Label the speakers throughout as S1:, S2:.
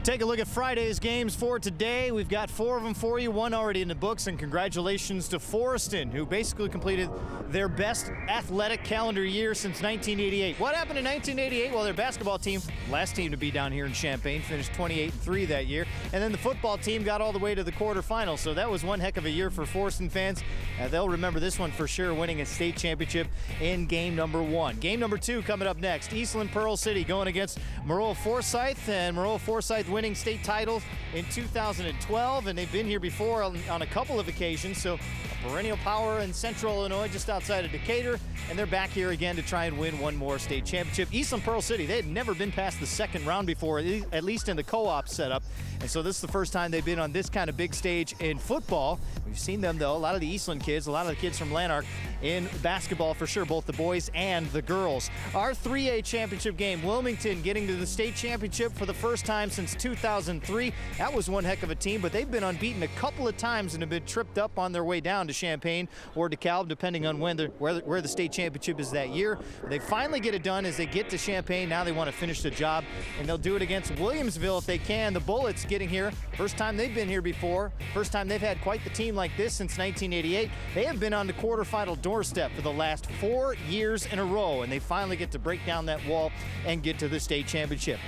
S1: Take a look at Friday's games for today. We've got 4 of them for you, 1 already in the books, and congratulations to Forreston, who basically completed their best athletic calendar year since 1988. What happened in 1988? Well, their basketball team, last team to be down here in Champaign, finished 28-3 that year, and then the football team got all the way to the quarterfinals, so that was one heck of a year for Forreston fans. They'll remember this one for sure, winning a state championship in game number 1. Game number 2 coming up next. Eastland-Pearl City going against Maroa-Forsyth, and Maroa-Forsyth winning state titles in 2012, and they've been here before on a couple of occasions, so a perennial power in central Illinois just outside of Decatur, and they're back here again to try and win one more state championship. Eastland-Pearl City, they had never been past the second round before, at least in the co-op setup, and so this is the first time they've been on this kind of big stage in football. We've seen them, though, a lot of the Eastland kids, a lot of the kids from Lanark in basketball for sure, both the boys and the girls. Our 3A championship game, Wilmington getting to the state championship for the first time since 2003. That was one heck of a team, but they've been unbeaten a couple of times and have been tripped up on their way down to Champaign or DeKalb, depending on where the state championship is that year. They finally get it done as they get to Champaign. Now they want to finish the job, and they'll do it against Williamsville if they can. The Bullets getting here. First time they've been here before. First time they've had quite the team like this since 1988. They have been on the quarterfinal doorstep for the last 4 years in a row, and they finally get to break down that wall and get to the state championship.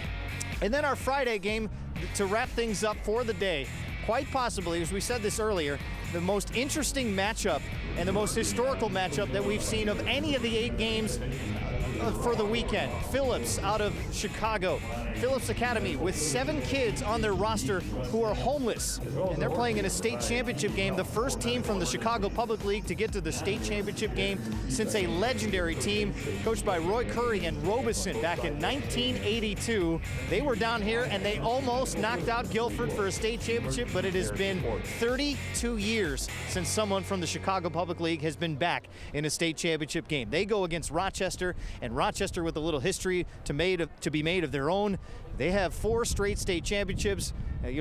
S1: And then our Friday game to wrap things up for the day, quite possibly, as we said this earlier, the most interesting matchup and the most historical matchup that we've seen of any of the 8 games for the weekend. Phillips out of Chicago. Phillips Academy with 7 kids on their roster who are homeless, and they're playing in a state championship game, the first team from the Chicago Public League to get to the state championship game since a legendary team coached by Roy Curry and Robeson back in 1982. They were down here and they almost knocked out Guilford for a state championship, but it has been 32 years since someone from the Chicago Public League has been back in a state championship game. They go against Rochester, and Rochester with a little history to be made of their own. They have 4 straight state championships.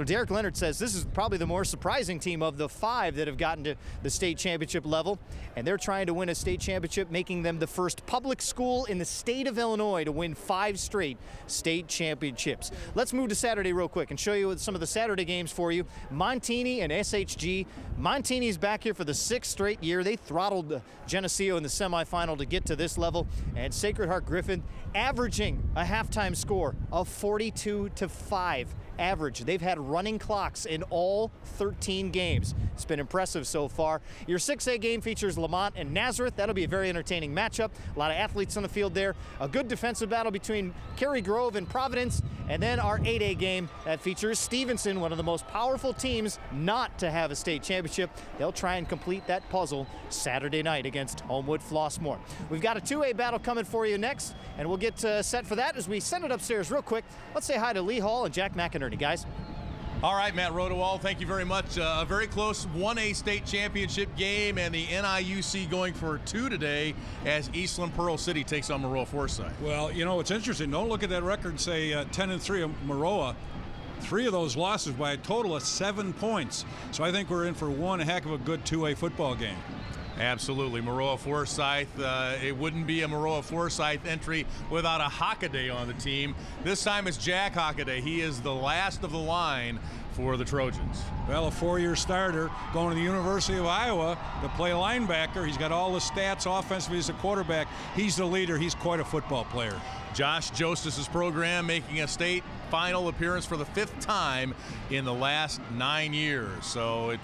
S1: Derek Leonard says this is probably the more surprising team of the 5 that have gotten to the state championship level, and they're trying to win a state championship, making them the first public school in the state of Illinois to win 5 straight state championships. Let's move to Saturday real quick and show you some of the Saturday games for you. Montini and SHG. Montini's back here for the 6th straight year. They throttled Geneseo in the semifinal to get to this level, and Sacred Heart Griffin averaging a halftime score of 42-5 average. They've had running clocks in all 13 games. It's been impressive so far. Your 6A game features Lamont and Nazareth. That'll be a very entertaining matchup. A lot of athletes on the field there. A good defensive battle between Cary Grove and Providence. And then our 8A game that features Stevenson, one of the most powerful teams not to have a state championship. They'll try and complete that puzzle Saturday night against Homewood Flossmoor. We've got a 2A battle coming for you next, and we'll get set for that as we send it upstairs real quick. Let's say hi to Lee Hall and Jack McInerney, guys.
S2: All right, Matt Rodewald, thank you very much. A very close 1A state championship game, and the NIUC going for 2 today as Eastland-Pearl City takes on Maroa-Forsyth.
S3: Well, you know, it's interesting. Don't look at that record and say 10-3 of Maroa. 3 of those losses by a total of 7 points. So I think we're in for one heck of a good 2A football game.
S2: Absolutely. Maroa-Forsyth, it wouldn't be a Maroa-Forsyth entry without a Hockaday on the team. This time it's Jack Hockaday. He is the last of the line for the Trojans.
S3: Well, a 4-year starter going to the University of Iowa to play linebacker. He's got all the stats offensively as a quarterback. He's the leader. He's quite a football player.
S2: Josh Joseph's program making a state final appearance for the 5th time in the last 9 years. So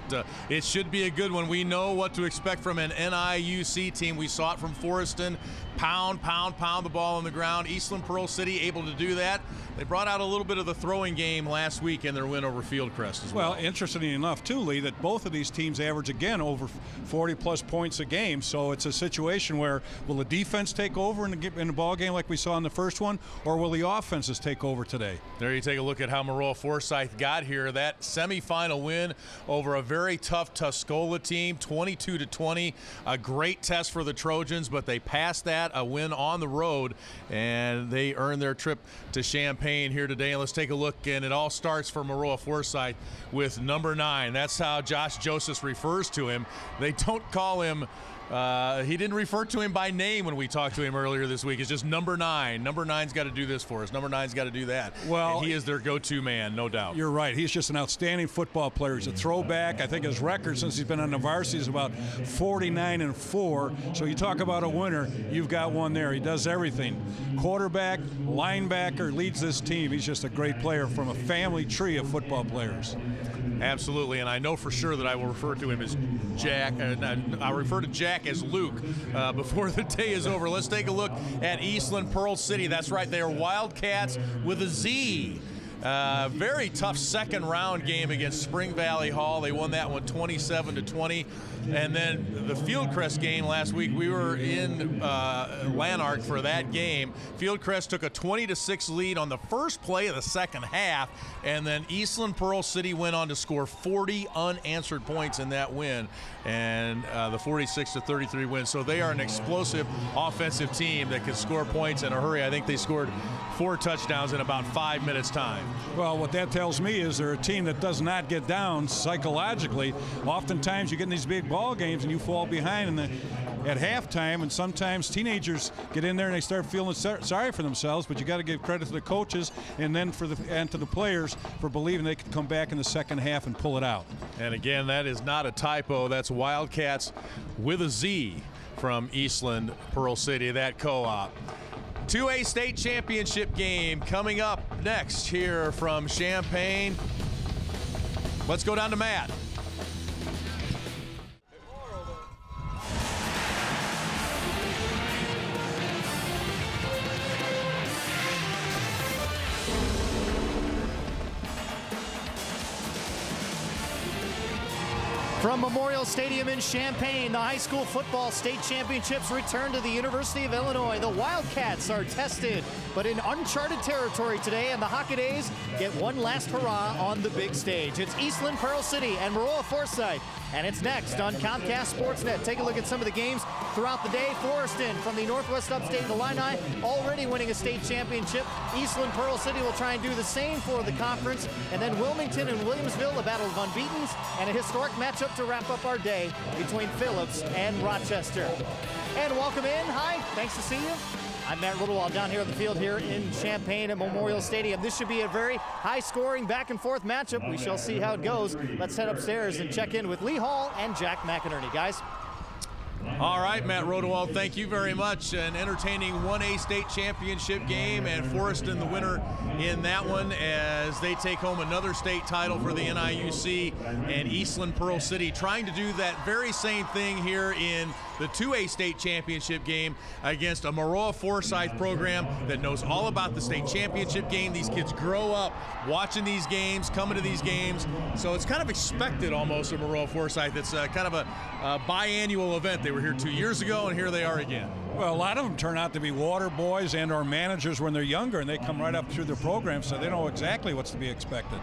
S2: it should be a good one. We know what to expect from an NIUC team. We saw it from Forreston. Pound the ball on the ground. Eastland-Pearl City able to do that. They brought out a little bit of the throwing game last week in their win over Fieldcrest as well.
S3: Well, interestingly enough, too, Lee, that both of these teams average, again, over 40-plus points a game. So it's a situation where will the defense take over in the ball game like we saw in the first one, or will the offenses take over today?
S2: There you take a look at how Maroa-Forsyth got here. That semifinal win over a very tough Tuscola team, 22-20. A great test for the Trojans, but they passed that, a win on the road, and they earned their trip to Champaign here today. And let's take a look, and it all starts for Maroa-Forsyth with number 9. That's how Josh Joseph refers to him. They don't call him He didn't refer to him by name when we talked to him earlier this week. It's just number 9. Number 9's got to do this for us. Number 9's got to do that.
S3: Well,
S2: and he is their go-to man, no doubt.
S3: You're right. He's just an outstanding football player. He's a throwback. I think his record since he's been on the varsity is about 49-4. So you talk about a winner, you've got one there. He does everything. Quarterback, linebacker, leads this team. He's just a great player from a family tree of football players.
S2: Absolutely, and I know for sure that I will refer to him as Jack. I'll refer to Jack as Luke before the day is over. Let's take a look at Eastland-Pearl City. That's right, they are Wildcats with a Z. Very tough second round game against Spring Valley Hall. They won that one 27-20. And then the Fieldcrest game last week, we were in Lanark for that game. Fieldcrest took a 20-6 lead on the first play of the second half, and then Eastland-Pearl City went on to score 40 unanswered points in that win, and the 46-33 win. So they are an explosive offensive team that can score points in a hurry. I think they scored 4 touchdowns in about 5 minutes' time.
S3: Well, what that tells me is they're a team that does not get down psychologically. Oftentimes you get in these big ball games and you fall behind at halftime, and sometimes teenagers get in there and they start feeling sorry for themselves, but you got to give credit to the coaches and then to the players for believing they could come back in the second half and pull it out. And
S2: again, that is not a typo. That's Wildcats with a Z from Eastland-Pearl City, that co-op. 2A state championship game coming up next here from Champaign. Let's go down to Matt.
S1: From Memorial Stadium in Champaign, the high school football state championships return to the University of Illinois. The Wildcats are tested, but in uncharted territory today, and the Hockadays get one last hurrah on the big stage. It's Eastland-Pearl City and Maroa-Forsyth, and it's next on Comcast Sportsnet. Take a look at some of the games throughout the day. Forreston from the Northwest Upstate Illini already winning a state championship. Eastland-Pearl City will try and do the same for the conference, and then Wilmington and Williamsville, a battle of unbeatens, and a historic matchup to wrap up our day between Phillips and Rochester. And welcome in. Hi, thanks to see you. I'm Matt Riddlewald down here on the field here in Champaign at Memorial Stadium. This should be a very high-scoring back-and-forth matchup. We shall see how it goes. Let's head upstairs and check in with Lee Hall and Jack McInerney. Guys.
S2: All right, Matt Rodewald, thank you very much. An entertaining 1A state championship game, and Forreston the winner in that one as they take home another state title for the NIUC, and Eastland-Pearl City trying to do that very same thing here in the 2A state championship game against a Maroa-Forsyth program that knows all about the state championship game. These kids grow up watching these games, coming to these games, so it's kind of expected almost at Maroa-Forsyth. It's kind of a biannual event. They were here 2 years ago, and here they are again.
S3: Well, a lot of them turn out to be water boys and or managers when they're younger, and they come right up through their program, so they know exactly what's to be expected.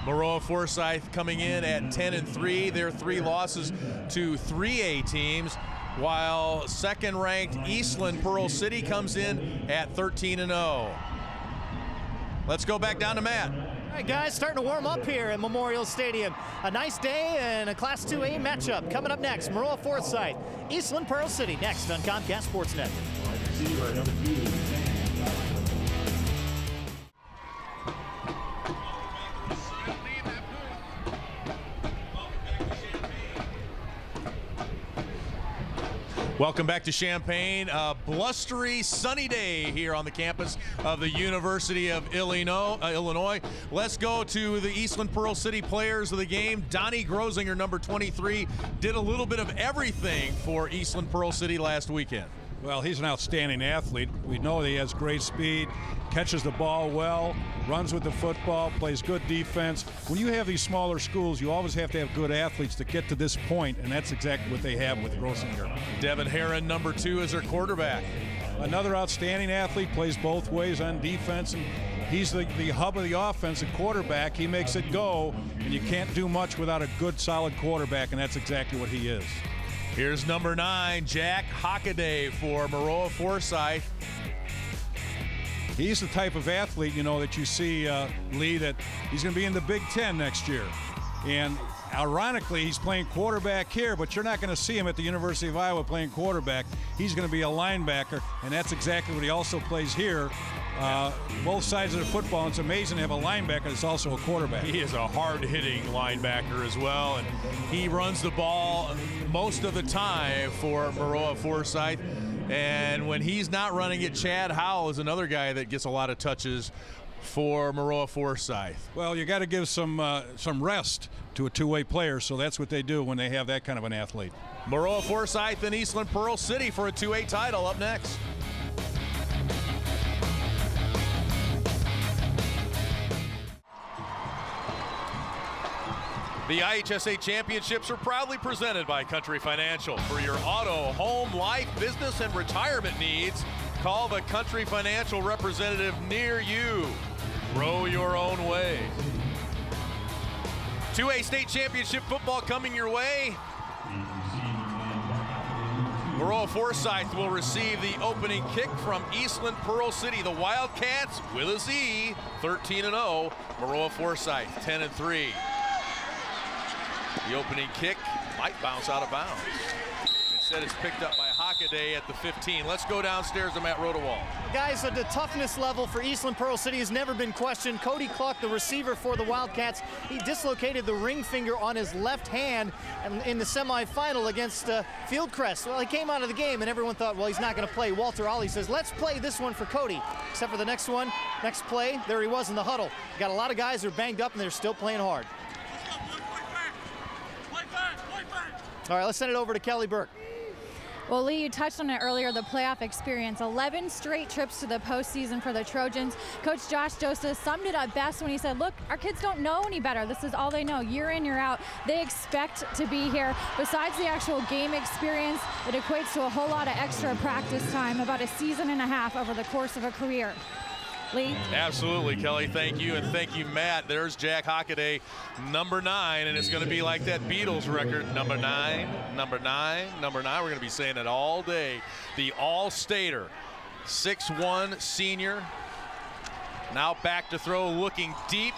S2: Maroa-Forsyth coming in at 10-3. Their 3 losses to 3A teams, while second-ranked Eastland-Pearl City comes in at 13-0. Let's go back down to Matt.
S1: All right, guys, starting to warm up here at Memorial Stadium. A nice day and a Class 2A matchup coming up next. Maroa-Forsyth, Eastland-Pearl City, next on Comcast Sportsnet.
S2: Welcome back to Champaign. A blustery, sunny day here on the campus of the University of Illinois. Let's go to the Eastland-Pearl City players of the game. Donnie Grosinger, number 23, did a little bit of everything for Eastland-Pearl City last weekend.
S3: Well, he's an outstanding athlete. We know that he has great speed, catches the ball well, runs with the football, plays good defense. When you have these smaller schools, you always have to have good athletes to get to this point, and that's exactly what they have with Grosinger.
S2: Devin Herron, number 2, is their quarterback.
S3: Another outstanding athlete, plays both ways on defense, and he's the hub of the offense and quarterback. He makes it go, and you can't do much without a good, solid quarterback, and that's exactly what he is.
S2: Here's number 9, Jack Hockaday for Maroa-Forsyth.
S3: He's the type of athlete, that you see, Lee, that he's going to be in the Big Ten next year. And Ironically, he's playing quarterback here, but you're not going to see him at the University of Iowa playing quarterback. He's going to be a linebacker, and that's exactly what he also plays here. Both sides of the football, and it's amazing to have a linebacker that's also a quarterback.
S2: He is a hard-hitting linebacker as well, and he runs the ball most of the time for Maroa-Forsyth. And when he's not running it, Chad Howell is another guy that gets a lot of touches for Maroa-Forsyth.
S3: Well, you got to give some rest to a two-way player, so that's what they do when they have that kind of an athlete.
S2: Maroa-Forsyth and Eastland-Pearl City for a 2A title up next. The IHSA Championships are proudly presented by Country Financial. For your auto, home, life, business, and retirement needs, call the Country Financial representative near you. Grow your own way. 2A state championship football coming your way. Maroa-Forsyth will receive the opening kick from Eastland-Pearl City. The Wildcats with a Z, 13-0. Maroa-Forsyth, 10-3. The opening kick might bounce out of bounds. Instead, it's picked up by Hockaday at the 15. Let's go downstairs to Matt Rodewald.
S1: Guys, the toughness level for Eastland-Pearl City has never been questioned. Cody Cluck, the receiver for the Wildcats, he dislocated the ring finger on his left hand in the semifinal against Fieldcrest. Well, he came out of the game, and everyone thought, well, he's not going to play. Walter Ollie says, let's play this one for Cody. Except for the next one, next play, there he was in the huddle. Got a lot of guys who are banged up, and they're still playing hard. All right, let's send it over to Kelly Burke.
S4: Well, Lee, you touched on it earlier, the playoff experience. 11 straight trips to the postseason for the Trojans. Coach Josh Joseph summed it up best when he said, look, our kids don't know any better. This is all they know. Year in, year out, they expect to be here. Besides the actual game experience, it equates to a whole lot of extra practice time, about a season and a half over the course of a career. Lee?
S2: Absolutely, Kelly. Thank you, and thank you, Matt. There's Jack Hockaday, number 9, and it's going to be like that Beatles record, number 9, number 9, number 9. We're going to be saying it all day. The All-Stater, 6'1", senior, now back to throw, looking deep,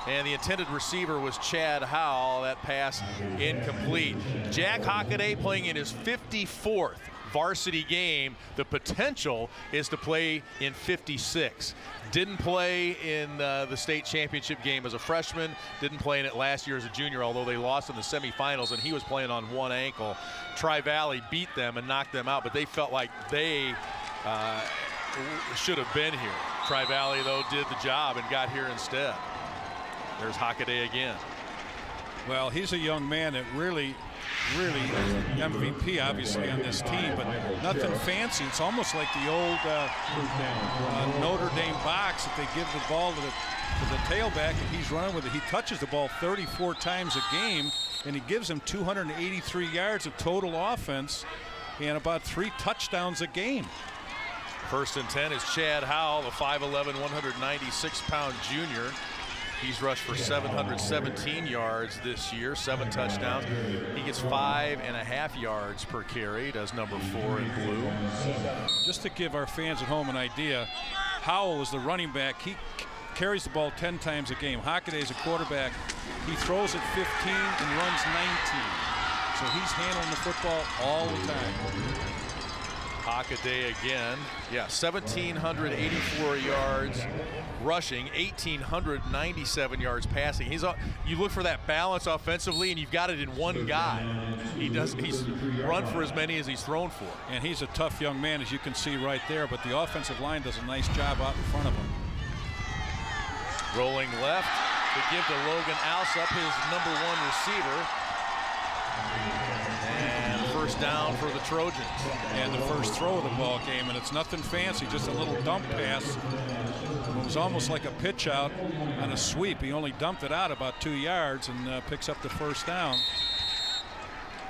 S2: and the intended receiver was Chad Howell. That pass incomplete. Jack Hockaday playing in his 54th varsity game. The potential is to play in 56. Didn't play in the state championship game as a freshman. Didn't play in it last year as a junior, although they lost in the semifinals, and he was playing on one ankle. Tri-Valley beat them and knocked them out, but they felt like they should have been here. Tri-Valley, though, did the job and got here instead. There's Hockaday again.
S3: Well, he's a young man that really is MVP, obviously, on this team, but nothing fancy. It's almost like the old Notre Dame box that they give the ball to the tailback, and he's running with it. He touches the ball 34 times a game, and he gives them 283 yards of total offense and about 3 touchdowns a game.
S2: First and 10 is Chad Howell, the 5'11", 196-pound junior. He's rushed for 717 yards this year, 7 touchdowns. He gets 5.5 yards per carry, does number 4 in blue.
S3: Just to give our fans at home an idea, Howell is the running back. He carries the ball 10 times a game. Hockaday is a quarterback. He throws it 15 and runs 19. So he's handling the football all the time.
S2: Hockaday again. Yeah, 1,784 yards rushing, 1,897 yards passing. You look for that balance offensively, and you've got it in one guy. He's run for as many as he's thrown for.
S3: And he's a tough young man, as you can see right there, but the offensive line does a nice job out in front of him.
S2: Rolling left to give to Logan Alsop, his number 1 receiver. And first down for the Trojans.
S3: And the first throw of the ball game, and it's nothing fancy, just a little dump pass. It was almost like a pitch out on a sweep. He only dumped it out about 2 yards and picks up the first down.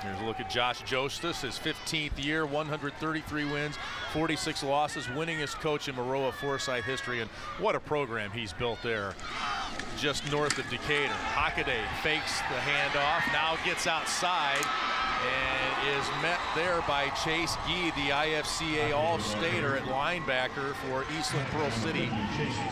S2: Here's a look at Josh Jostis, his 15th year, 133 wins, 46 losses, winningest coach in Maroa-Forsyth history, and what a program he's built there just north of Decatur. Hockaday fakes the handoff, now gets outside, and is met there by Chase Gee, the IFCA All-Stater at linebacker for Eastland-Pearl City,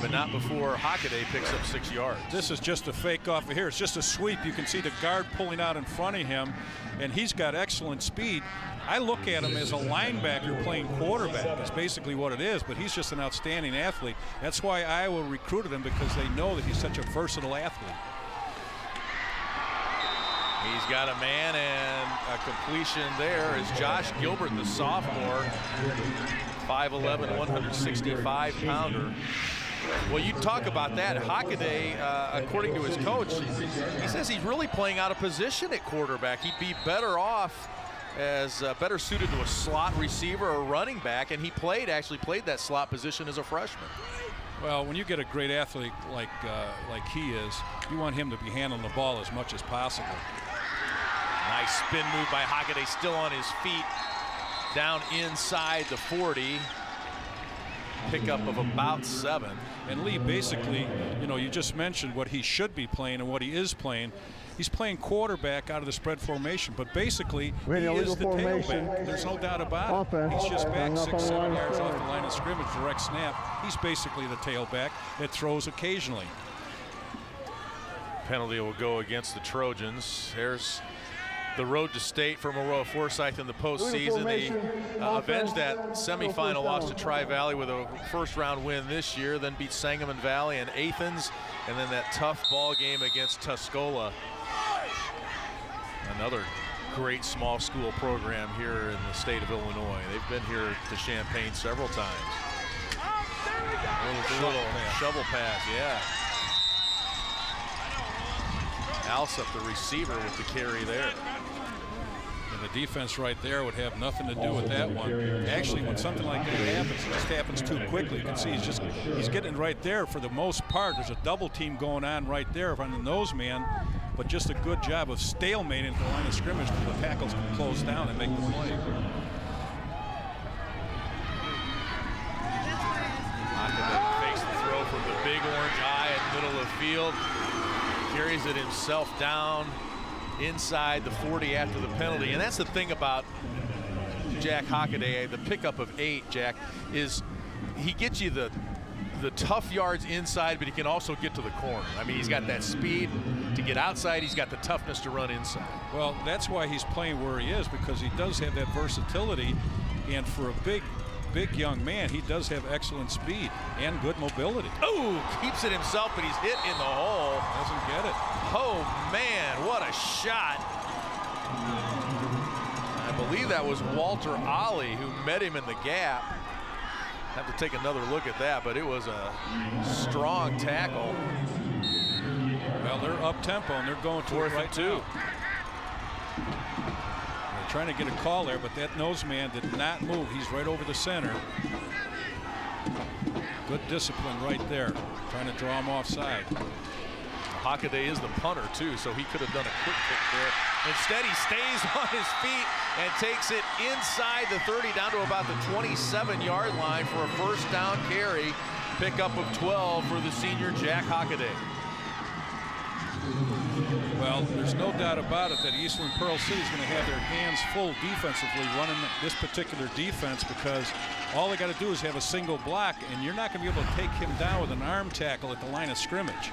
S2: but not before Hockaday picks up 6 yards.
S3: This is just a fake off of here. It's just a sweep. You can see the guard pulling out in front of him, and he's got excellent speed. I look at him as a linebacker playing quarterback. That's basically what it is, but he's just an outstanding athlete. That's why Iowa recruited him, because they know that he's such a versatile athlete.
S2: He's got a man, and a completion there is Josh Gilbert, the sophomore, 5'11", 165-pounder. Well, you talk about that. Hockaday, according to his coach, he says he's really playing out of position at quarterback. He'd be better off as better suited to a slot receiver or running back, and he actually played that slot position as a freshman.
S3: Well, when you get a great athlete like he is, you want him to be handling the ball as much as possible.
S2: Nice spin move by Hockaday, still on his feet, down inside the 40. Pickup of about 7.
S3: And Lee, basically, you know, you just mentioned what he should be playing and what he is playing. He's playing quarterback out of the spread formation, but basically he is the tailback. There's no doubt about it. He's just back 6-7 yards off the line of scrimmage, direct snap. He's basically the tailback that throws occasionally.
S2: Penalty will go against the Trojans. There's the road to state for Maroa-Forsyth in the postseason. They avenged that semifinal loss to Tri-Valley with a first-round win this year, then beat Sangamon Valley and Athens, and then that tough ball game against Tuscola. Another great small school program here in the state of Illinois. They've been here to Champaign several times. A little shovel pass, yeah. Alsop, the receiver, with the carry there.
S3: And the defense right there would have nothing to do with that one. Actually, when something like that happens, it just happens too quickly. You can see he's getting right there for the most part. There's a double team going on right there on the nose man, but just a good job of stalemating the line of scrimmage where the tackles can close down and make the play.
S2: Hockaday fakes the throw from the big orange eye at middle of the field. Carries it himself down inside the 40 after the penalty. And that's the thing about Jack Hockaday, the pickup of 8, Jack, is he gets you the tough yards inside, but he can also get to the corner. I mean, he's got that speed to get outside. He's got the toughness to run inside.
S3: Well, that's why he's playing where he is, because he does have that versatility. And for a big young man, he does have excellent speed and good mobility.
S2: Oh, keeps it himself, but he's hit in the hole.
S3: Doesn't get it.
S2: Oh, man, what a shot. I believe that was Walter Ollie who met him in the gap. Have to take another look at that, but it was a strong tackle.
S3: Well, they're up-tempo, and they're going to it right now. They're trying to get a call there, but that nose man did not move. He's right over the center. Good discipline right there, trying to draw him offside.
S2: Hockaday is the punter, too, so he could have done a quick kick there. Instead, he stays on his feet and takes it inside the 30 down to about the 27-yard line for a first down carry. Pickup of 12 for the senior Jack Hockaday.
S3: Well, there's no doubt about it that Eastland-Pearl City is going to have their hands full defensively running this particular defense, because all they got to do is have a single block, and you're not going to be able to take him down with an arm tackle at the line of scrimmage.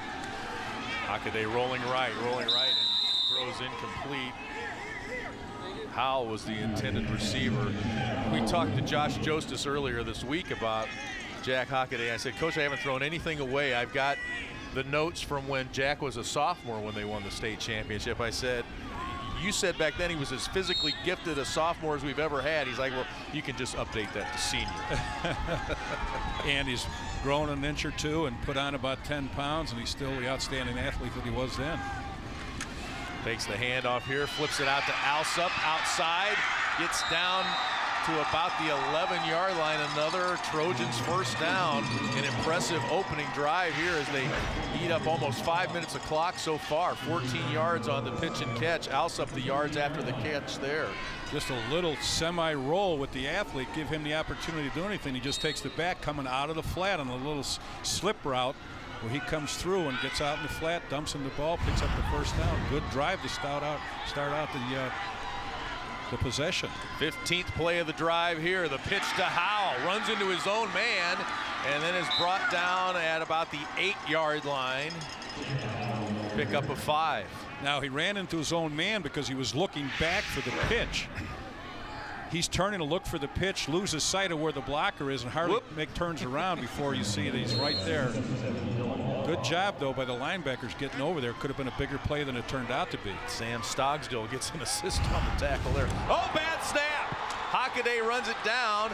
S2: Hockaday rolling right, and throws incomplete. Howell was the intended receiver. We talked to Josh Jostis earlier this week about Jack Hockaday. I said, Coach, I haven't thrown anything away. I've got the notes from when Jack was a sophomore when they won the state championship. I said, you said back then he was as physically gifted a sophomore as we've ever had. He's like, well, you can just update that to senior.
S3: And he's grown an inch or two and put on about 10 pounds, and he's still the outstanding athlete that he was then.
S2: Takes the handoff here, flips it out to Alsop outside, gets down to about the 11-yard line. Another Trojans first down. An impressive opening drive here as they eat up almost 5 minutes of clock so far. 14 yards on the pitch and catch. Alsop the yards after the catch there.
S3: Just a little semi-roll with the athlete, give him the opportunity to do anything. He just takes the back coming out of the flat on a little slip route where he comes through and gets out in the flat, dumps in the ball, picks up the first down. Good drive to start out the possession.
S2: 15th play of the drive here. The pitch to Howell, runs into his own man, and then is brought down at about the 8-yard line. Pick up a 5.
S3: Now he ran into his own man because he was looking back for the pitch. He's turning to look for the pitch, loses sight of where the blocker is, and hardly turns around before you see that he's right there. Good job, though, by the linebackers getting over there. Could have been a bigger play than it turned out to be.
S2: Sam Stogsdill gets an assist on the tackle there. Oh, bad snap! Hockaday runs it down.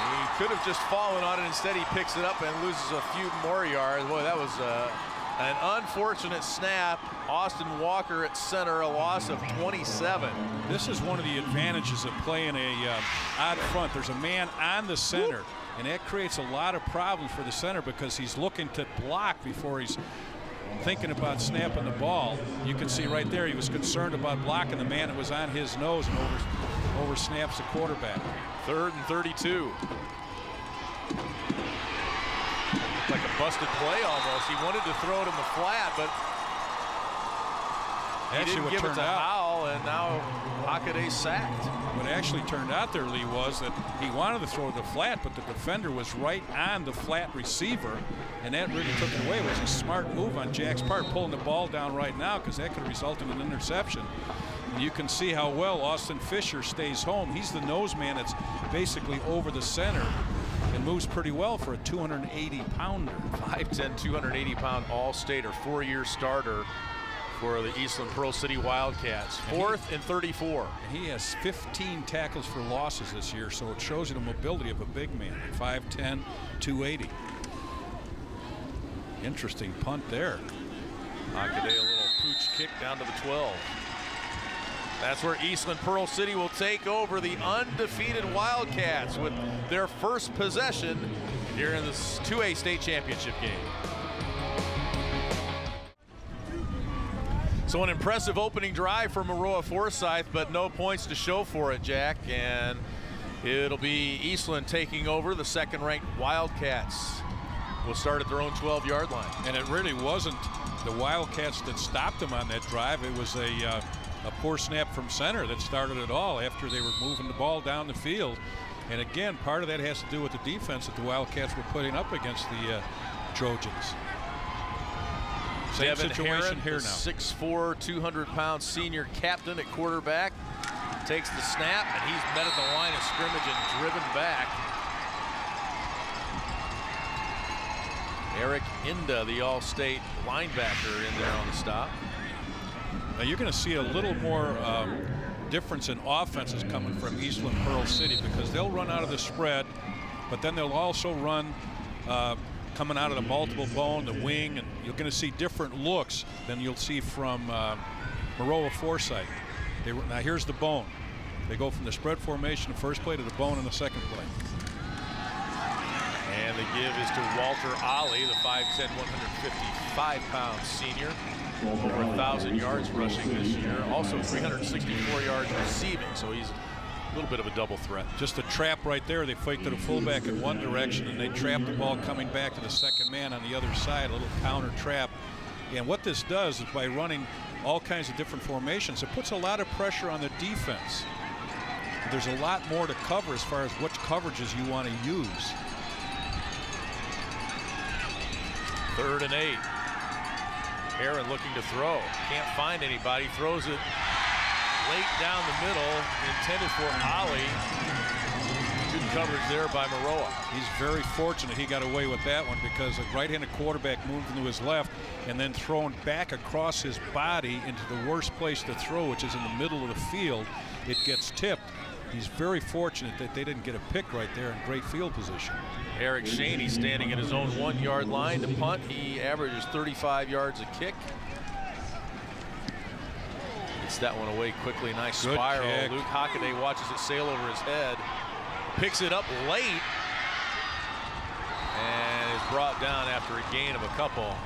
S2: He could have just fallen on it. Instead, he picks it up and loses a few more yards. Boy, that was an unfortunate snap. Austin Walker at center, a loss of 27.
S3: This is one of the advantages of playing a odd front. There's a man on the center, and that creates a lot of problems for the center because he's looking to block before he's thinking about snapping the ball. You can see right there he was concerned about blocking the man that was on his nose and over snaps the quarterback.
S2: 3rd and 32. Like a busted play almost. He wanted to throw it in the flat, but he didn't give it to Howell, and now Hockaday sacked.
S3: What actually turned out there, Lee, was that he wanted to throw the flat, but the defender was right on the flat receiver, and that really took it away. It was a smart move on Jack's part, pulling the ball down right now, because that could result in an interception. And you can see how well Austin Fisher stays home. He's the nose man that's basically over the center and moves pretty well for a 280-pounder.
S2: 5'10", 280-pound All-State or 4-year starter for the Eastland-Pearl City Wildcats. 4th and 34.
S3: And he has 15 tackles for losses this year, so it shows you the mobility of a big man. 5'10", 280. Interesting punt there.
S2: Hockaday, a little pooch kick down to the 12. That's where Eastland-Pearl City will take over the undefeated Wildcats with their first possession here in this 2A state championship game. So an impressive opening drive for Maroa-Forsyth, but no points to show for it, Jack. And it'll be Eastland taking over. The 2nd-ranked Wildcats will start at their own 12-yard line.
S3: And it really wasn't the Wildcats that stopped them on that drive. It was a poor snap from center that started it all after they were moving the ball down the field. And again, part of that has to do with the defense that the Wildcats were putting up against the Trojans. Same
S2: Devin
S3: situation
S2: Herron,
S3: here
S2: the
S3: now.
S2: 6'4", 200-pound senior captain at quarterback, takes the snap, and he's met at the line of scrimmage and driven back. Eric Inda, the All-State linebacker, in there on the stop.
S3: Now you're going to see a little more difference in offenses coming from Eastland-Pearl City because they'll run out of the spread, but then they'll also run coming out of the multiple bone, the wing, and you're going to see different looks than you'll see from Maroa-Forsyth. Now here's the bone. They go from the spread formation the first play to the bone in the second play.
S2: And the give is to Walter Ollie, the 5'10", 155-pound senior. Over 1,000 yards rushing this year. Also 364 yards receiving, so he's a little bit of a double threat.
S3: Just a trap right there. They fake to the fullback in one direction, and they trap the ball coming back to the second man on the other side, a little counter trap. And what this does is by running all kinds of different formations, it puts a lot of pressure on the defense. There's a lot more to cover as far as which coverages you want to use.
S2: 3rd and 8. Herron looking to throw. Can't find anybody. Throws it late down the middle. Intended for Ollie. Good coverage there by Maroa.
S3: He's very fortunate he got away with that one because a right-handed quarterback moved into his left and then thrown back across his body into the worst place to throw, which is in the middle of the field. It gets tipped. He's very fortunate that they didn't get a pick right there in great field position.
S2: Eric Shaney standing at his own 1-yard line to punt. He averages 35 yards a kick. Gets that one away quickly. Nice
S3: Good
S2: spiral.
S3: kick.
S2: Luke Hockaday watches it sail over his head. Picks it up late. And is brought down after a gain of a couple.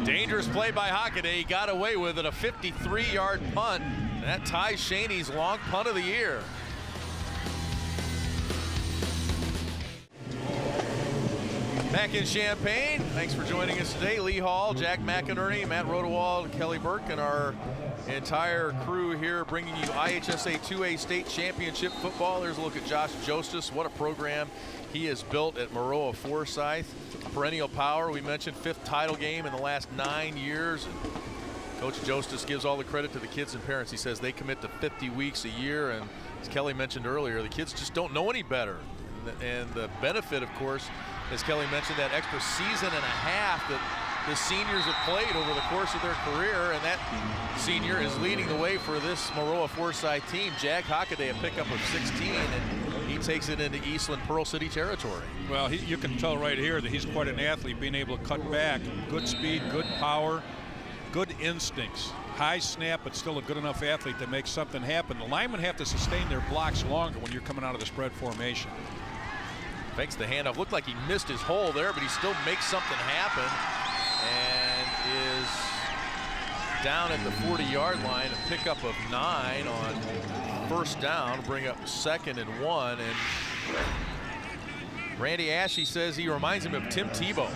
S2: Dangerous play by Hockaday. He got away with it. A 53-yard punt. And that ties Shaney's long punt of the year. Back in Champaign, thanks for joining us today. Lee Hall, Jack McInerney, Matt Rodewald, Kelly Burke, and our entire crew here bringing you IHSA 2A State Championship football. There's a look at Josh Jostis. What a program he has built at Maroa-Forsyth. Perennial power. We mentioned 5th title game in the last 9 years. And Coach Jostis gives all the credit to the kids and parents. He says they commit to 50 weeks a year, and as Kelly mentioned earlier, the kids just don't know any better. And the benefit, of course, as Kelly mentioned, that extra season and a half that the seniors have played over the course of their career, and that senior is leading the way for this Maroa-Forsyth team. Jag Hockaday, a pickup of 16, and he takes it into Eastland-Pearl City territory.
S3: Well, you can tell right here that he's quite an athlete, being able to cut back. Good speed, good power, good instincts. High snap, but still a good enough athlete to make something happen. The linemen have to sustain their blocks longer when you're coming out of the spread formation.
S2: Fakes the handoff. Looked like he missed his hole there, but he still makes something happen and is down at the 40-yard line. A pickup of 9 on 1st down, bring up 2nd and 1. And Randy Ashe says he reminds him of Tim Tebow.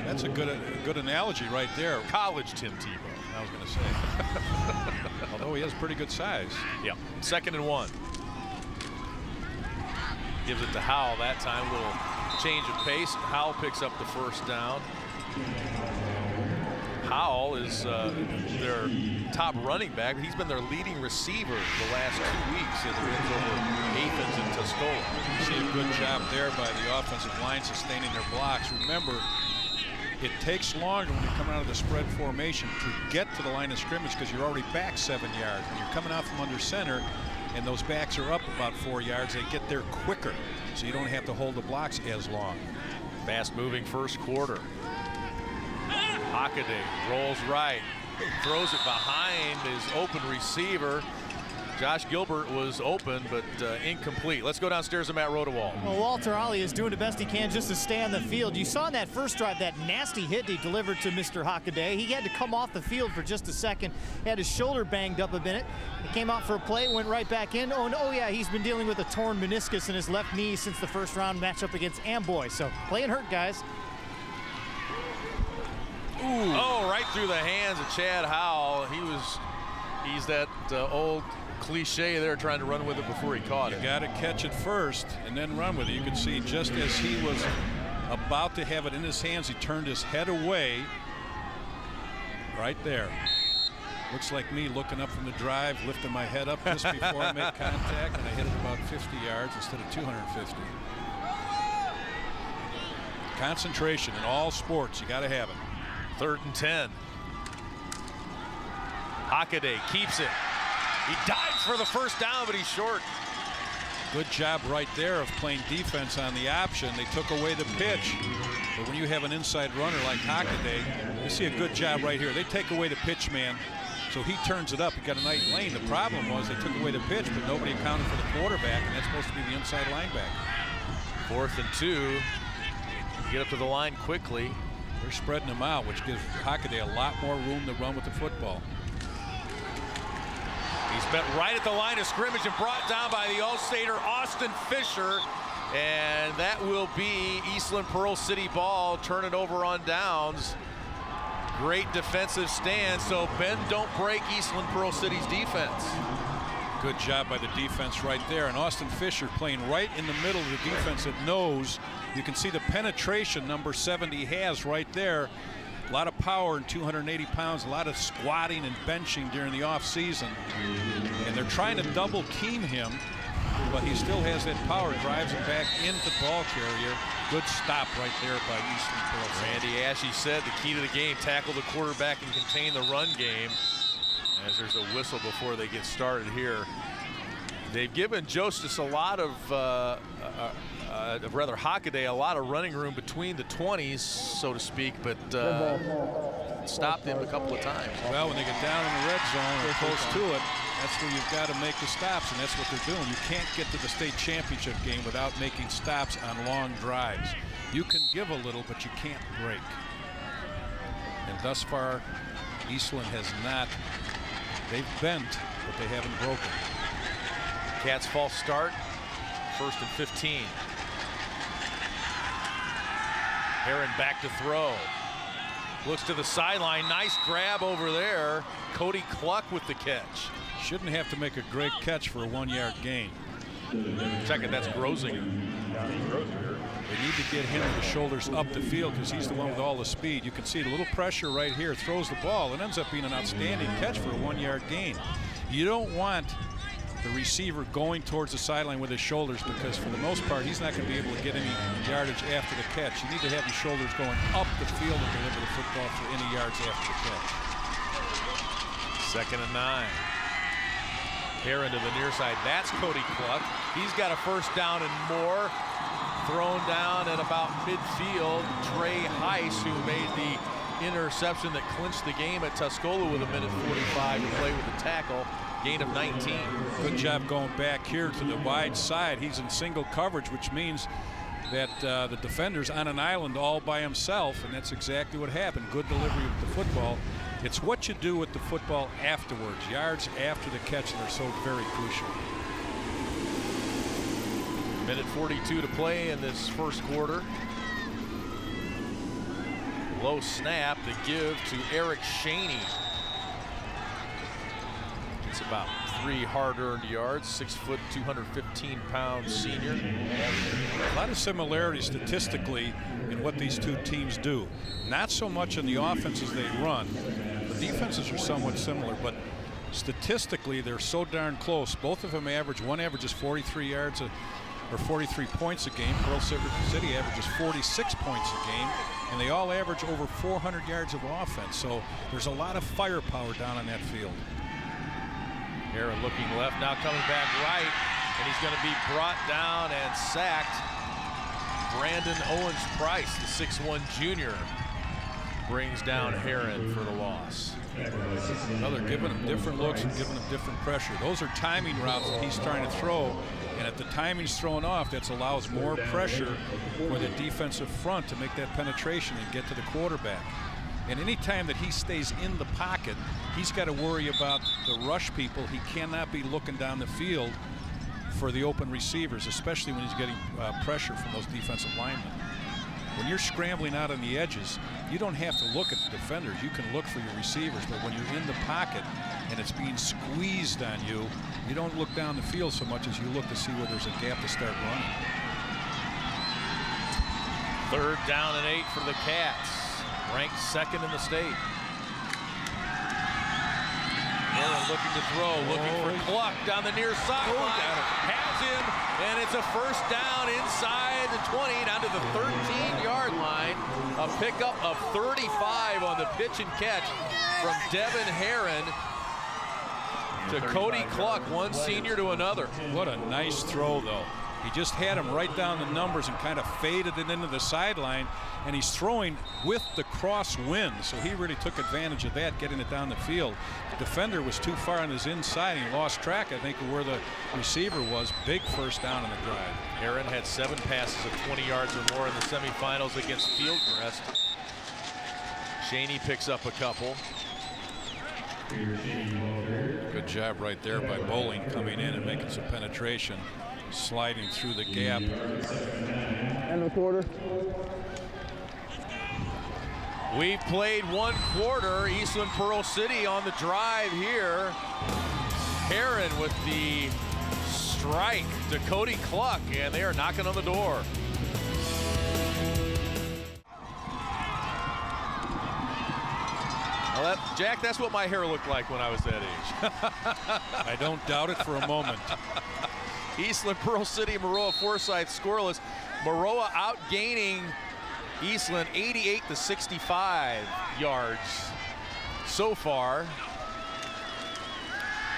S3: That's a good analogy right there.
S2: College Tim Tebow,
S3: I was going to say. Although he has pretty good size.
S2: Yeah, 2nd and 1. Gives it to Howell that time. A little change of pace. Howell picks up the 1st down. Howell is their top running back. He's been their leading receiver the last 2 weeks in the wins over Athens and Tuscola.
S3: You see a good job there by the offensive line sustaining their blocks. Remember, it takes longer when you're coming out of the spread formation to get to the line of scrimmage because you're already back 7 yards. When you're coming out from under center and those backs are up about 4 yards, they get there quicker, so you don't have to hold the blocks as long.
S2: Fast-moving first quarter. Hockaday rolls right, throws it behind his open receiver. Josh Gilbert was open, but incomplete. Let's go downstairs to Matt Rodewald.
S1: Well, Walter Ollie is doing the best he can just to stay on the field. You saw in that first drive that nasty hit he delivered to Mr. Hockaday. He had to come off the field for just a second. He had his shoulder banged up a minute. He came out for a play, went right back in. Oh yeah, he's been dealing with a torn meniscus in his left knee since the first round matchup against Amboy. So playing hurt, guys.
S2: Ooh. Oh, right through the hands of Chad Howell. He's that old cliche there, trying to run with it before he caught it.
S3: You got to catch it first and then run with it. You can see just as he was about to have it in his hands, he turned his head away right there. Looks like me looking up from the drive, lifting my head up just before I make contact, and I hit it about 50 yards instead of 250. Concentration in all sports, you got to have it.
S2: 3rd and 10. Hockaday keeps it. He dives for the 1st down, but he's short.
S3: Good job right there of playing defense on the option. They took away the pitch. But when you have an inside runner like Hockaday, you see a good job right here. They take away the pitch man, so he turns it up. He got a nice lane. The problem was they took away the pitch, but nobody accounted for the quarterback, and that's supposed to be the inside linebacker.
S2: 4th and 2. Get up to the line quickly.
S3: They're spreading them out, which gives Hockaday a lot more room to run with the football.
S2: He's met right at the line of scrimmage and brought down by the All-Stater Austin Fisher. And that will be Eastland-Pearl City ball. Turn it over on downs. Great defensive stand. So bend, don't break Eastland-Pearl City's defense.
S3: Good job by the defense right there. And Austin Fisher playing right in the middle of the defense that knows. You can see the penetration number 70 has right there. A lot of power and 280 pounds, a lot of squatting and benching during the offseason. And they're trying to double team him, but he still has that power, drives it back into the ball carrier. Good stop right there by Eastland-Pearl.
S2: Randy Ashe said the key to the game, tackle the quarterback and contain the run game. As there's a whistle before they get started here. They've given Jostis a lot of, rather Hockaday, a lot of running room between the 20s, so to speak, but stopped him a couple of times.
S3: Well, when they get down in the red zone or close to it, that's where you've got to make the stops, and that's what they're doing. You can't get to the state championship game without making stops on long drives. You can give a little, but you can't break. And thus far, Eastland has not. They've bent, but they haven't broken.
S2: Cats false start, 1st and 15. Heron back to throw. Looks to the sideline. Nice grab over there. Cody Cluck with the catch.
S3: Shouldn't have to make a great catch for a 1-yard gain.
S2: Second, that's Grosinger.
S3: They need to get him with the shoulders up the field because he's the one with all the speed. You can see a little pressure right here, throws the ball, and ends up being an outstanding catch for a 1-yard gain. You don't want the receiver going towards the sideline with his shoulders because for the most part he's not going to be able to get any yardage after the catch. You need to have your shoulders going up the field and deliver the football for any yards after the catch.
S2: 2nd and 9. Heron to the near side. That's Cody Cluck. He's got a first down and more. Thrown down at about midfield. Trey Heiss, who made the interception that clinched the game at Tuscola with 1:45 to play with the tackle. Gain of 19.
S3: Good job going back here to the wide side. He's in single coverage, which means that the defender's on an island all by himself, and that's exactly what happened. Good delivery with the football. It's what you do with the football afterwards, yards after the catch, that are so very crucial.
S2: 1:42 to play in this first quarter. Low snap to give to Eric Shaney. It's about 3 hard-earned yards. 6 foot, 215-pound senior.
S3: A lot of similarities statistically in what these two teams do. Not so much in the offenses they run. The defenses are somewhat similar, but statistically they're so darn close. Both of them average, one averages 43 yards or 43 points a game. Pearl City averages 46 points a game, and they all average over 400 yards of offense. So there's a lot of firepower down on that field.
S2: Heron looking left, now coming back right, and he's going to be brought down and sacked. Brandon Owens-Price, the 6'1 junior, brings down Heron for the loss.
S3: Another giving him different looks and giving him different pressure. Those are timing routes that he's trying to throw, and if the timing's thrown off, that allows more pressure for the defensive front to make that penetration and get to the quarterback. And any time that he stays in the pocket, he's got to worry about the rush people. He cannot be looking down the field for the open receivers, especially when he's getting pressure from those defensive linemen. When you're scrambling out on the edges, you don't have to look at the defenders. You can look for your receivers, but when you're in the pocket and it's being squeezed on you, you don't look down the field so much as you look to see where there's a gap to start running.
S2: 3rd down and 8 for the Cats, ranked 2nd in the state. Heron looking to throw, looking for Cluck down the near sideline. Has him, and it's a first down inside the 20, down to the 13-yard line. A pickup of 35 on the pitch and catch from Devin Heron to Cody Cluck, one senior to another.
S3: What a nice throw, though. He just had him right down the numbers and kind of faded it into the sideline, and he's throwing with the crosswind, so he really took advantage of that, getting it down the field. The defender was too far on his inside. He lost track, I think, of where the receiver was. Big first down in the drive.
S2: Heron had 7 passes of 20 yards or more in the semifinals against Fieldcrest. Shaney picks up a couple.
S3: Good job right there by Bowling coming in and making some penetration, sliding through the gap.
S5: End of the quarter.
S2: We've played 1 quarter. Eastland-Pearl City on the drive here. Heron with the strike to Cody Cluck, and they are knocking on the door. Well, Jack, that's what my hair looked like when I was that age.
S3: I don't doubt it for a moment.
S2: Eastland-Pearl City, Maroa-Forsyth scoreless. Maroa outgaining Eastland 88 to 65 yards so far.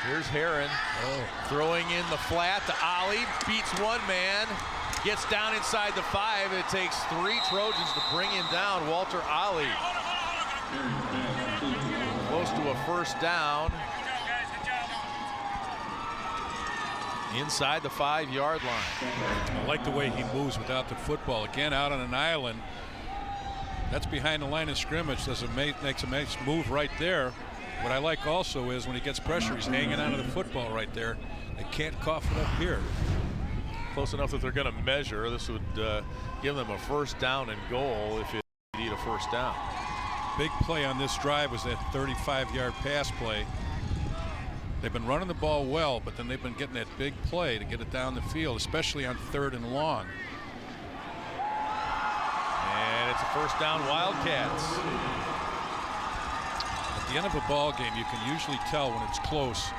S2: Here's Heron throwing in the flat to Ollie, beats one man, gets down inside the 5. It takes 3 Trojans to bring him down. Walter Ollie close to a first down inside the 5-yard line.
S3: I like the way he moves without the football. Again, out on an island. That's behind the line of scrimmage. Makes a nice move right there. What I like also is when he gets pressure, he's hanging onto the football right there. They can't cough it up here.
S2: Close enough that they're going to measure. This would give them a first down and goal if it first down.
S3: Big play on this drive was that 35-yard pass play. They've been running the ball well, but then they've been getting that big play to get it down the field, especially on 3rd and long.
S2: And it's a first down, Wildcats.
S3: At the end of a ball game, you can usually tell when it's close.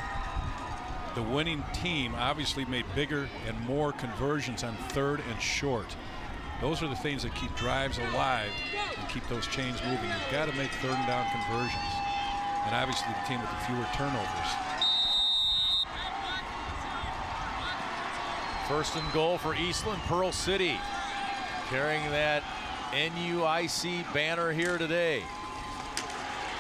S3: The winning team obviously made bigger and more conversions on 3rd and short. Those are the things that keep drives alive and keep those chains moving. You've got to make 3rd and down conversions. And obviously the team with the fewer turnovers.
S2: First and goal for Eastland-Pearl City. Carrying that NUIC banner here today.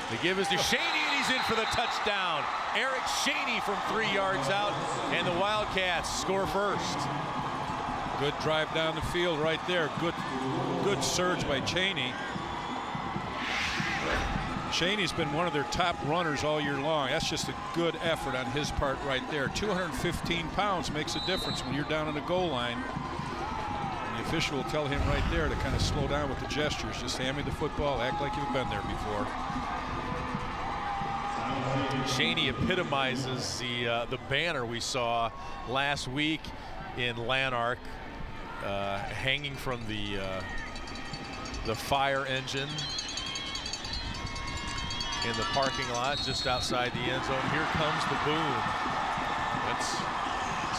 S2: The give is to Shaney, and he's in for the touchdown. Eric Shaney from 3 yards out, and the Wildcats score first.
S3: Good drive down the field right there. Good surge by Cheney. Cheney's been one of their top runners all year long. That's just a good effort on his part right there. 215 pounds makes a difference when you're down on the goal line. And the official will tell him right there to kind of slow down with the gestures. Just hand me the football, act like you've been there before.
S2: Shaney epitomizes the banner we saw last week in Lanark, hanging from the fire engine in the parking lot just outside the end zone. Here comes the boom. That's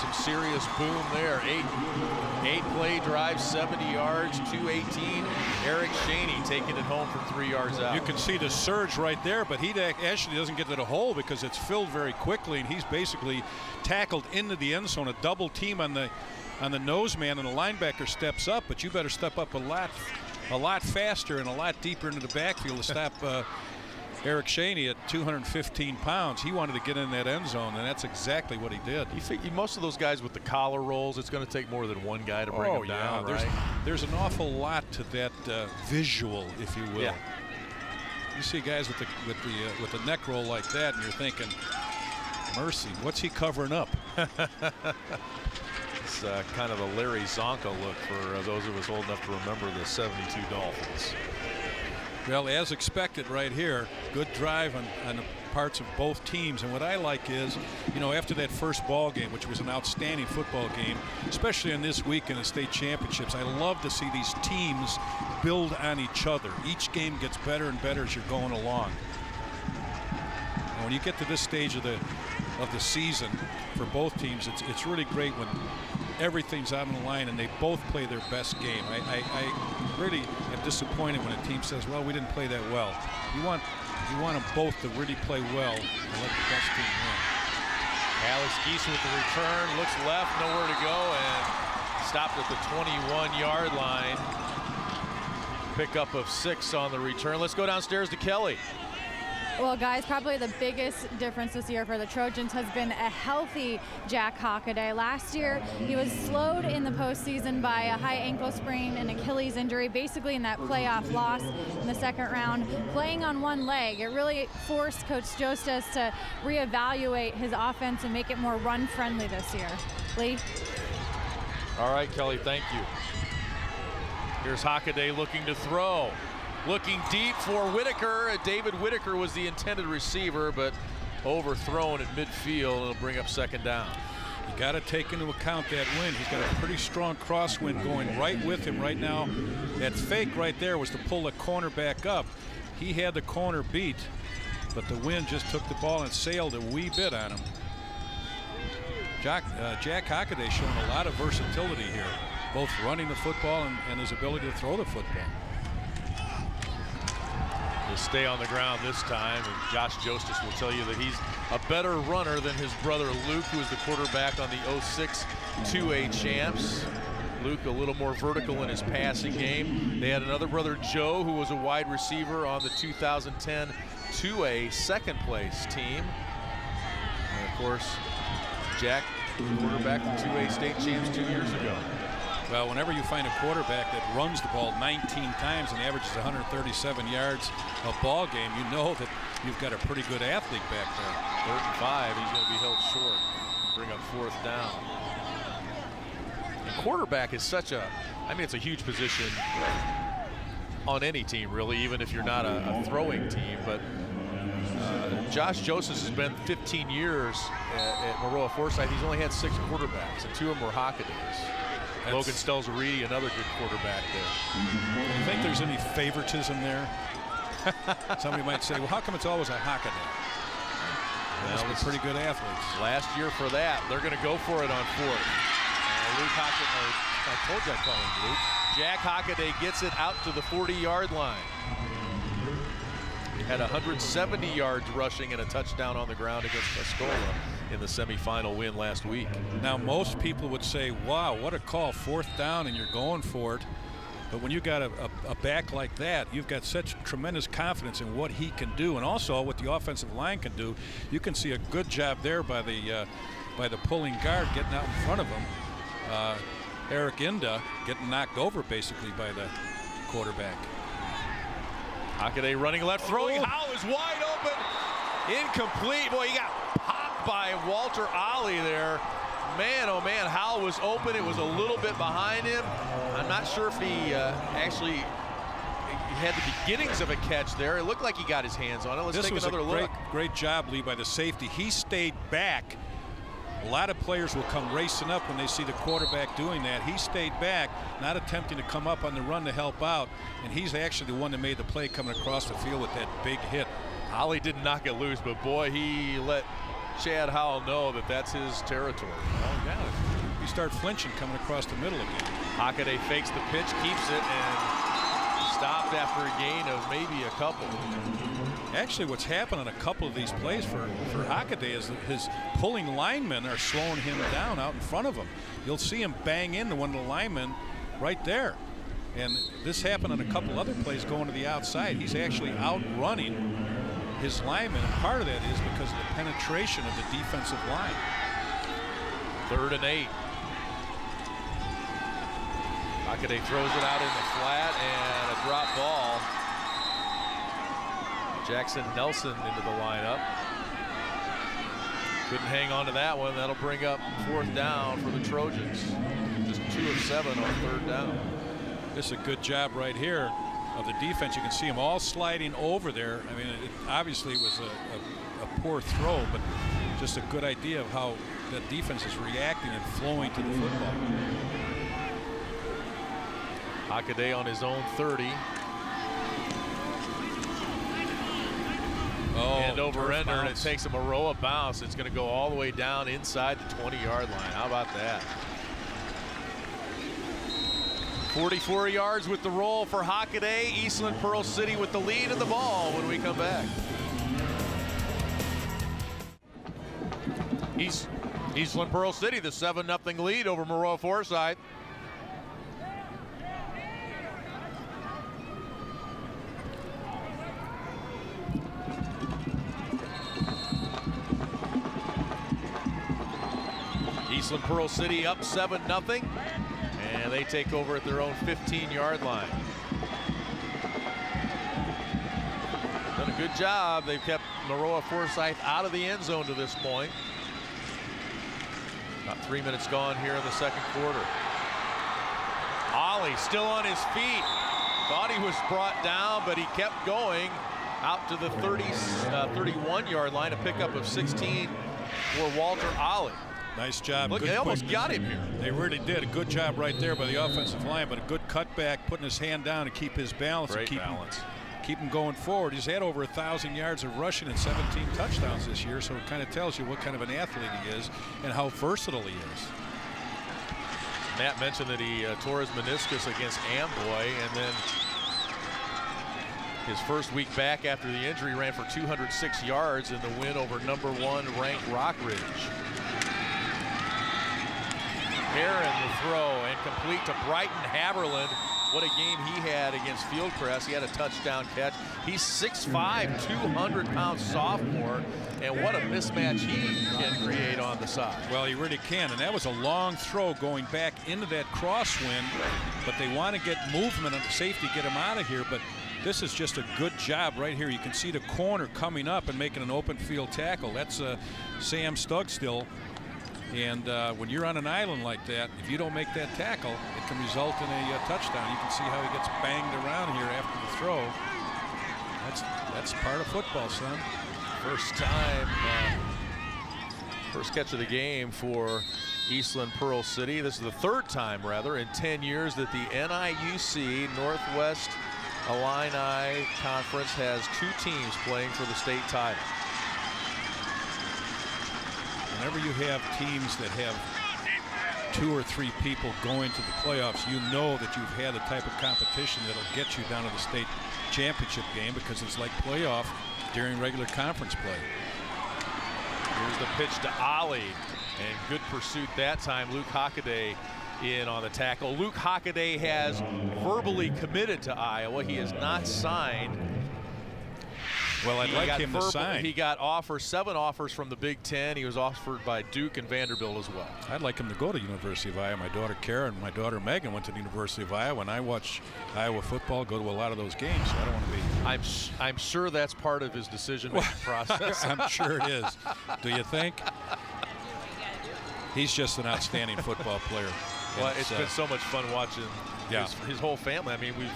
S2: some serious boom there. Eight play drive, 70 yards, 218. Eric Shaney taking it home from 3 yards out.
S3: You can see the surge right there, but he actually doesn't get to the hole because it's filled very quickly, and he's basically tackled into the end zone. A double team on the nose man, and the linebacker steps up, but you better step up a lot faster and a lot deeper into the backfield to stop Eric Shaney at 215 pounds. He wanted to get in that end zone, and that's exactly what he did.
S2: Most of those guys with the collar rolls, it's going to take more than one guy to bring them down, right?
S3: There's an awful lot to that visual, if you will.
S2: Yeah.
S3: You see guys with the neck roll like that, and you're thinking, mercy, what's he covering up?
S2: It's kind of a Larry Zonka look for those of us old enough to remember the '72 Dolphins.
S3: Well, as expected right here, good drive on the parts of both teams. And what I like is, after that first ball game, which was an outstanding football game, especially in this week in the state championships, I love to see these teams build on each other. Each game gets better and better as you're going along. And when you get to this stage of the season for both teams, it's really great when everything's out on the line and they both play their best game. I really am disappointed when a team says, well, we didn't play that well. You want them both to really play well and let the best team win.
S2: Alex Geese with the return, looks left, nowhere to go, and stopped at the 21-yard line. Pickup of 6 on the return. Let's go downstairs to Kelly.
S4: Well, guys, probably the biggest difference this year for the Trojans has been a healthy Jack Hockaday. Last year, he was slowed in the postseason by a high ankle sprain and Achilles injury, basically in that playoff loss in the second round, playing on one leg. It really forced Coach Jostas to reevaluate his offense and make it more run-friendly this year. Lee?
S2: All right, Kelly, thank you. Here's Hockaday looking to throw. Looking deep for Whitaker. David Whitaker was the intended receiver, but overthrown at midfield. It'll bring up second down.
S3: You got to take into account that wind. He's got a pretty strong crosswind going right with him right now. That fake right there was to pull the corner back up. He had the corner beat, but the wind just took the ball and sailed a wee bit on him. Jack Hockaday showing a lot of versatility here, both running the football and his ability to throw the football.
S2: He'll stay on the ground this time, and Josh Jostas will tell you that he's a better runner than his brother Luke, who was the quarterback on the 06 2A champs. Luke a little more vertical in his passing game. They had another brother, Joe, who was a wide receiver on the 2010 2A second place team. And of course, Jack, quarterback the 2A state champs 2 years ago.
S3: Well, whenever you find a quarterback that runs the ball 19 times and averages 137 yards a ball game, you know that you've got a pretty good athlete back there.
S2: 3rd and 5, he's going to be held short. Bring up 4th down. And quarterback is such a, it's a huge position. on any team, really, even if you're not a throwing team. But Josh Joseph has been 15 years at Maroa-Forsyth. He's only had 6 quarterbacks, and 2 of them were Hockaday. Logan Stelzariti, another good quarterback there.
S3: Do you think there's any favoritism there? Somebody might say, well, how come it's always a Hockaday? Well, they're pretty good athletes.
S2: Last year for that, they're going to go for it on 4th. Luke Hockaday, I told you I'd call him Luke. Jack Hockaday gets it out to the 40-yard line. He had 170 yards rushing and a touchdown on the ground against Tuscola in the semifinal win last week.
S3: Now, most people would say, wow, what a call, 4th down, and you're going for it. But when you got a back like that, you've got such tremendous confidence in what he can do, and also what the offensive line can do. You can see a good job there by the pulling guard getting out in front of him. Eric Inda getting knocked over basically by the quarterback.
S2: Hockaday running left, throwing. Howe is wide open, incomplete. Boy, he got popped by Walter Ollie there. Man, oh man, Howell was open. It was a little bit behind him. I'm not sure if he actually had the beginnings of a catch there. It looked like he got his hands on it. Let's take another look.
S3: Great job, Lee, by the safety. He stayed back. A lot of players will come racing up when they see the quarterback doing that. He stayed back, not attempting to come up on the run to help out, and he's actually the one that made the play coming across the field with that big hit.
S2: Ollie didn't knock it loose, but boy, he let Chad Howell know that that's his territory.
S3: Oh, yeah. You start flinching coming across the middle again.
S2: Hockaday fakes the pitch, keeps it, and stopped after a gain of maybe a couple.
S3: Actually, what's happened on a couple of these plays for Hockaday is that his pulling linemen are slowing him down out in front of him. You'll see him bang into one of the linemen right there. And this happened on a couple other plays going to the outside. He's actually outrunning his linemen, and part of that is because of the penetration of the defensive line.
S2: 3rd and 8. Hockaday throws it out in the flat and a drop ball. Jackson Nelson into the lineup. Couldn't hang on to that one. That'll bring up 4th down for the Trojans. Just 2 of 7 on 3rd down.
S3: This is a good job right here of the defense. You can see them all sliding over there. I mean, it obviously was a poor throw, but just a good idea of how the defense is reacting and flowing to the football.
S2: Hockaday on his own 30. And over ender, and it takes a Maroa bounce. It's going to go all the way down inside the 20-yard line. How about that? 44 yards with the roll for Hockaday. Eastland-Pearl City with the lead and the ball when we come back. Eastland-Pearl City, the 7-0 lead over Maroa-Forsyth. Eastland-Pearl City up 7-0, and they take over at their own 15-yard line. Done a good job. They've kept Maroa-Forsyth out of the end zone to this point. About 3 minutes gone here in the second quarter. Ollie still on his feet. Thought he was brought down, but he kept going out to the 31-yard line. A pickup of 16 for Walter Ollie.
S3: Nice job.
S2: Look, they almost got him here.
S3: They really did. A good job right there by the offensive line, but a good cutback, putting his hand down to keep his balance.
S2: Great
S3: and
S2: balance.
S3: Keep him going forward. He's had over 1,000 yards of rushing and 17 touchdowns this year, so it kind of tells you what kind of an athlete he is and how versatile he is.
S2: Matt mentioned that he tore his meniscus against Amboy, and then his first week back after the injury ran for 206 yards in the win over #1 ranked Rockridge. Heron the throw and complete to Brighton Haberland. What a game he had against Fieldcrest. He had a touchdown catch. He's 6'5", 200-pound sophomore, and what a mismatch he can create on the side.
S3: Well, he really can, and that was a long throw going back into that crosswind, but they want to get movement on the safety, get him out of here, but this is just a good job right here. You can see the corner coming up and making an open field tackle. That's Sam Stugstill And when you're on an island like that, if you don't make that tackle, it can result in a touchdown. You can see how he gets banged around here after the throw. That's part of football, son.
S2: First time, first catch of the game for Eastland-Pearl City. This is the third time, rather, in 10 years that the NIUC Northwest Illini Conference has 2 teams playing for the state title.
S3: Whenever you have teams that have 2 or 3 people going to the playoffs, you know that you've had the type of competition that'll get you down to the state championship game, because it's like playoff during regular conference play.
S2: Here's the pitch to Ollie, and good pursuit that time. Luke Hockaday in on the tackle. Luke Hockaday has verbally committed to Iowa. He has not signed.
S3: Well, I'd like him to sign.
S2: He got 7 offers from the Big Ten. He was offered by Duke and Vanderbilt as well.
S3: I'd like him to go to University of Iowa. My daughter Kara and my daughter Megan went to the University of Iowa, and I watch Iowa football, go to a lot of those games, so I don't want to be...
S2: I'm sure that's part of his decision-making process.
S3: I'm sure it is. Do you think? He's just an outstanding football player.
S2: Well, it's been so much fun watching his whole family. I mean, we've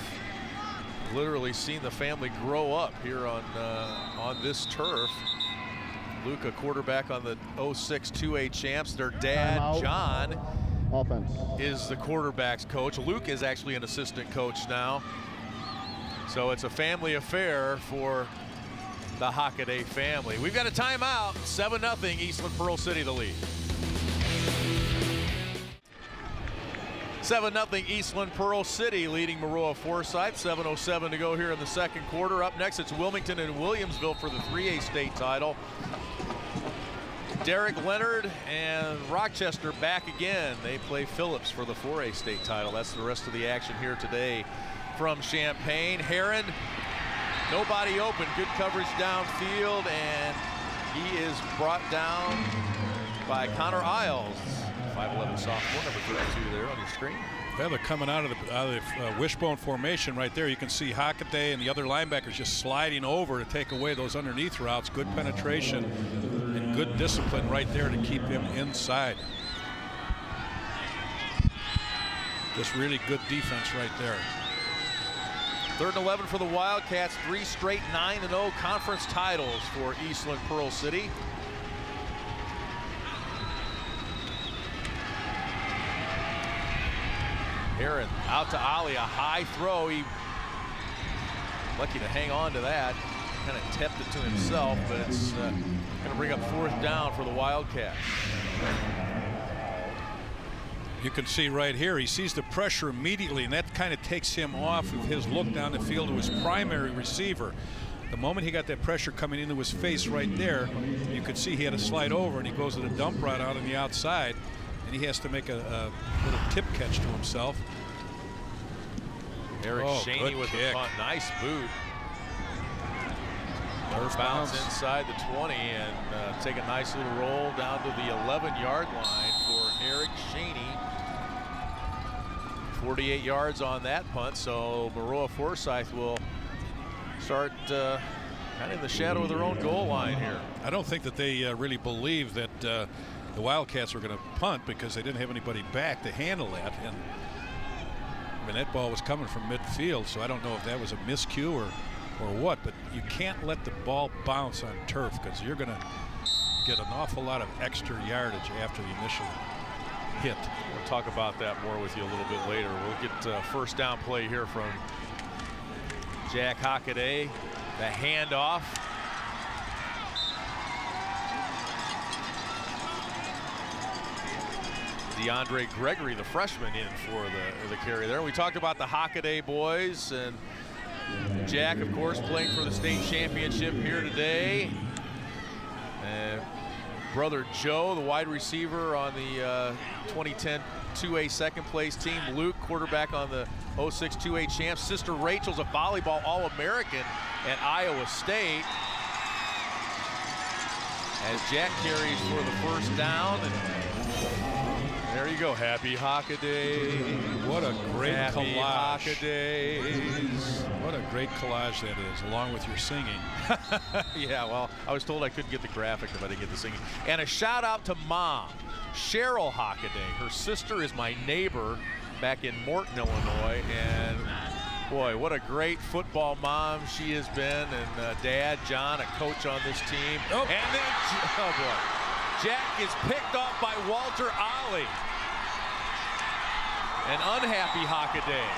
S2: literally seen the family grow up here on this turf. Luke, a quarterback on the 06 2A champs. Their dad, John, is the quarterback's coach. Luke is actually an assistant coach now. So it's a family affair for the Hockaday family. We've got a timeout. 7-0 Eastland-Pearl City the lead. 7-0 Eastland-Pearl City leading Maroa-Forsyth. 7:07 to go here in the second quarter. Up next, it's Wilmington and Williamsville for the 3A state title. Derek Leonard and Rochester back again. They play Phillips for the 4A state title. That's the rest of the action here today from Champaign. Heron, nobody open. Good coverage downfield, and he is brought down by Connor Isles. 5'11" sophomore, number 32 there on your screen.
S3: Well, they're coming out of the wishbone formation right there. You can see Hockaday and the other linebackers just sliding over to take away those underneath routes. Good penetration and good discipline right there to keep him inside. Just really good defense right there.
S2: 3rd and 11 for the Wildcats. 3 straight 9-0 conference titles for Eastland-Pearl City. Heron out to Ollie, a high throw. He lucky to hang on to that. Kind of tipped it to himself, but it's going to bring up 4th down for the Wildcats.
S3: You can see right here, he sees the pressure immediately, and that kind of takes him off of his look down the field to his primary receiver. The moment he got that pressure coming into his face right there, you could see he had to slide over, and he goes to the dump route out on the outside. And he has to make a little tip catch to himself.
S2: Eric Shaney with the punt. Nice boot. Bounce inside the 20 and take a nice little roll down to the 11-yard line for Eric Shaney. 48 yards on that punt, so Maroa-Forsyth will start kind of in the shadow of their own goal line here.
S3: I don't think that they really believe that the Wildcats were going to punt, because they didn't have anybody back to handle that. And I mean, that ball was coming from midfield, so I don't know if that was a miscue or what, but you can't let the ball bounce on turf, because you're going to get an awful lot of extra yardage after the initial hit.
S2: We'll talk about that more with you a little bit later. We'll get first down play here from Jack Hockaday. The handoff. DeAndre Gregory, the freshman, in for the carry there. We talked about the Hockaday boys, and Jack, of course, playing for the state championship here today. And brother Joe, the wide receiver on the 2010 2A second place team. Luke, quarterback on the 06 2A champs. Sister Rachel's a volleyball All-American at Iowa State. As Jack carries for the first down. And There you go. Happy Hockaday.
S3: What a great
S2: Happy
S3: collage.
S2: Hockadays.
S3: What a great collage that is, along with your singing.
S2: Yeah, well, I was told I couldn't get the graphic if I didn't get the singing. And a shout out to Mom, Cheryl Hockaday. Her sister is my neighbor back in Morton, Illinois. And boy, what a great football mom she has been. And Dad, John, a coach on this team.
S3: Oh.
S2: And then, oh boy. Jack is picked off by Walter Ollie. An unhappy Hockaday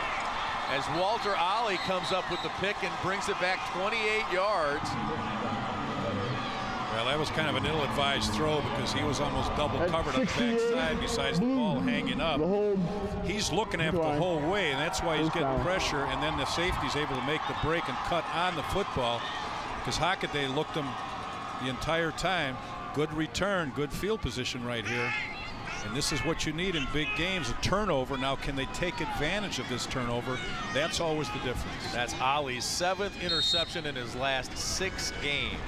S2: as Walter Ollie comes up with the pick and brings it back 28 yards.
S3: Well, that was kind of an ill-advised throw because he was almost double covered on the backside besides the ball hanging up. He's looking after the whole way, and that's why he's getting pressure, and then the safety's able to make the break and cut on the football because Hockaday looked him the entire time. Good return, good field position right here. And this is what you need in big games, a turnover. Now, can they take advantage of this turnover? That's always the difference.
S2: That's Ollie's 7th interception in his last 6 games.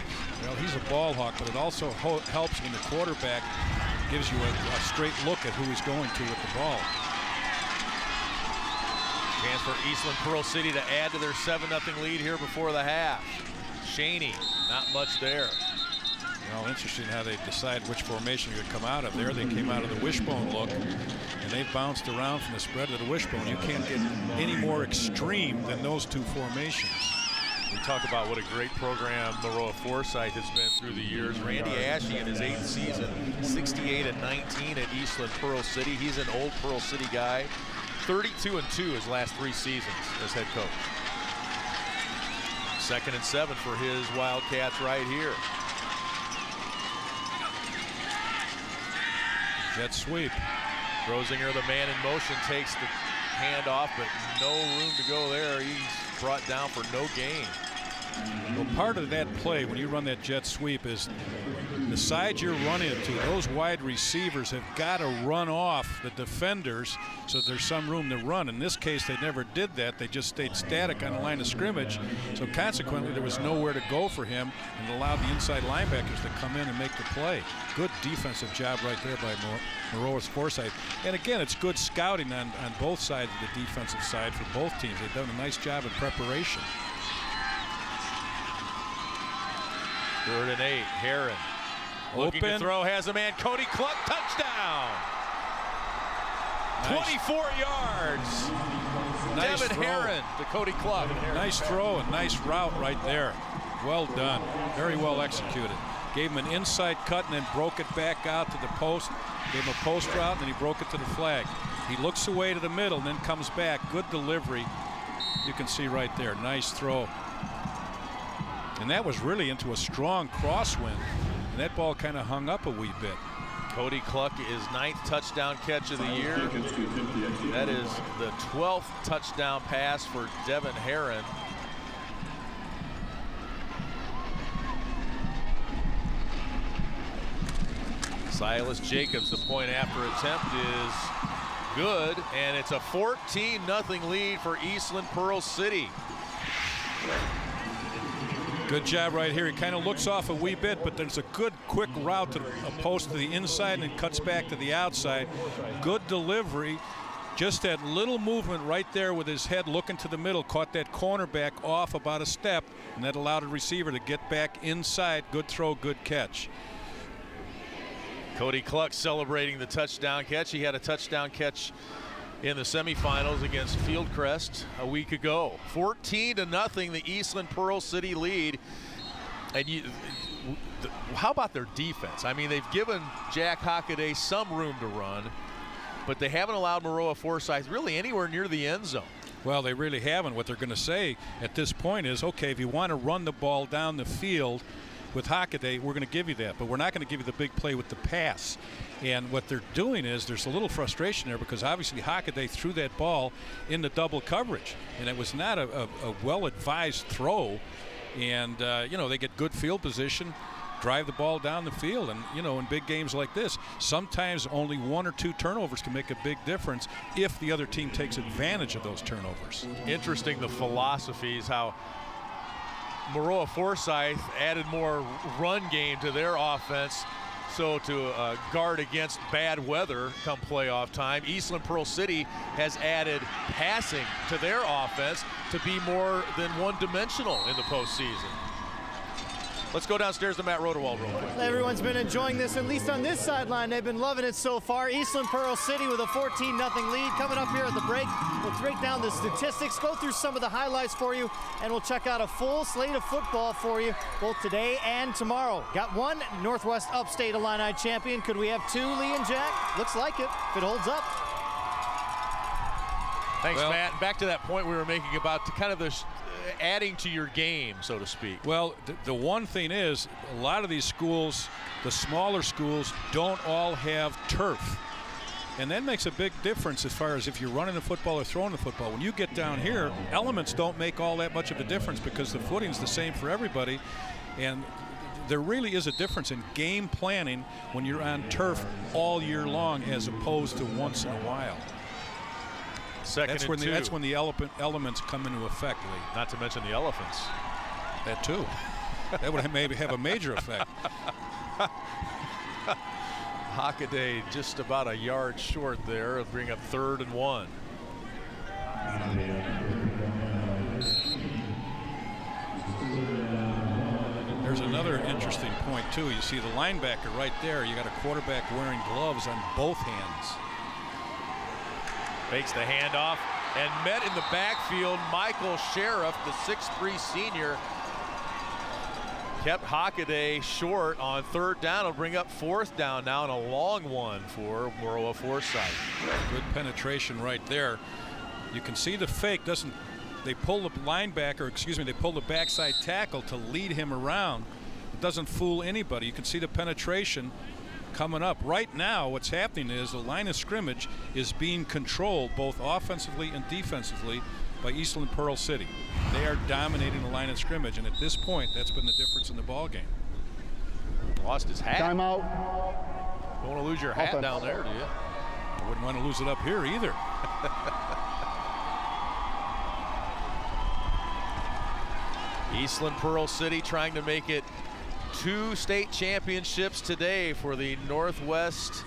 S3: Well, he's a ball hawk, but it also helps when the quarterback gives you a straight look at who he's going to with the ball.
S2: Chance for Eastland-Pearl City to add to their 7-0 lead here before the half. Shaney, not much there.
S3: Well, interesting how they decide which formation you're going to come out of there. They came out of the wishbone look, and they've bounced around from the spread to the wishbone. You can't get any more extreme than those two formations.
S2: We talk about what a great program Maroa-Forsyth has been through the years. Randy Ashe in his 8th season, 68-19 at Eastland-Pearl City. He's an old Pearl City guy. 32-2 his last 3 seasons as head coach. 2nd and 7 for his Wildcats right here.
S3: Jet sweep.
S2: Rozinger, the man in motion, takes the hand off, but no room to go there. He's brought down for no gain.
S3: Well, part of that play when you run that jet sweep is the side you're running to. Those wide receivers have got to run off the defenders so there's some room to run. In this case, they never did that. They just stayed static on the line of scrimmage. So consequently, there was nowhere to go for him and allowed the inside linebackers to come in and make the play. Good defensive job right there by Maroa-Forsyth. And again, it's good scouting on both sides of the defensive side for both teams. They've done a nice job in preparation.
S2: 3rd and 8, Heron. Looking to throw, has a man, Cody Cluck, touchdown!
S3: Nice.
S2: 24 yards.
S3: Nice
S2: Devin
S3: throw.
S2: Heron to Cody Cluck.
S3: Nice throw and nice route right there. Well done. Very well executed. Gave him an inside cut and then broke it back out to the post. Gave him a post route and then he broke it to the flag. He looks away to the middle and then comes back. Good delivery. You can see right there. Nice throw. And that was really into a strong crosswind. And that ball kind of hung up a wee bit.
S2: Cody Cluck is 9th touchdown catch of the year. That is the 12th touchdown pass for Devin Heron. Silas Jacobs, the point after attempt is good, and it's a 14-0 lead for Eastland-Pearl City.
S3: Good job right here. He kind of looks off a wee bit, but there's a good quick route to a post to the inside and then cuts back to the outside. Good delivery. Just that little movement right there with his head looking to the middle, caught that cornerback off about a step, and that allowed the receiver to get back inside. Good throw, good catch.
S2: Cody Cluck celebrating the touchdown catch. He had a touchdown catch in the semifinals against Fieldcrest a week ago. 14-0, the Eastland-Pearl City lead. And how about their defense? I mean, they've given Jack Hockaday some room to run, but they haven't allowed Maroa-Forsyth really anywhere near the end zone.
S3: Well, they really haven't. What they're going to say at this point is, okay, if you want to run the ball down the field with Hockaday, we're going to give you that, but we're not going to give you the big play with the pass. And what they're doing is there's a little frustration there because obviously Hockaday threw that ball into double coverage, and it was not a well-advised throw. And, they get good field position, drive the ball down the field. And, in big games like this, sometimes only 1 or 2 turnovers can make a big difference if the other team takes advantage of those turnovers.
S2: Interesting, the philosophies, how Maroa-Forsyth added more run game to their offense. So to guard against bad weather come playoff time, Eastland-Pearl City has added passing to their offense to be more than one-dimensional in the postseason. Let's go downstairs to Matt Roderwald real quick.
S1: Everyone's been enjoying this, at least on this sideline. They've been loving it so far. Eastland-Pearl City with a 14-0 lead. Coming up here at the break, we'll break down the statistics, go through some of the highlights for you, and we'll check out a full slate of football for you both today and tomorrow. Got one Northwest Upstate Illini champion. Could we have two, Lee and Jack? Looks like it, if it holds up.
S2: Thanks, Matt. Back to that point we were making about kind of the adding to your game, so to speak.
S3: Well, the one thing is, a lot of these schools, the smaller schools, don't all have turf. And that makes a big difference as far as if you're running the football or throwing the football. When you get down here, elements don't make all that much of a difference because the footing's the same for everybody. And there really is a difference in game planning when you're on turf all year long as opposed to once in a while.
S2: Second and two.
S3: That's when the elements come into effect, Lee.
S2: Not to mention the elephants.
S3: That too. That would maybe have a major effect.
S2: Hockaday just about a yard short there. It'll bring up 3rd and 1.
S3: There's another interesting point too. You see the linebacker right there. You got a quarterback wearing gloves on both hands.
S2: Makes the handoff and met in the backfield. Michael Sheriff, the 6'3" senior, kept Hockaday short on 3rd down. It'll bring up 4th down now, and a long one for Maroa-Forsyth.
S3: Good penetration right there. You can see the fake doesn't. They pull the linebacker, excuse me, they pull the backside tackle to lead him around. It doesn't fool anybody. You can see the penetration coming up. Right now, what's happening is the line of scrimmage is being controlled both offensively and defensively by Eastland-Pearl City. They are dominating the line of scrimmage, and at this point, that's been the difference in the ball game.
S2: Lost his hat.
S5: Timeout.
S2: Don't want to lose your hat
S5: Offense.
S2: down there, do you?
S3: I wouldn't want to lose it up here either.
S2: Eastland-Pearl City trying to make it 2 state championships today for the Northwest.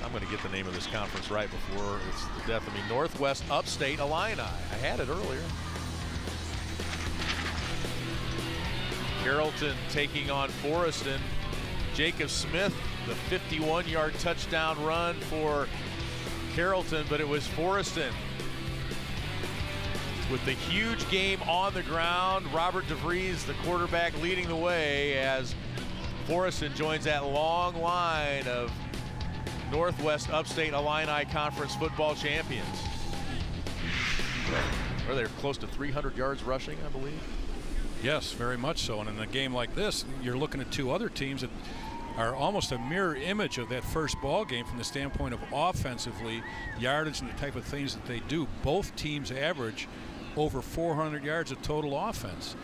S2: I'm going to get the name of this conference right before it's the death of me. Northwest Upstate Illini. I had it earlier. Carrollton taking on Forreston. Jacob Smith, the 51-yard touchdown run for Carrollton, but it was Forreston with the huge game on the ground. Robert DeVries, the quarterback, leading the way as Forreston joins that long line of Northwest Upstate Illini Conference football champions. Are they close to 300 yards rushing, I believe?
S3: Yes, very much so. And in a game like this, you're looking at 2 other teams that are almost a mirror image of that first ball game from the standpoint of offensively, yardage, and the type of things that they do. Both teams average over 400 yards of total offense.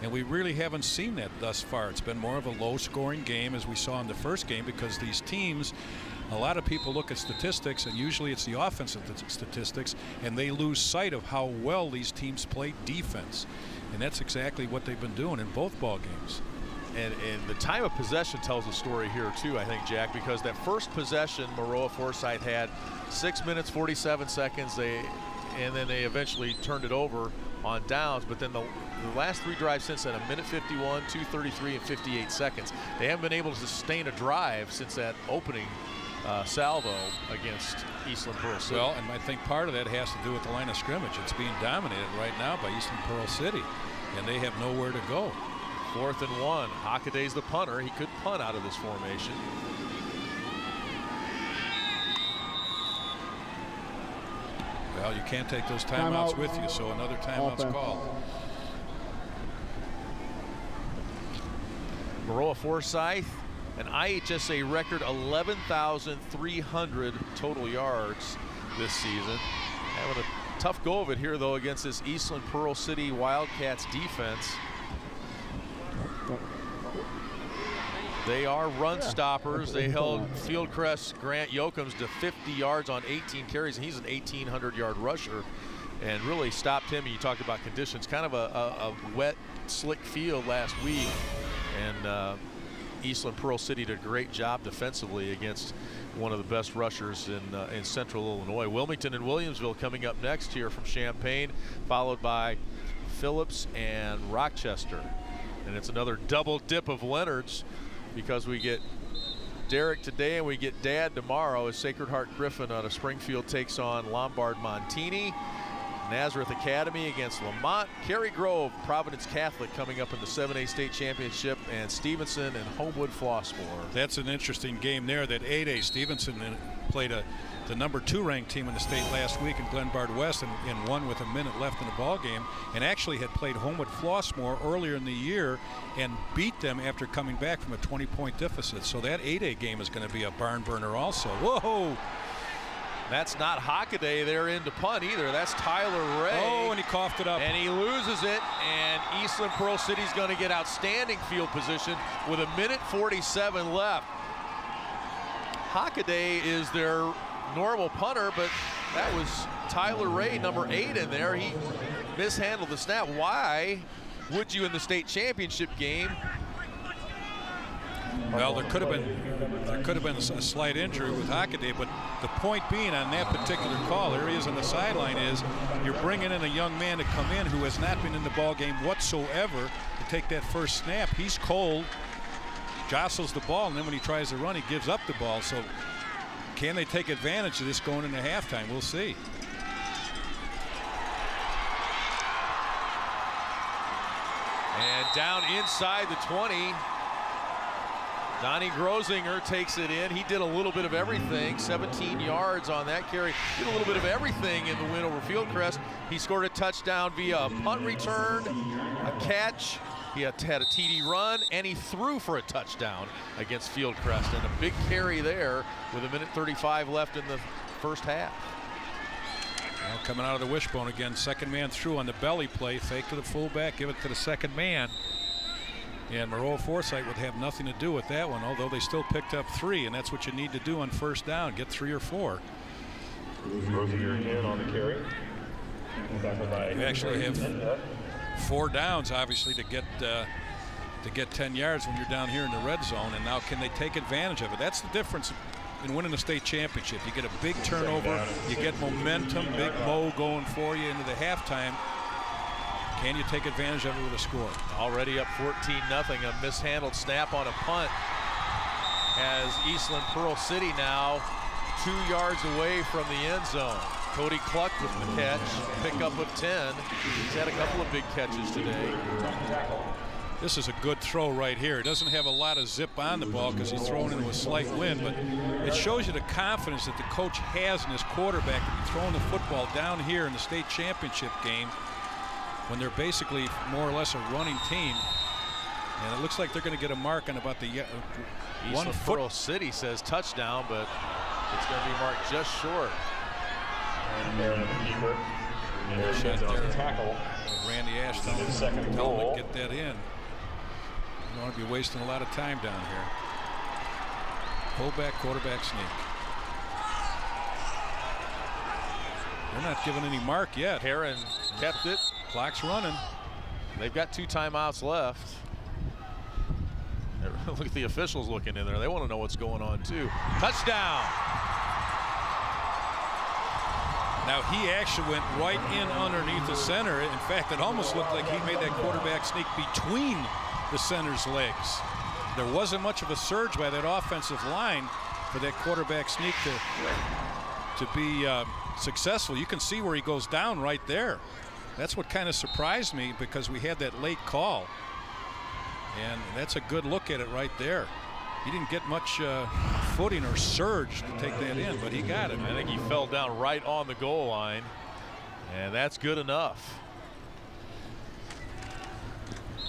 S3: And we really haven't seen that thus far. It's been more of a low-scoring game as we saw in the first game because these teams, a lot of people look at statistics, and usually it's the offensive statistics, and they lose sight of how well these teams play defense. And that's exactly what they've been doing in both ball games.
S2: And the time of possession tells a story here too, I think, Jack, because that first possession Maroa-Forsyth had 6 minutes 47 seconds. And then they eventually turned it over on downs. But then the last 3 drives since then, 1:51, 2:33, and 58 seconds. They haven't been able to sustain a drive since that opening salvo against Eastland-Pearl City.
S3: Well, and I think part of that has to do with the line of scrimmage. It's being dominated right now by Eastland-Pearl City, and they have nowhere to go.
S2: 4th and 1. Hockaday's the punter. He could punt out of this formation.
S3: Well, you can't take those timeouts with you, so another timeout's called.
S2: Maroa-Forsyth, an IHSA record 11,300 total yards this season. Having a tough go of it here, though, against this Eastland-Pearl City Wildcats defense. They are run stoppers. They held Fieldcrest Grant Yoakams to 50 yards on 18 carries, and he's an 1,800-yard rusher, and really stopped him. You talked about conditions, kind of a wet, slick field last week, and Eastland-Pearl City did a great job defensively against one of the best rushers in Central Illinois. Wilmington and Williamsville coming up next here from Champaign, followed by Phillips and Rochester. And it's another double dip of Leonard's, because we get Derek today and we get Dad tomorrow as Sacred Heart Griffin out of Springfield takes on Lombard Montini. Nazareth Academy against Lamont. Cary Grove, Providence Catholic coming up in the 7A state championship, and Stevenson and Homewood Flossmoor.
S3: That's an interesting game there. That 8A, Stevenson played the number 2 ranked team in the state last week in Glenbard West and won with a minute left in the ball game, and actually had played Homewood Flossmoor earlier in the year and beat them after coming back from a 20-point deficit. So that 8A game is going to be a barn burner also. Whoa!
S2: That's not Hockaday there into punt either. That's Tyler Ray.
S3: Oh, and he coughed it up.
S2: And he loses it, and Eastland-Pearl City's going to get outstanding field position with a minute 47 left. Hockaday is their normal punter, but that was Tyler Ray, number 8 in there. He mishandled the snap. Why would you in the state championship game?
S3: Well, there could have been a slight injury with Hockaday, but the point being on that particular call, there he is on the sideline, is you're bringing in a young man to come in who has not been in the ball game whatsoever to take that first snap. He's cold, jostles the ball, and then when he tries to run, he gives up the ball. So can they take advantage of this going into halftime? We'll see.
S2: And down inside the 20. Donnie Grosinger takes it in. He did a little bit of everything, 17 yards on that carry. Did a little bit of everything in the win over Fieldcrest. He scored a touchdown via a punt return, a catch. He had a TD run, and he threw for a touchdown against Fieldcrest. And a big carry there with a minute 35 left in the first half.
S3: Well, coming out of the wishbone again, second man through on the belly play, fake to the fullback, give it to the second man. And Maroa-Forsyth would have nothing to do with that one, although they still picked up 3, and that's what you need to do on first down, get 3 or 4.
S5: Rosier again on the carry.
S3: You actually have 4 downs, obviously, to get 10 yards when you're down here in the red zone. And now can they take advantage of it? That's the difference in winning the state championship. You get a big turnover, you get momentum, big Mo going for you into the halftime. Can you take advantage of it with a score?
S2: Already up 14-0. A mishandled snap on a punt has Eastland-Pearl City now 2 yards away from the end zone. Cody Cluck with the catch, pickup of 10. He's had a couple of big catches today.
S3: This is a good throw right here. It doesn't have a lot of zip on the ball because he's throwing into a slight wind, but it shows you the confidence that the coach has in his quarterback to be throwing the football down here in the state championship game when they're basically more or less a running team. And it looks like they're going to get a mark on about the 1 foot.
S2: Eastland-Pearl City says touchdown, but it's going to be marked just short.
S5: Tackle.
S3: Randy Ashton,
S5: Second
S3: tell him
S5: goal.
S3: to get that in. You don't want to be wasting a lot of time down here. Fullback, quarterback sneak. They're not giving any mark yet.
S2: Heron kept it.
S3: Clock's running.
S2: They've got 2 timeouts left. Look at the officials looking in there. They want to know what's going on too. Touchdown.
S3: Now he actually went right in underneath the center. In fact, it almost looked like he made that quarterback sneak between the center's legs. There wasn't much of a surge by that offensive line for that quarterback sneak to be successful. You can see where he goes down right there. That's what kind of surprised me, because we had that late call. And that's a good look at it right there. He didn't get much footing or surge to take that in, but he got it.
S2: I think he fell down right on the goal line, and that's good enough.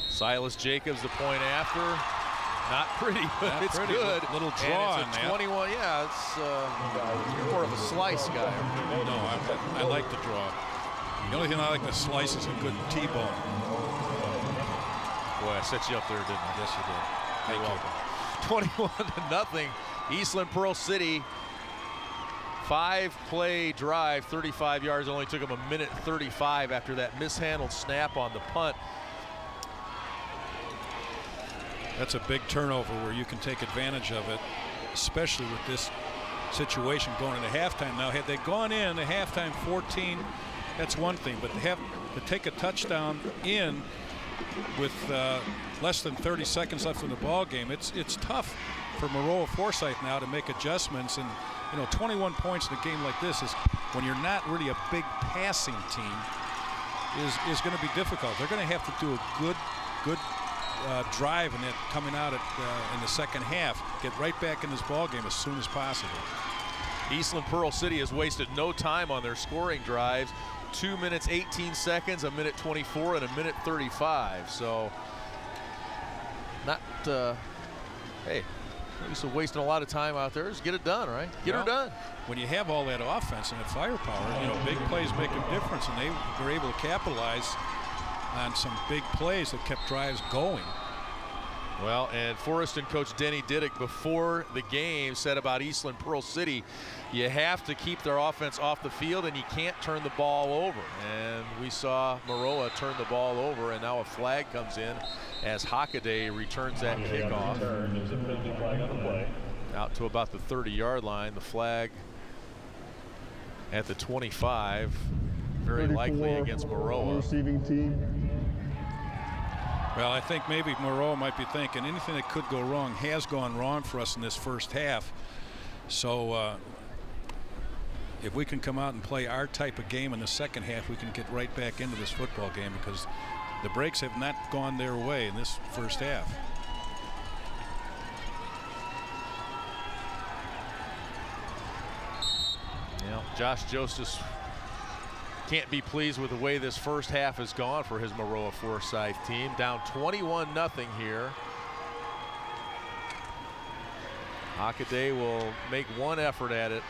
S2: Silas Jacobs, the point after. Not pretty, but
S3: Not
S2: it's
S3: pretty.
S2: good.
S3: Little draw
S2: and
S3: on
S2: it's
S3: that.
S2: 21. Yeah, it's more of a slice guy.
S3: No, I like the draw. The only thing I like to slice is a good T-bone.
S2: Boy, I set you up there, didn't I?
S3: Yes, you did.
S2: You're welcome. 21-0. Eastland-Pearl City. 5-play drive, 35 yards. Only took them a minute 35 after that mishandled snap on the punt.
S3: That's a big turnover where you can take advantage of it, especially with this situation going into halftime. Now, had they gone in the halftime 14, that's one thing, but to take a touchdown in with less than 30 seconds left in the ball game, it's tough for Maroa-Forsyth now to make adjustments. And 21 points in a game like this is, when you're not really a big passing team, is going to be difficult. They're going to have to do a good drive and then coming out in the second half, get right back in this ball game as soon as possible.
S2: Eastland-Pearl City has wasted no time on their scoring drives. 2 minutes 18 seconds, a minute 24, and a minute 35. So not hey, at least they're wasting a lot of time out there. Just get it done, right? Get her done.
S3: When you have all that offense and that firepower, big plays make a difference, and they were able to capitalize on some big plays that kept drives going.
S2: Well, and Forreston coach Denny Diddick before the game said about Eastland-Pearl City, you have to keep their offense off the field and you can't turn the ball over. And we saw Maroa turn the ball over, and now a flag comes in as Hockaday returns that kickoff.
S5: There's a penalty flag on the play.
S2: Out to about the 30-yard line. The flag at the 25, very likely against Maroa.
S5: Receiving team.
S3: Well, I think maybe Maroa might be thinking anything that could go wrong has gone wrong for us in this first half. So if we can come out and play our type of game in the second half, we can get right back into this football game, because the breaks have not gone their way in this first half.
S2: Josh Joseph can't be pleased with the way this first half has gone for his Maroa-Forsyth team. Down 21-0 here. Hockaday will make one effort at it.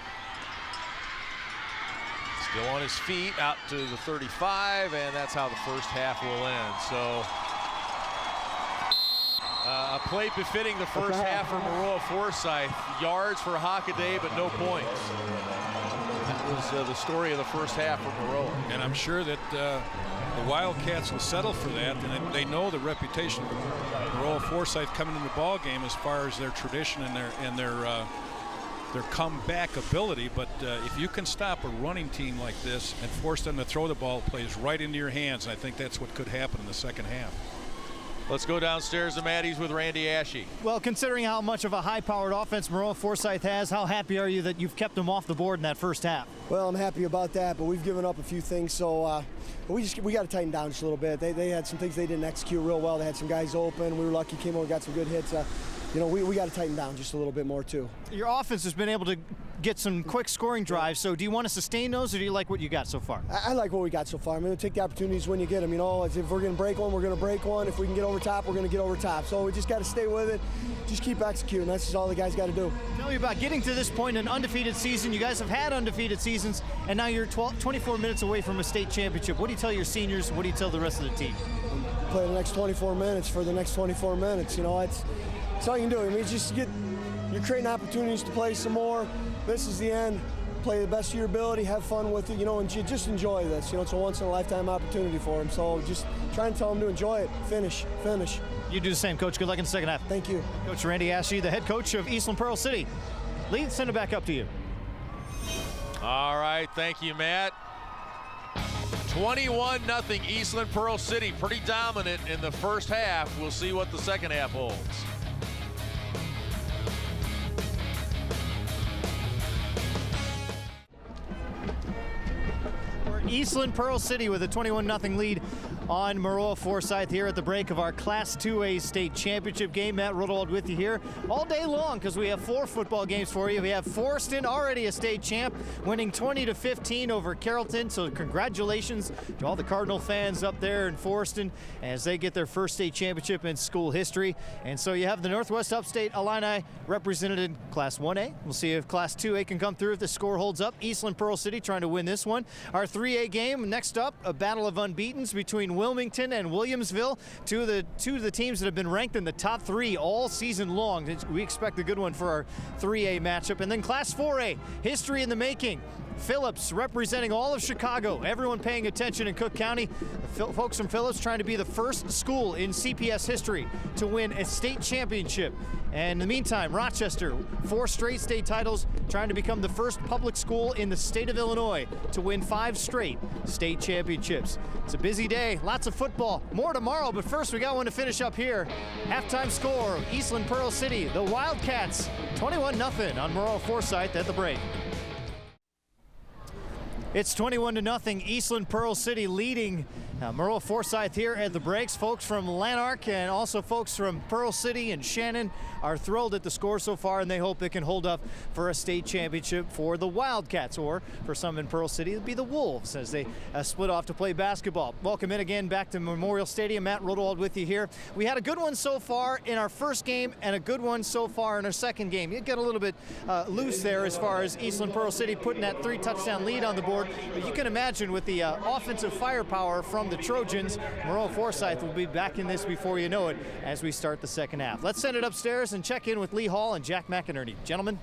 S2: Still on his feet, out to the 35, and that's how the first half will end. So a play befitting the first half for Maroa-Forsyth. Yards for Hockaday, but no points. That was the story of the first half for Maroa.
S3: And I'm sure that the Wildcats will settle for that, and they know the reputation of Maroa-Forsyth coming in the ball game as far as their tradition and their comeback ability. But if you can stop a running team like this and force them to throw the ball, it plays right into your hands. And I think that's what could happen in the second half.
S2: Let's go downstairs to Maddie's with Randy Ashe.
S1: Well, considering how much of a high-powered offense Maroa-Forsyth has, how happy are you that you've kept them off the board in that first half?
S6: Well, I'm happy about that, but we've given up a few things, so we got to tighten down just a little bit. They had some things they didn't execute real well. They had some guys open. We were lucky, came over, got some good hits. We got to tighten down just a little bit more too. Your
S1: offense has been able to get some quick scoring drives, so do you want to sustain those, or do you like what you got so far?
S6: I like what we got so far. I'm going to take the opportunities when you get them. If we're going to break one, we're going to break one. If we can get over top, we're going to get over top. So we just got to stay with it. Just keep executing. That's just all the guys got to do.
S1: Tell me about getting to this point in an undefeated season. You guys have had undefeated seasons, and now you're 24 minutes away from a state championship. What do you tell your seniors? What do you tell the rest of the team?
S6: Play the next 24 minutes for the next 24 minutes. It's all you can do. You're creating opportunities to play some more. This is the end. Play the best of your ability, have fun with it, and just enjoy this. It's a once-in-a-lifetime opportunity for them. So just try and tell them to enjoy it. Finish.
S1: You do the same, Coach. Good luck in the second half.
S6: Thank you.
S1: Coach Randy Ashe, the head coach of Eastland-Pearl City. Lee, send it back up to you.
S2: All right, thank you, Matt. 21-0 Eastland-Pearl City. Pretty dominant in the first half. We'll see what the second half holds.
S1: Eastland-Pearl City with a 21-0 lead on Maroa-Forsyth here at the break of our Class 2A state championship game. Matt Rudolph with you here all day long because we have 4 football games for you. We have Forreston, already a state champ, winning 20-15 over Carrollton. So congratulations to all the Cardinal fans up there in Forreston as they get their first state championship in school history. And so you have the Northwest Upstate Illini represented in Class 1A. We'll see if Class 2A can come through if the score holds up. Eastland-Pearl City trying to win this one. Our 3A game next up, a battle of unbeatens between Wilmington and Williamsville, two of the teams that have been ranked in the top 3 all season long. We expect a good one for our 3A matchup. And then Class 4A, history in the making. Phillips representing all of Chicago. Everyone paying attention in Cook County. Folks from Phillips trying to be the first school in CPS history to win a state championship. And in the meantime, Rochester, 4 straight state titles, trying to become the first public school in the state of Illinois to win 5 straight state championships. It's a busy day, lots of football. More tomorrow, but first we got one to finish up here. Halftime score, Eastland-Pearl City, the Wildcats, 21-0 on Maroa-Forsyth at the break. It's 21-0, Eastland-Pearl City leading Maroa-Forsyth here at the breaks. Folks from Lanark and also folks from Pearl City and Shannon are thrilled at the score so far, and they hope it can hold up for a state championship for the Wildcats, or for some in Pearl City, it'd be the Wolves as they split off to play basketball. Welcome in again back to Memorial Stadium. Matt Rodewald with you here. We had a good one so far in our first game and a good one so far in our second game. You get a little bit loose there as far as Eastland-Pearl City putting that 3-touchdown lead on the board, but you can imagine with the offensive firepower from the Trojans, Maroa-Forsyth will be back in this before you know it as we start the second half. Let's send it upstairs and check in with Lee Hall and Jack McInerney. Gentlemen.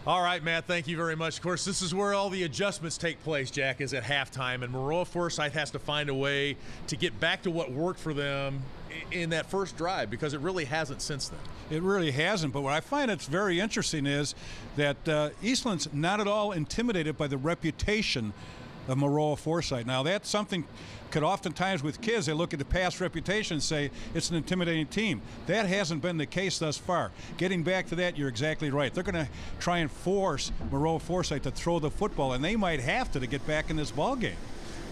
S2: All right, Matt, thank you very much. Of course, this is where all the adjustments take place, Jack, is at halftime, and Maroa-Forsyth has to find a way to get back to what worked for them in that first drive, because it really hasn't since then.
S3: It really hasn't, but what I find that's very interesting is that Eastland's not at all intimidated by the reputation of Maroa-Forsyth. Now, that's something could oftentimes with kids, they look at the past reputation and say it's an intimidating team. That hasn't been the case thus far. Getting back to that, you're exactly right. They're going to try and force Maroa-Forsyth to throw the football, and they might have to get back in this ball game.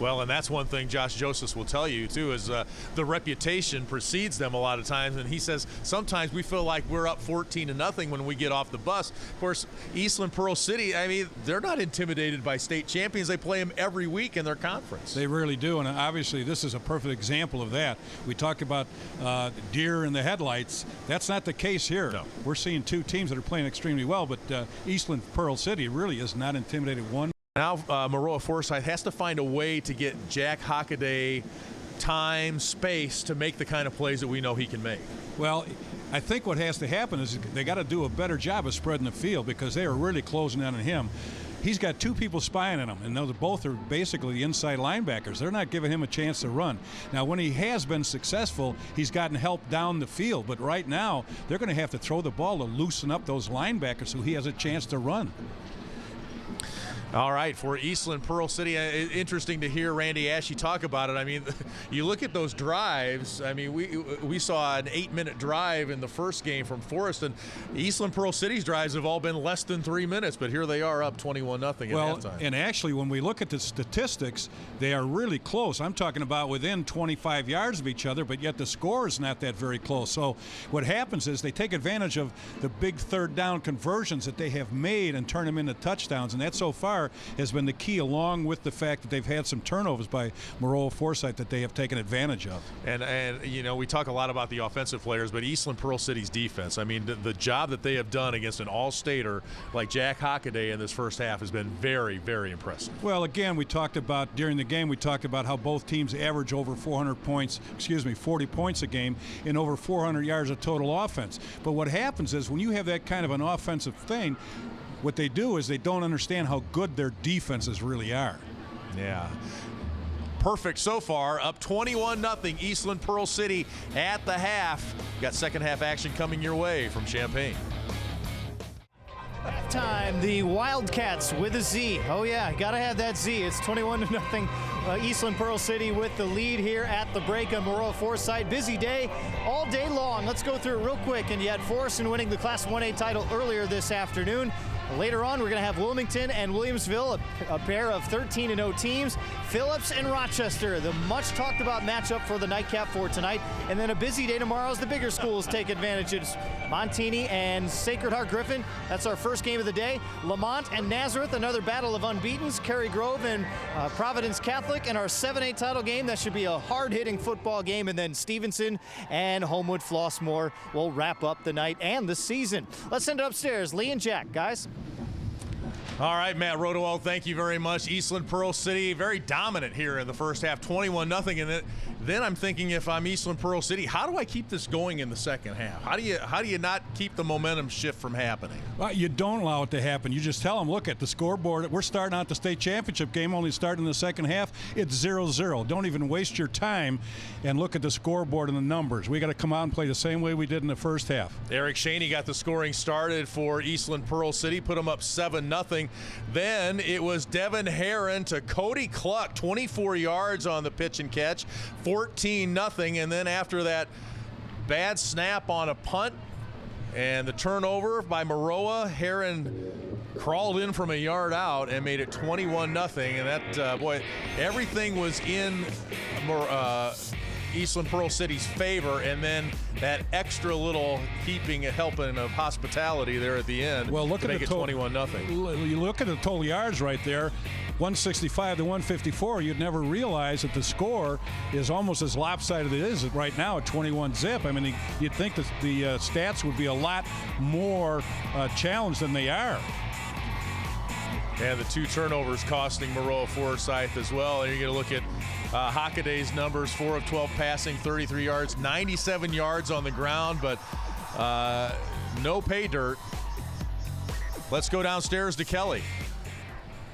S2: Well, and that's one thing Josh Joseph will tell you, too, is the reputation precedes them a lot of times. And he says sometimes we feel like we're up 14-0 when we get off the bus. Of course, Eastland-Pearl City, I mean, they're not intimidated by state champions. They play them every week in their conference.
S3: They really do, and obviously this is a perfect example of that. We talk about deer in the headlights. That's not the case here.
S2: No.
S3: We're seeing 2 teams that are playing extremely well, but Eastland-Pearl City really is not intimidated one.
S2: Now Maroa-Forsyth has to find a way to get Jack Hockaday time, space to make the kind of plays that we know he can make.
S3: Well, I think what has to happen is they got to do a better job of spreading the field, because they are really closing in on him. He's got 2 people spying on him, and those both are basically inside linebackers. They're not giving him a chance to run. Now, when he has been successful, he's gotten help down the field, but right now they're going to have to throw the ball to loosen up those linebackers so he has a chance to run.
S2: All right, for Eastland-Pearl City, interesting to hear Randy Ashe talk about it. I mean, you look at those drives. I mean, we saw an 8-minute drive in the first game from Forest, and Eastland-Pearl City's drives have all been less than 3 minutes, but here they are up 21-0 at halftime.
S3: And actually, when we look at the statistics, they are really close. I'm talking about within 25 yards of each other, but yet the score is not that very close. So what happens is they take advantage of the big third down conversions that they have made and turn them into touchdowns, and that so far has been the key, along with the fact that they've had some turnovers by Maroa-Forsyth that they have taken advantage of.
S2: And you know, we talk a lot about the offensive players, but Eastland-Pearl City's defense, I mean, the job that they have done against an all-stater like Jack Hockaday in this first half has been very, very impressive.
S3: Well, again, we talked about during the game, we talked about how both teams average over 40 points a game and over 400 yards of total offense. But what happens is when you have that kind of an offensive thing, what they do is they don't understand how good their defenses really are.
S2: Yeah. Perfect so far. Up 21-0 Eastland-Pearl City at the half. Got second half action coming your way from Champaign.
S1: Halftime, the Wildcats with a Z. Oh yeah, gotta have that Z. It's 21-0 Eastland-Pearl City with the lead here at the break on Maroa-Forsyth. Busy day all day long. Let's go through it real quick. And yet Forreston winning the Class 1A title earlier this afternoon. Later on, we're going to have Wilmington and Williamsville, a pair of 13-0 teams. Phillips and Rochester, the much talked about matchup for the nightcap for tonight. And then a busy day tomorrow as the bigger schools take advantage. It's Montini and Sacred Heart Griffin. That's our first game of the day. Lamont and Nazareth, another battle of unbeatens. Cary Grove and Providence Catholic in our 7A title game. That should be a hard-hitting football game. And then Stevenson and Homewood Flossmoor will wrap up the night and the season. Let's send it upstairs. Lee and Jack, guys.
S2: All right, Matt Rodewald, thank you very much. Eastland-Pearl City, very dominant here in the first half, 21-0. And then I'm thinking, if I'm Eastland-Pearl City, how do I keep this going in the second half? How do you not keep the momentum shift from happening?
S3: Well, you don't allow it to happen. You just tell them, look at the scoreboard. We're starting out the state championship game, only starting in the second half. It's 0-0. Don't even waste your time and look at the scoreboard and the numbers. We got to come out and play the same way we did in the first half.
S2: Eric Shaney got the scoring started for Eastland-Pearl City, put them up 7-0. Then it was Devin Herron to Cody Cluck, 24 yards on the pitch and catch, 14-0. And then after that bad snap on a punt and the turnover by Maroa, Herron crawled in from a yard out and made it 21-0. And that, boy, everything was in Eastland-Pearl City's favor, and then that extra little helping of hospitality there at the end.
S3: Well, look
S2: to
S3: at
S2: make
S3: the
S2: it
S3: total.
S2: 21-0.
S3: You look at the total yards right there, 165 to 154. You'd never realize that the score is almost as lopsided as it is right now at 21-0. I mean, you'd think that the stats would be a lot more challenged than they are.
S2: And the 2 turnovers costing Maroa-Forsyth as well. And you're going to look at Hockaday's numbers, 4 of 12 passing, 33 yards, 97 yards on the ground, but no pay dirt. Let's go downstairs to Kelly.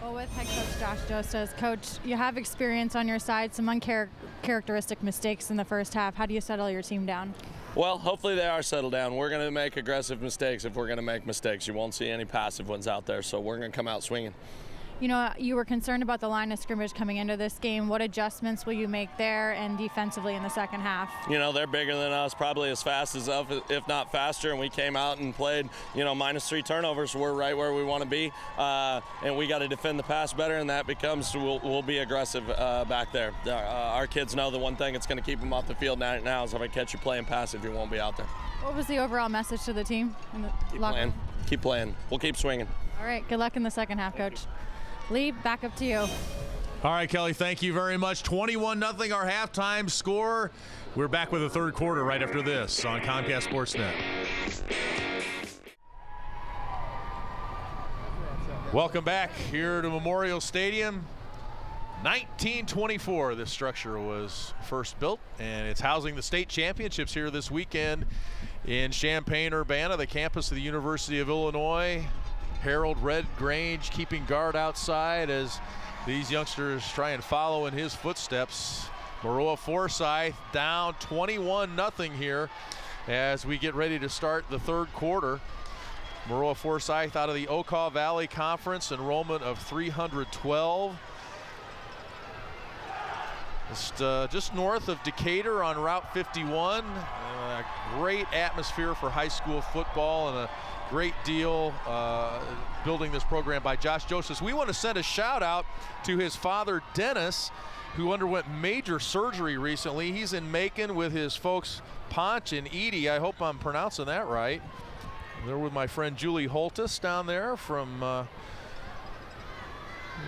S4: Well, with head coach Josh Joseph, Coach, you have experience on your side, some uncharacteristic mistakes in the first half. How do you settle your team down?
S7: Well, hopefully they are settled down. We're going to make aggressive mistakes if we're going to make mistakes. You won't see any passive ones out there, so we're going to come out swinging.
S4: You know, you were concerned about the line of scrimmage coming into this game. What adjustments will you make there and defensively in the second half?
S7: You know, they're bigger than us, probably as fast as us, if not faster, and we came out and played, -3 turnovers. We're right where we want to be, and we got to defend the pass better, and that becomes we'll be aggressive back there. Our kids know the one thing that's going to keep them off the field now is if I catch you playing passive, you won't be out there.
S4: What was the overall message to the team?
S7: Keep playing. We'll keep swinging.
S4: All right, good luck in the second half, Coach. Lee, back up to you.
S2: All right, Kelly, thank you very much. 21-0 our halftime score. We're back with the third quarter right after this on Comcast Sportsnet. Welcome back here to Memorial Stadium. 1924 this structure was first built, and it's housing the state championships here this weekend in Champaign-Urbana, the campus of the University of Illinois. Harold Red Grange keeping guard outside as these youngsters try and follow in his footsteps. Maroa-Forsyth down 21-0 here as we get ready to start the third quarter. Maroa-Forsyth out of the Okaw Valley Conference, enrollment of 312. Just north of Decatur on Route 51. A great atmosphere for high school football, and a great deal building this program by Josh Joseph. We want to send a shout out to his father, Dennis, who underwent major surgery recently. He's in Macon with his folks, Ponch and Edie. I hope I'm pronouncing that right. They're with my friend Julie Holtis down there from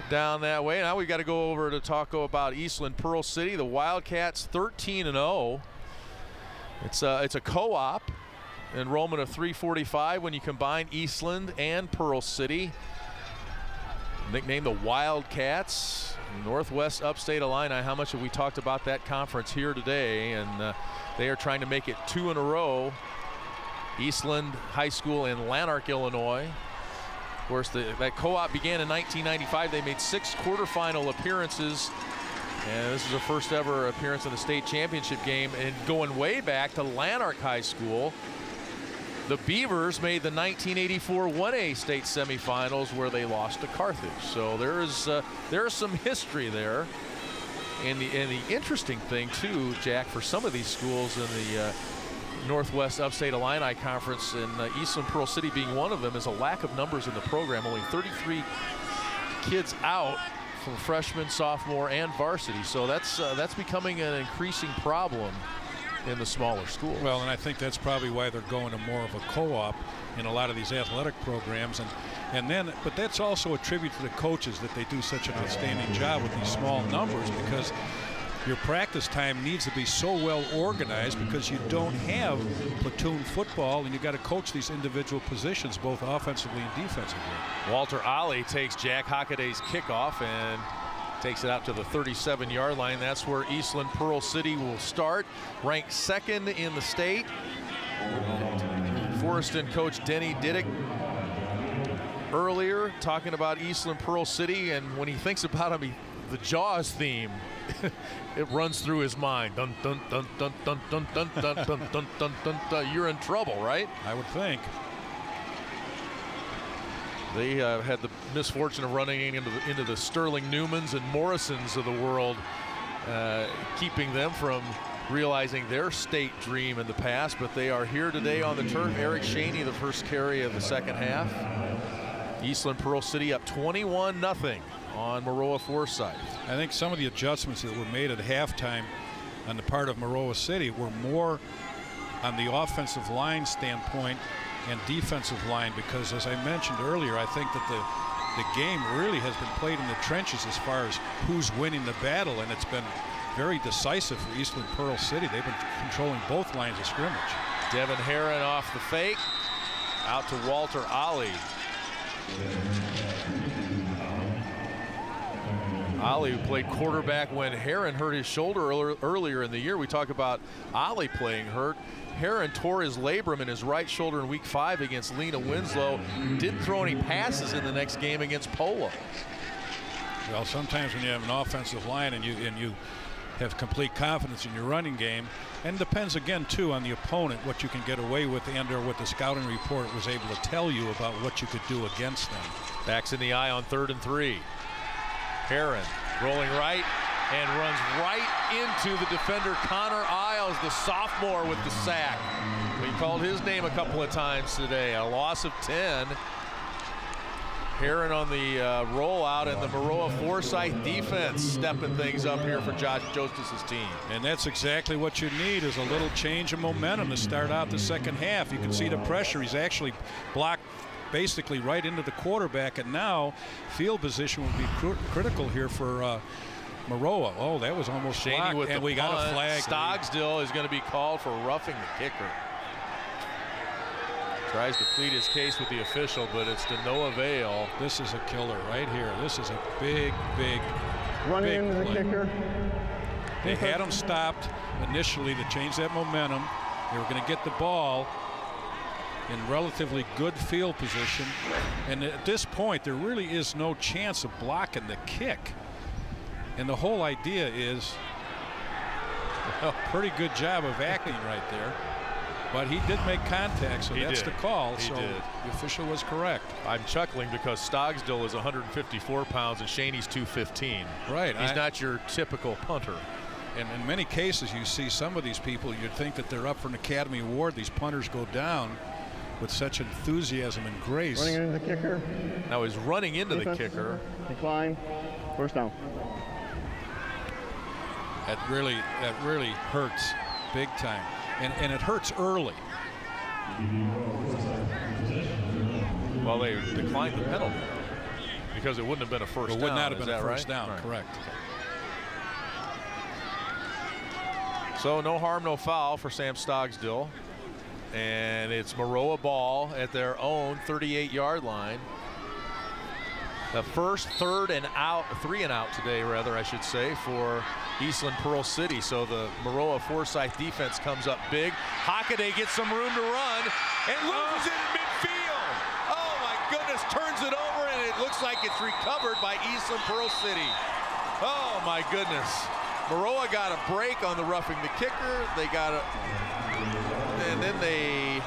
S2: down that way. Now we got to go over to talk about Eastland-Pearl City. The Wildcats 13-0. It's a co-op. Enrollment of 345 when you combine Eastland and Pearl City. Nicknamed the Wildcats. Northwest Upstate Illini. How much have we talked about that conference here today? And they are trying to make it 2 in a row. Eastland High School in Lanark, Illinois. Of course, that co-op began in 1995. They made 6 quarterfinal appearances. And this is their first ever appearance in the state championship game. And going way back to Lanark High School, the Beavers made the 1984 1A state semifinals where they lost to Carthage. So there is some history there. And the interesting thing too, Jack, for some of these schools in the Northwest Upstate Illini Conference, and Eastland-Pearl City being one of them, is a lack of numbers in the program. Only 33 kids out from freshman, sophomore, and varsity. So that's becoming an increasing problem in the smaller schools.
S3: Well, and I think that's probably why they're going to more of a co-op in a lot of these athletic programs, but that's also a tribute to the coaches that they do such an outstanding job with these small numbers, because your practice time needs to be so well organized because you don't have platoon football, and you got to coach these individual positions both offensively and defensively.
S2: Walter Ollie takes Jack Hockaday's kickoff and takes it out to the 37-yard line. That's where Eastland-Pearl City will start, ranked 2nd in the state. Forreston coach Denny Diddick earlier talking about Eastland-Pearl City, and when he thinks about him, the Jaws theme, it runs through his mind. Dun dun dun dun dun dun dun dun dun dun dun dun dun. You're in trouble, right?
S3: I would think.
S2: They had the misfortune of running into the Sterling Newmans and Morrisons of the world, keeping them from realizing their state dream in the past, but they are here today on the turf. Eric Shaney, the first carry of the second half. Eastland-Pearl City up 21-0 on Maroa-Forsyth.
S3: I think some of the adjustments that were made at halftime on the part of Maroa City were more on the offensive line standpoint and defensive line, because as I mentioned earlier, I think that the game really has been played in the trenches as far as who's winning the battle, and it's been very decisive for Eastland-Pearl City. They've been controlling both lines of scrimmage.
S2: Devin Herron off the fake, out to Walter Ollie. Ollie played quarterback when Herron hurt his shoulder earlier in the year. We talk about Ollie playing hurt. Herron tore his labrum in his right shoulder in week 5 against Lena Winslow. Didn't throw any passes in the next game against Polo.
S3: Well, sometimes when you have an offensive line and you have complete confidence in your running game, and depends again too on the opponent, what you can get away with, and or what the scouting report was able to tell you about what you could do against them.
S2: Backs in the eye on 3rd and 3. Herron rolling right and runs right into the defender Connor Isles, the sophomore, with the sack. We called his name a couple of times today. A loss of 10. Herron on the rollout, and the Maroa-Forsyth defense stepping things up here for Josh Jostis' team.
S3: And that's exactly what you need, is a little change of momentum to start out the second half. You can see the pressure. He's actually blocked basically right into the quarterback, and now field position will be critical here for Maroa. Oh, that was almost
S2: Shaney
S3: blocked,
S2: with
S3: and
S2: the
S3: we
S2: punt.
S3: got a flag.
S2: Stogsdill is going to be called for roughing the kicker. Tries to plead his case with the official, but it's to no avail.
S3: This is a killer right here. This is a big
S5: Running into the kicker.
S3: They had him stopped initially to change that momentum. They were going to get the ball in relatively good field position, and at this point there really is no chance of blocking the kick. And the whole idea is a pretty good job of acting right there. But he did make contact, so that's the call. So the official was correct.
S2: I'm chuckling because Stogsdill is 154 pounds and Shaney's 215.
S3: Right.
S2: He's not your typical punter.
S3: And in many cases, you see some of these people, you'd think that they're up for an Academy Award. These punters go down with such enthusiasm and grace.
S5: Running into the kicker.
S2: Now he's running into the kicker.
S5: Decline. First down.
S3: That really hurts big time. And it hurts early.
S2: Well, they declined the penalty because it wouldn't have been a first down.
S3: It would not have been a
S2: right?
S3: first down,
S2: Right.
S3: correct.
S2: So no harm, no foul for Sam Stogsdill. And it's Maroa ball at their own 38-yard line. The first three and out today, rather, I should say, for Eastland-Pearl City. So the Maroa-Forsyth defense comes up big. Hockaday gets some room to run and loses it in midfield. Oh my goodness, turns it over, and it looks like it's recovered by Eastland-Pearl City. Oh my goodness. Maroa got a break on the roughing the kicker. They got a, and then they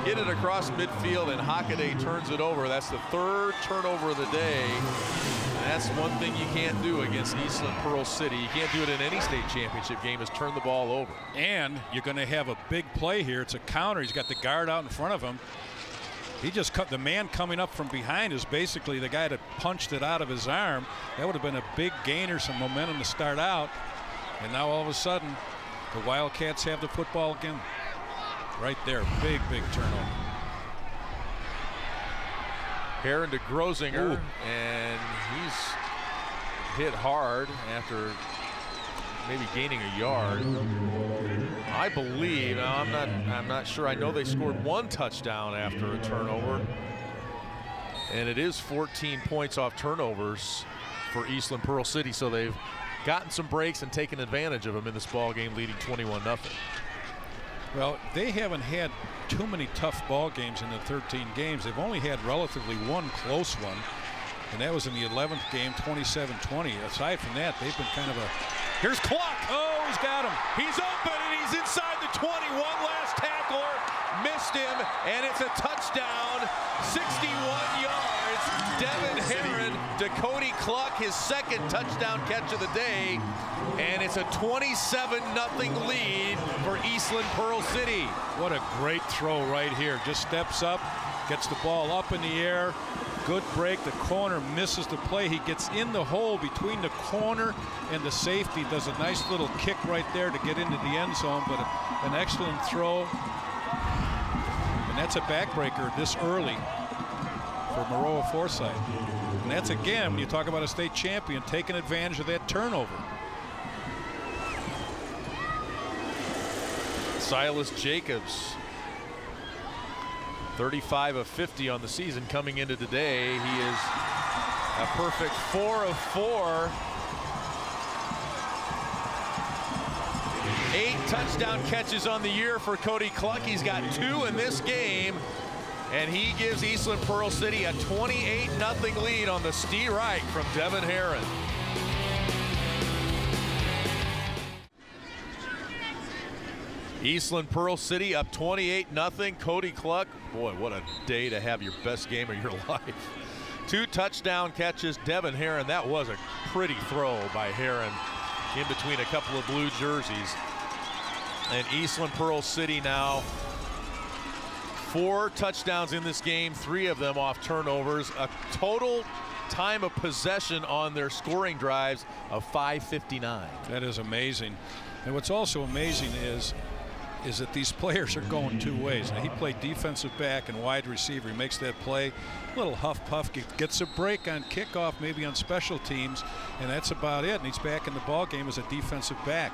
S2: hit it across midfield, and Hockaday turns it over. That's the 3rd turnover of the day. And that's one thing you can't do against Eastland-Pearl City. You can't do it in any state championship game, is turn the ball over.
S3: And you're going to have a big play here. It's a counter. He's got the guard out in front of him. He just cut the man coming up from behind is basically the guy that punched it out of his arm. That would have been a big gainer, some momentum to start out. And now all of a sudden, the Wildcats have the football again. Right there, big turnover.
S2: Herron to Grosinger, and he's hit hard after maybe gaining a yard. I believe, now I'm not sure. I know they scored 1 touchdown after a turnover. And it is 14 points off turnovers for Eastland-Pearl City, so they've gotten some breaks and taken advantage of them in this ball game, leading 21-0.
S3: Well, they haven't had too many tough ball games in the 13 games. They've only had relatively one close one, and that was in the 11th game, 27-20. Aside from that, they've been kind of a...
S2: Here's Cluck.
S3: Oh, he's got him.
S2: He's open, and he's inside the 20. One last tackler, missed him, and it's a touchdown, 61 yards. Devin Herron to Cody Cluck, his second touchdown catch of the day, and it's a 27-0 lead for Eastland-Pearl City.
S3: What a great throw right here. Just steps up, gets the ball up in the air. Good break. The corner misses the play. He gets in the hole between the corner and the safety. Does a nice little kick right there to get into the end zone, but an excellent throw. And that's a backbreaker this early for Maroa-Forsyth. And that's, again, when you talk about a state champion, taking advantage of that turnover.
S2: Silas Jacobs, 35 of 50 on the season coming into today. He is a perfect 4 of 4. 8 touchdown catches on the year for Cody Cluck. He's got 2 in this game, and he gives Eastland-Pearl City a 28-0 lead on the Stee Reich from Devin Herron. Eastland-Pearl City up 28-0. Cody Cluck, boy, what a day to have your best game of your life. 2 touchdown catches. Devin Herron, that was a pretty throw by Herron in between a couple of blue jerseys. And Eastland-Pearl City now 4 touchdowns in this game, 3 of them off turnovers. A total time of possession on their scoring drives of 5:59.
S3: That is amazing. And what's also amazing is that these players are going 2 ways. Now, he played defensive back and wide receiver. He makes that play, little huff puff, gets a break on kickoff, maybe on special teams, and that's about it. And he's back in the ball game as a defensive back.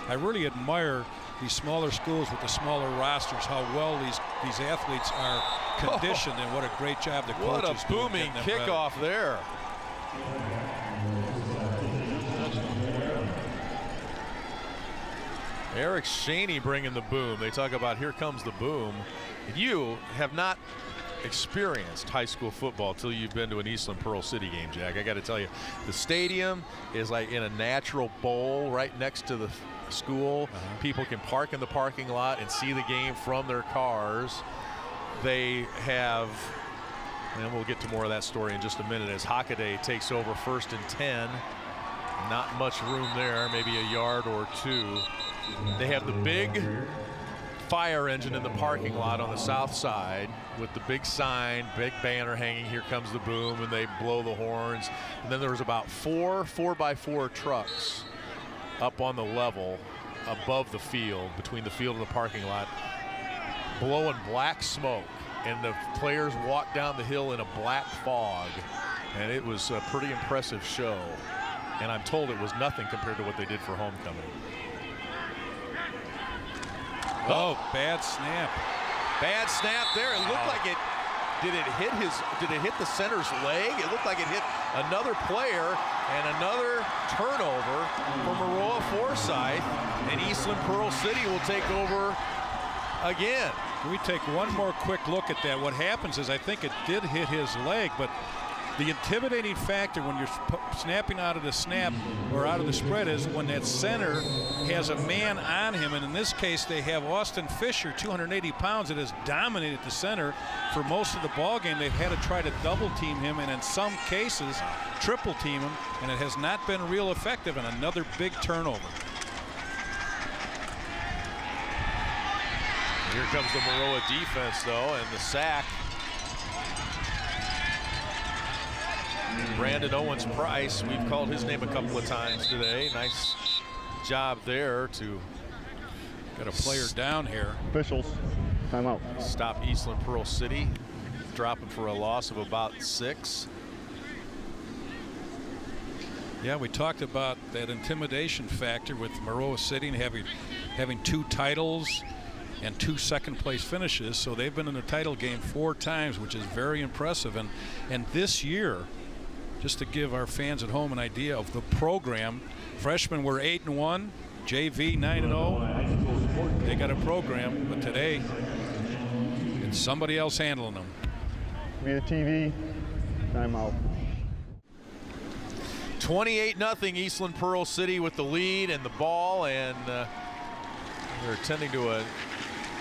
S3: I really admire these smaller schools with the smaller rosters, how well these athletes are conditioned, and what a great job the coaches do.
S2: What a booming kickoff there. Eric Shaney bringing the boom. They talk about here comes the boom. You have not experienced high school football till you've been to an Eastland-Pearl City game, Jack. I got to tell you, the stadium is like in a natural bowl right next to the school. People can park in the parking lot and see the game from their cars. They have, and we'll get to more of that story in just a minute, as Hockaday takes over 1st and 10. Not much room there, maybe a yard or 2. They have the big fire engine in the parking lot on the south side with the big sign, big banner hanging, here comes the boom, and they blow the horns. And then there's about 4 4x4 trucks up on the level above the field, between the field and the parking lot, blowing black smoke. And the players walk down the hill in a black fog. And it was a pretty impressive show. And I'm told it was nothing compared to what they did for homecoming.
S3: Oh, bad snap.
S2: Bad snap there. It looked like it. Did it hit the center's leg? It looked like it hit another player, and another turnover for Maroa-Forsyth, and Eastland-Pearl City will take over again.
S3: Can we take one more quick look at that? What happens is, I think it did hit his leg, but the intimidating factor when you're snapping out of the snap or out of the spread is when that center has a man on him, and in this case they have Austin Fisher, 280 pounds, that has dominated the center for most of the ball game. They've had to try to double team him, and in some cases triple team him, and it has not been real effective. And another big turnover.
S2: Here comes the Maroa defense though, and the sack. Brandon Owens-Price, we've called his name a couple of times today. Nice job there to
S3: get a player down here.
S5: Officials, timeout.
S2: Stop Eastland-Pearl City, dropping for a loss of about 6.
S3: Yeah, we talked about that intimidation factor with Maroa-Forsyth and having 2 titles and 2 second-place finishes. So they've been in the title game 4 times, which is very impressive. And this year, just to give our fans at home an idea of the program, freshmen were 8-1, JV 9-0. They got a program, but today it's somebody else handling them.
S5: Via TV, timeout.
S2: 28-0 Eastland-Pearl City with the lead and the ball, and they're attending to an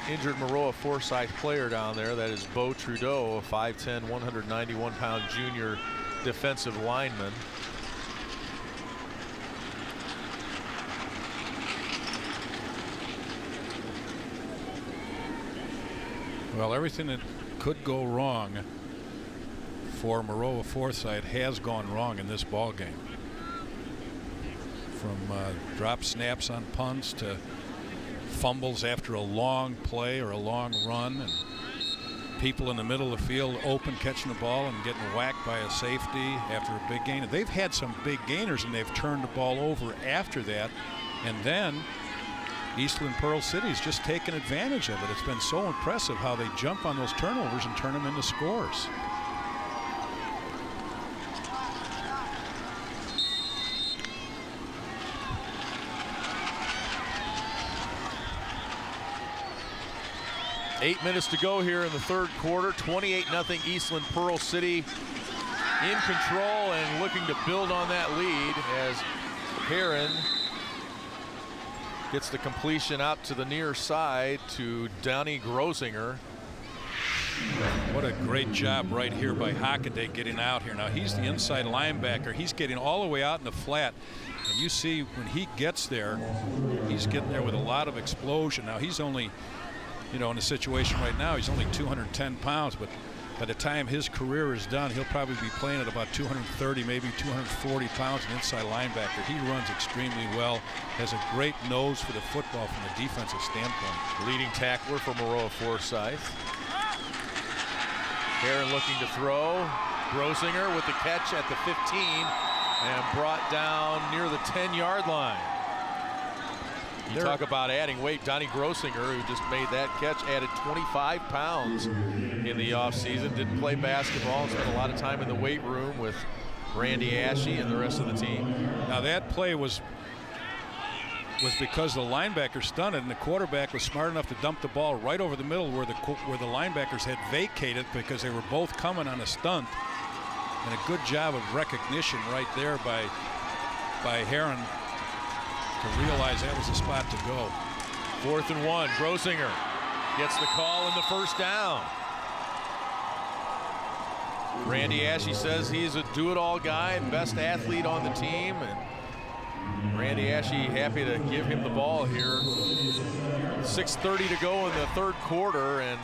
S2: injured Maroa-Forsyth player down there. That is Beau Trudeau, a 5'10", 191-pound junior defensive lineman.
S3: Well, everything that could go wrong for Maroa-Forsyth has gone wrong in this ball game. From drop snaps on punts to fumbles after a long play or a long run, and people in the middle of the field open catching the ball and getting whacked by a safety after a big gain. They've had some big gainers and they've turned the ball over after that, and then Eastland-Pearl City's just taken advantage of it. It's been so impressive how they jump on those turnovers and turn them into scores.
S2: Eight minutes to go here in the third quarter. 28-0 Eastland-Pearl City in control and looking to build on that lead as Heron gets the completion out to the near side to Donnie Grosinger.
S3: What a great job right here by Hockaday getting out here. Now he's the inside linebacker. He's getting all the way out in the flat. And you see when he gets there, he's getting there with a lot of explosion. Now he's only, you know, in a situation right now, he's only 210 pounds, but by the time his career is done, he'll probably be playing at about 230, maybe 240 pounds, an inside linebacker. He runs extremely well, has a great nose for the football from a defensive standpoint.
S2: Leading tackler for Maroa-Forsyth. Heron looking to throw. Grosinger with the catch at the 15 and brought down near the 10-yard line. You talk about adding weight. Donnie Grosinger, who just made that catch, added 25 pounds in the offseason. Didn't play basketball and spent a lot of time in the weight room with Randy Ashe and the rest of the team.
S3: Now that play was because the linebacker stunned it, and the quarterback was smart enough to dump the ball right over the middle where the linebackers had vacated because they were both coming on a stunt. And a good job of recognition right there by Heron to realize that was the spot to go.
S2: 4th and 1. Grosinger gets the call in the first down. Randy Ashe says he's a do-it-all guy, best athlete on the team, and Randy Ashe happy to give him the ball here. 6:30 to go in the third quarter, and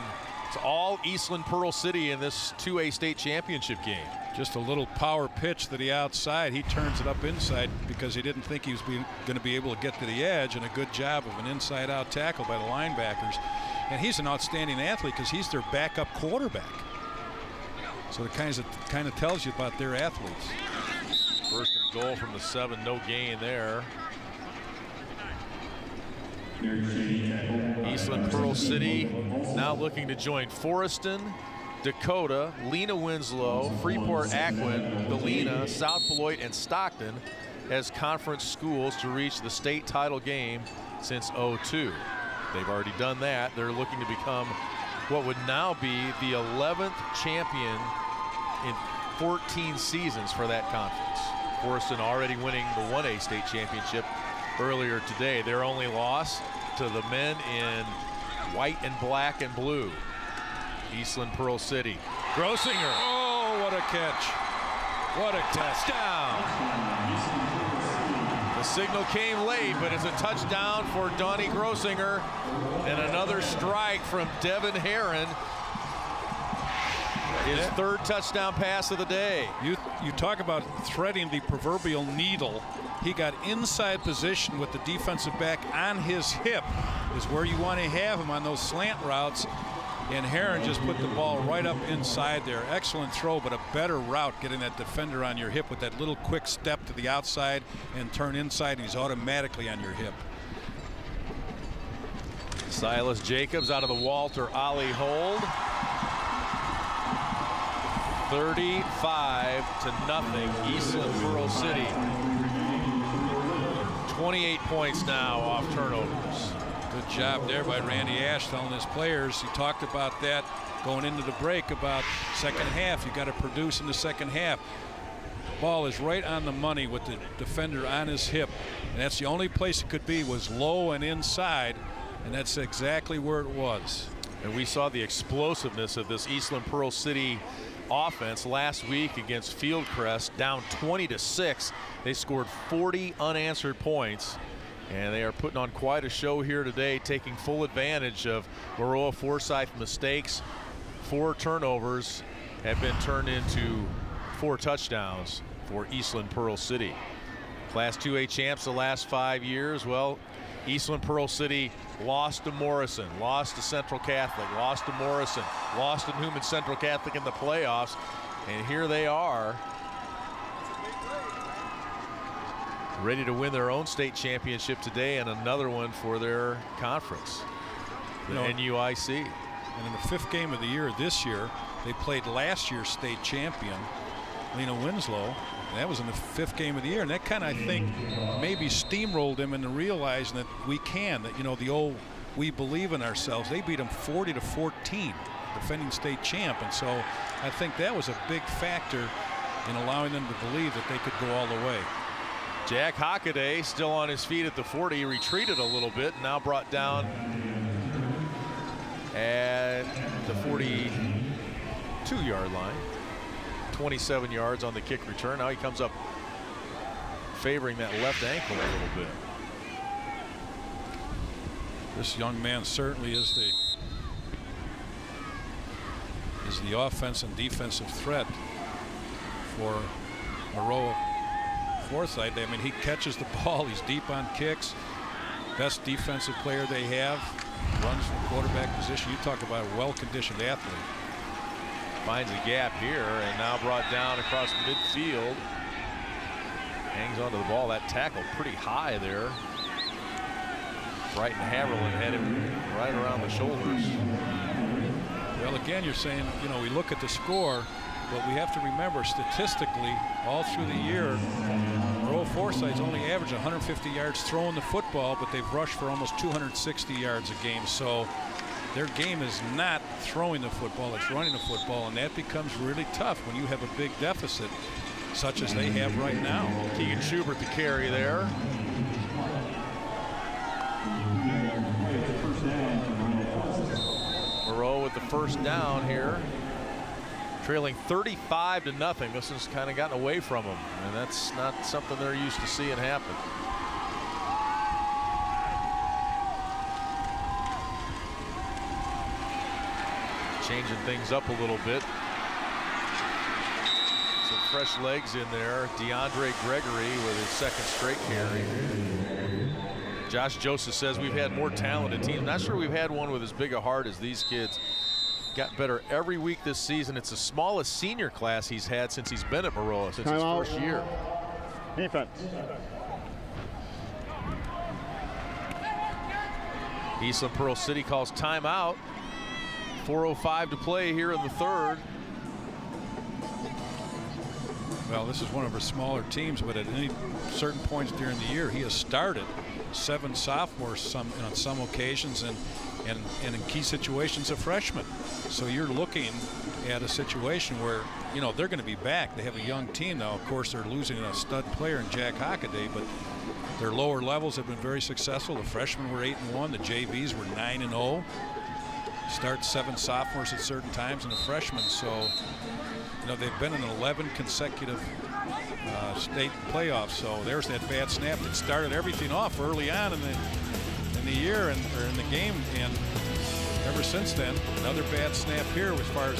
S2: it's all Eastland-Pearl City in this 2A state championship game.
S3: Just a little power pitch to the outside. He turns it up inside because he didn't think he was going to be able to get to the edge, and a good job of an inside-out tackle by the linebackers. And he's an outstanding athlete because he's their backup quarterback. So it kind of tells you about their athletes.
S2: 1st and goal from the 7, no gain there. Eastland-Pearl City now looking to join Forreston, Dakota, Lena Winslow, Freeport-Acquin, Galena, South Beloit, and Stockton as conference schools to reach the state title game since '02. They've already done that. They're looking to become what would now be the 11th champion in 14 seasons for that conference. Forreston already winning the 1A state championship earlier today. Their only loss to the men in white and black and blue. Eastland-Pearl City. Grosinger.
S3: Oh, what a catch. What a
S2: touchdown. The signal came late, but it's a touchdown for Donnie Grosinger. And another strike from Devin Heron. His third touchdown pass of the day.
S3: You talk about threading the proverbial needle. He got inside position with the defensive back on his hip, is where you want to have him on those slant routes. and Heron just put the ball right up inside there. Excellent throw, but a better route getting that defender on your hip with that little quick step to the outside and turn inside, and he's automatically on your hip.
S2: Silas Jacobs out of the Walter Ollie hold. 35-0, Eastland-Pearl City. 28 points now off turnovers.
S3: Good job there by Randy Ash telling his players. He talked about that going into the break about second half. You got to produce in the second half. Ball is right on the money with the defender on his hip, and that's the only place it could be, was low and inside, and that's exactly where it was.
S2: And we saw the explosiveness of this Eastland-Pearl City offense last week against Fieldcrest, down 20-6. They scored 40 unanswered points, and they are putting on quite a show here today, taking full advantage of Maroa-Forsyth mistakes. 4 turnovers have been turned into 4 touchdowns for Eastland-Pearl City. Class 2A champs the last 5 years. Well, Eastland-Pearl City lost to Morrison, lost to Central Catholic, lost to Morrison, lost to Newman Central Catholic in the playoffs, and here they are, ready to win their own state championship today and another one for their conference, the NUIC.
S3: And in the 5th game of the year this year, they played last year's state champion, Lena Winslow. And that was in the 5th game of the year, and that kind of, I think, maybe steamrolled them into realizing that we can, that, you know, the old we believe in ourselves. They beat them 40-14, defending state champ, and so I think that was a big factor in allowing them to believe that they could go all the way.
S2: Jack Hockaday still on his feet at the 40. He retreated a little bit, now brought down at the 42-yard line. 27 yards on the kick return. Now he comes up favoring that left ankle a little bit.
S3: This young man certainly is the offense and defensive threat for Maroa-Forsyth. I mean, he catches the ball. He's deep on kicks. Best defensive player they have. Runs from quarterback position. You talk about a well-conditioned athlete.
S2: Finds a gap here and now brought down across midfield. Hangs onto the ball. That tackle pretty high there. Brighton Haverland had him right around the shoulders.
S3: Well, again, you're saying, you know, we look at the score, but we have to remember statistically all through the year, Maroa-Forsyth's only averaged 150 yards throwing the football, but they've rushed for almost 260 yards a game. So their game is not throwing the football, it's running the football, and that becomes really tough when you have a big deficit such as they have right now.
S2: Keegan Schubert the carry there. Maroa with the first down here. Trailing 35-0. This has kind of gotten away from them, and that's not something they're used to seeing happen. Changing things up a little bit. Some fresh legs in there. DeAndre Gregory with his 2nd straight carry. Josh Joseph says we've had more talented teams. Not sure we've had one with as big a heart as these kids. Got better every week this season. It's the smallest senior class he's had since he's been at Maroa, since his first year.
S5: Defense.
S2: Eastland-Pearl City calls timeout. 4:05 to play here in the 3rd.
S3: Well, this is one of our smaller teams, but at any certain points during the year, he has started 7 sophomores on some occasions, and in key situations a freshman. So you're looking at a situation where, you know, they're going to be back. They have a young team now. Of course, they're losing a stud player in Jack Hockaday, but their lower levels have been very successful. The freshmen were 8-1. The JVs were 9-0. Start 7 sophomores at certain times and a freshman. So, you know, they've been in 11 consecutive state playoffs. So there's that bad snap that started everything off early on in the year or in the game, and ever since then, another bad snap here as far as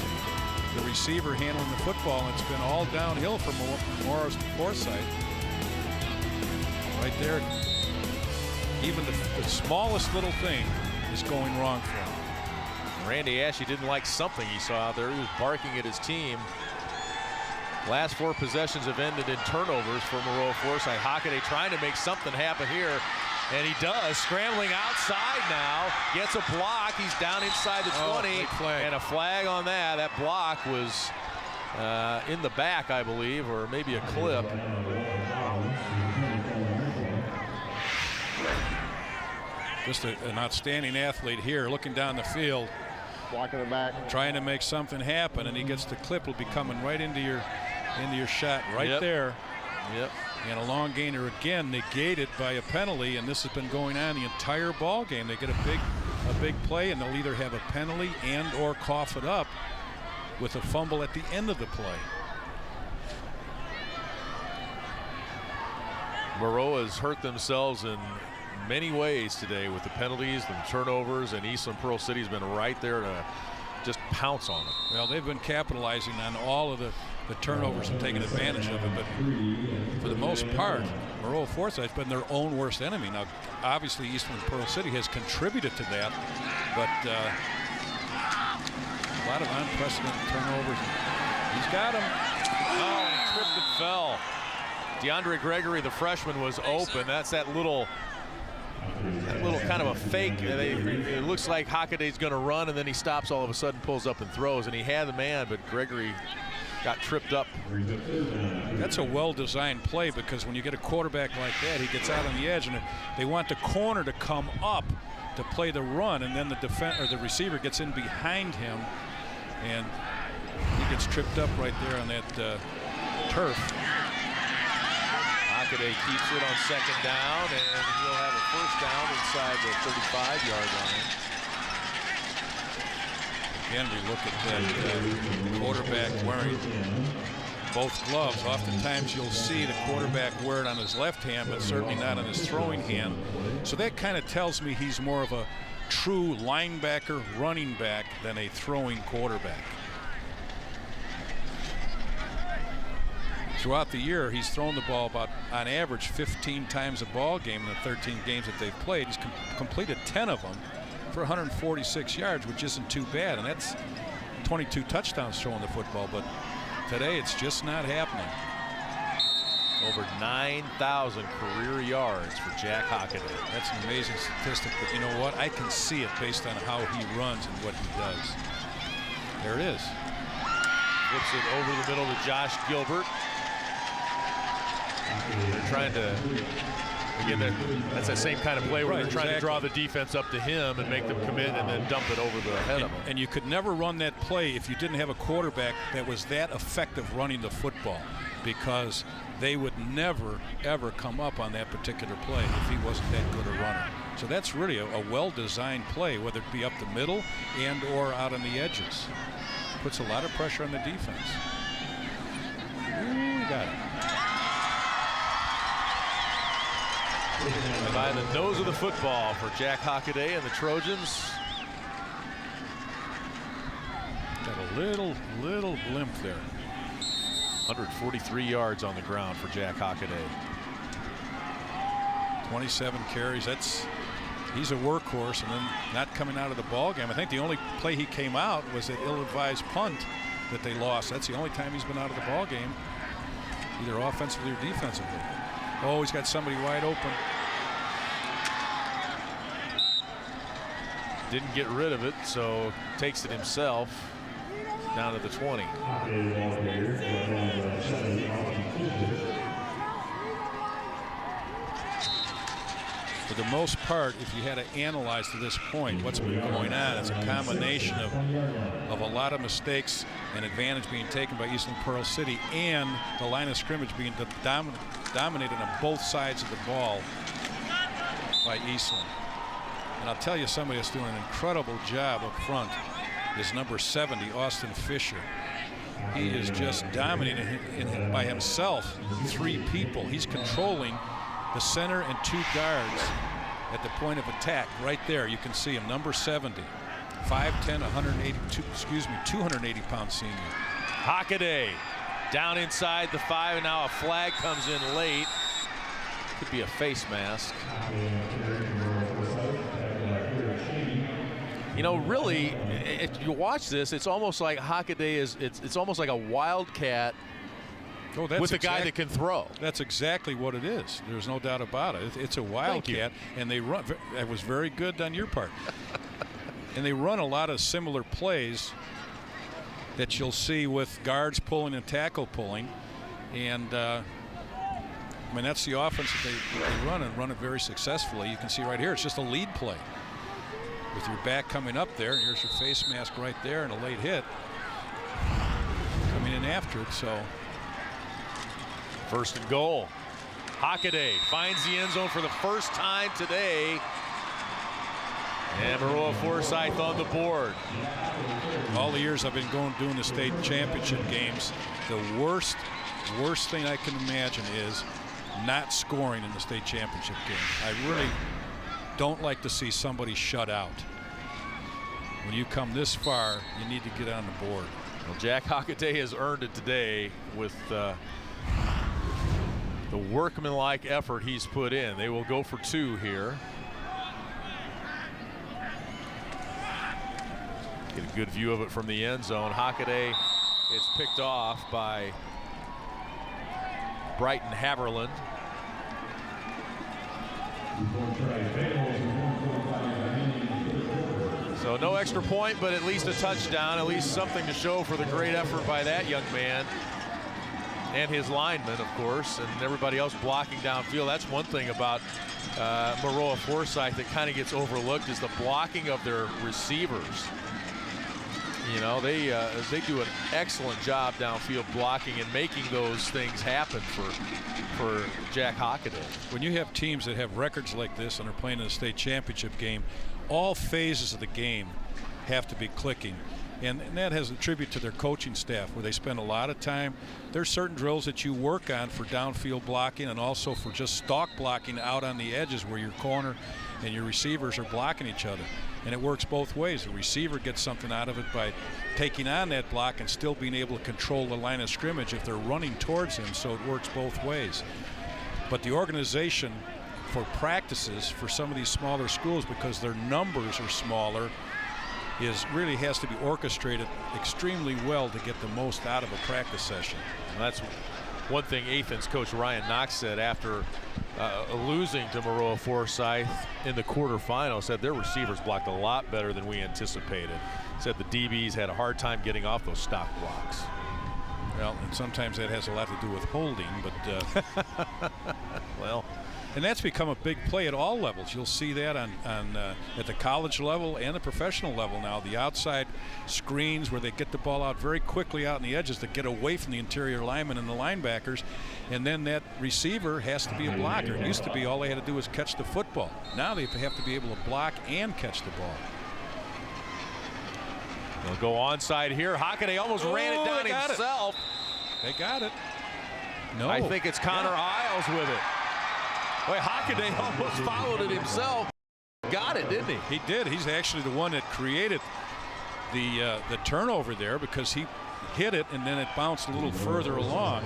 S3: the receiver handling the football, and it's been all downhill for Maroa-Forsyth. Right there, even the smallest little thing is going wrong for him.
S2: Randy Ashe didn't like something he saw out there. He was barking at his team. Last 4 possessions have ended in turnovers for Maroa-Forsyth. Hockaday trying to make something happen here, and he does. Scrambling outside now, gets a block. He's down inside the 20, and a flag on that. That block was in the back, I believe, or maybe a clip.
S3: Just an outstanding athlete here, looking down the field,
S5: Walking the back.
S3: trying to make something happen, and he gets the clip. Will be coming right into your shot right there.
S2: Yep.
S3: And a long gainer again negated by a penalty, and this has been going on the entire ball game. They get a big play, and they'll either have a penalty and or cough it up with a fumble at the end of the play.
S2: Maroa's hurt themselves in many ways today with the penalties, the turnovers, and Eastland-Pearl City's been right there to just pounce on them.
S3: Well, they've been capitalizing on all of the turnovers and taking advantage of it, but for the most part, Maroa-Forsyth has been their own worst enemy. Now, obviously, Eastland-Pearl City has contributed to that, but a lot of unprecedented turnovers. He's got them.
S2: Oh, he tripped and fell. DeAndre Gregory, the freshman, was open. That's that little kind of a fake. It looks like Hockaday's going to run, and then he stops all of a sudden, pulls up and throws, and he had the man, but Gregory got tripped up.
S3: That's a well-designed play, because when you get a quarterback like that, he gets out on the edge, and they want the corner to come up to play the run, and then the receiver gets in behind him, and he gets tripped up right there on that turf.
S2: Hockaday keeps it on 2nd down, and he'll have a 1st down inside the 35-yard line.
S3: Again, we look at that quarterback wearing both gloves. Oftentimes you'll see the quarterback wear it on his left hand, but certainly not on his throwing hand. So that kind of tells me he's more of a true linebacker, running back than a throwing quarterback. Throughout the year, he's thrown the ball about, on average, 15 times a ball game in the 13 games that they've played. He's completed 10 of them for 146 yards, which isn't too bad, and that's 22 touchdowns throwing the football, but today it's just not happening.
S2: Over 9,000 career yards for Jack Hockaday.
S3: That's an amazing statistic, but you know what? I can see it based on how he runs and what he does. There it is.
S2: Flips it over the middle to Josh Gilbert. They're trying to, again, that's that same kind of play where they're trying to draw the defense up to him and make them commit and then dump it over the head of him.
S3: And you could never run that play if you didn't have a quarterback that was that effective running the football, because they would never, ever come up on that particular play if he wasn't that good a runner. So that's really a well-designed play, whether it be up the middle and or out on the edges. Puts a lot of pressure on the defense. Ooh, we got it.
S2: By the nose of the football for Jack Hockaday and the Trojans.
S3: Got a little limp there.
S2: 143 yards on the ground for Jack Hockaday.
S3: 27 carries. He's a workhorse, and then not coming out of the ball game. I think the only play he came out was that ill-advised punt that they lost. That's the only time he's been out of the ball game, either offensively or defensively. Oh, he's got somebody wide open.
S2: Didn't get rid of it, so takes it himself down to the 20.
S3: For the most part, if you had to analyze to this point what's been going on, it's a combination of a lot of mistakes and advantage being taken by Eastland-Pearl City, and the line of scrimmage being dominated on both sides of the ball by Eastland. And I'll tell you, somebody that's doing an incredible job up front is number 70, Austin Fisher. He is just dominating by himself 3 people. He's controlling the center and 2 guards at the point of attack. Right there, you can see him, number 70, 5'10", 280-pound senior.
S2: Hockaday down inside the 5, and now a flag comes in late. Could be a face mask. You know, really, if you watch this, it's almost like Hockaday it's almost like a Wildcat with a guy that can throw.
S3: That's exactly what it is. There's no doubt about it. It's a Wildcat, and they run. That was very good on your part. And they run a lot of similar plays that you'll see with guards pulling and tackle pulling. And I mean, that's the offense that they run, and run it very successfully. You can see right here, it's just a lead play. With your back coming up there, here's your face mask right there, and a late hit coming in after it. So
S2: 1st and goal. Hockaday finds the end zone for the first time today. And Maroa-Forsyth on the board.
S3: All the years I've been doing the state championship games, the worst thing I can imagine is not scoring in the state championship game. I really don't like to see somebody shut out. When you come this far, you need to get on the board.
S2: Well, Jack Hockaday has earned it today with the workmanlike effort he's put in. They will go for 2 here. Get a good view of it from the end zone. Hockaday is picked off by Brighton Haverland. So no extra point, but at least a touchdown, at least something to show for the great effort by that young man and his linemen, of course, and everybody else blocking downfield. That's one thing about Maroa-Forsyth that kind of gets overlooked, is the blocking of their receivers. You know, they do an excellent job downfield blocking and making those things happen for Jack Hockaday.
S3: When you have teams that have records like this and are playing in a state championship game, all phases of the game have to be clicking. And that has a tribute to their coaching staff, where they spend a lot of time. There's certain drills that you work on for downfield blocking, and also for just stalk blocking out on the edges where your corner and your receivers are blocking each other. And it works both ways. The receiver gets something out of it by taking on that block and still being able to control the line of scrimmage if they're running towards him, so it works both ways. But the organization for practices for some of these smaller schools, because their numbers are smaller, really has to be orchestrated extremely well to get the most out of a practice session.
S2: And that's one thing Athens coach Ryan Knox said after losing to Maroa-Forsyth in the quarterfinal. Said their receivers blocked a lot better than we anticipated. Said the DBs had a hard time getting off those stock blocks.
S3: Well, and sometimes that has a lot to do with holding, but
S2: well,
S3: and that's become a big play at all levels. You'll see that at the college level and the professional level now. The outside screens where they get the ball out very quickly out in the edges to get away from the interior linemen and the linebackers, and then that receiver has to be a blocker. It used to be all they had to do was catch the football. Now they have to be able to block and catch the ball.
S2: They'll go onside here. Hockaday almost ran it down himself.
S3: They got it. No.
S2: I think it's Connor Isles with it. Boy, Hockaday almost followed it himself. Got it, didn't he?
S3: He did. He's actually the one that created the turnover there, because he hit it and then it bounced a little further along.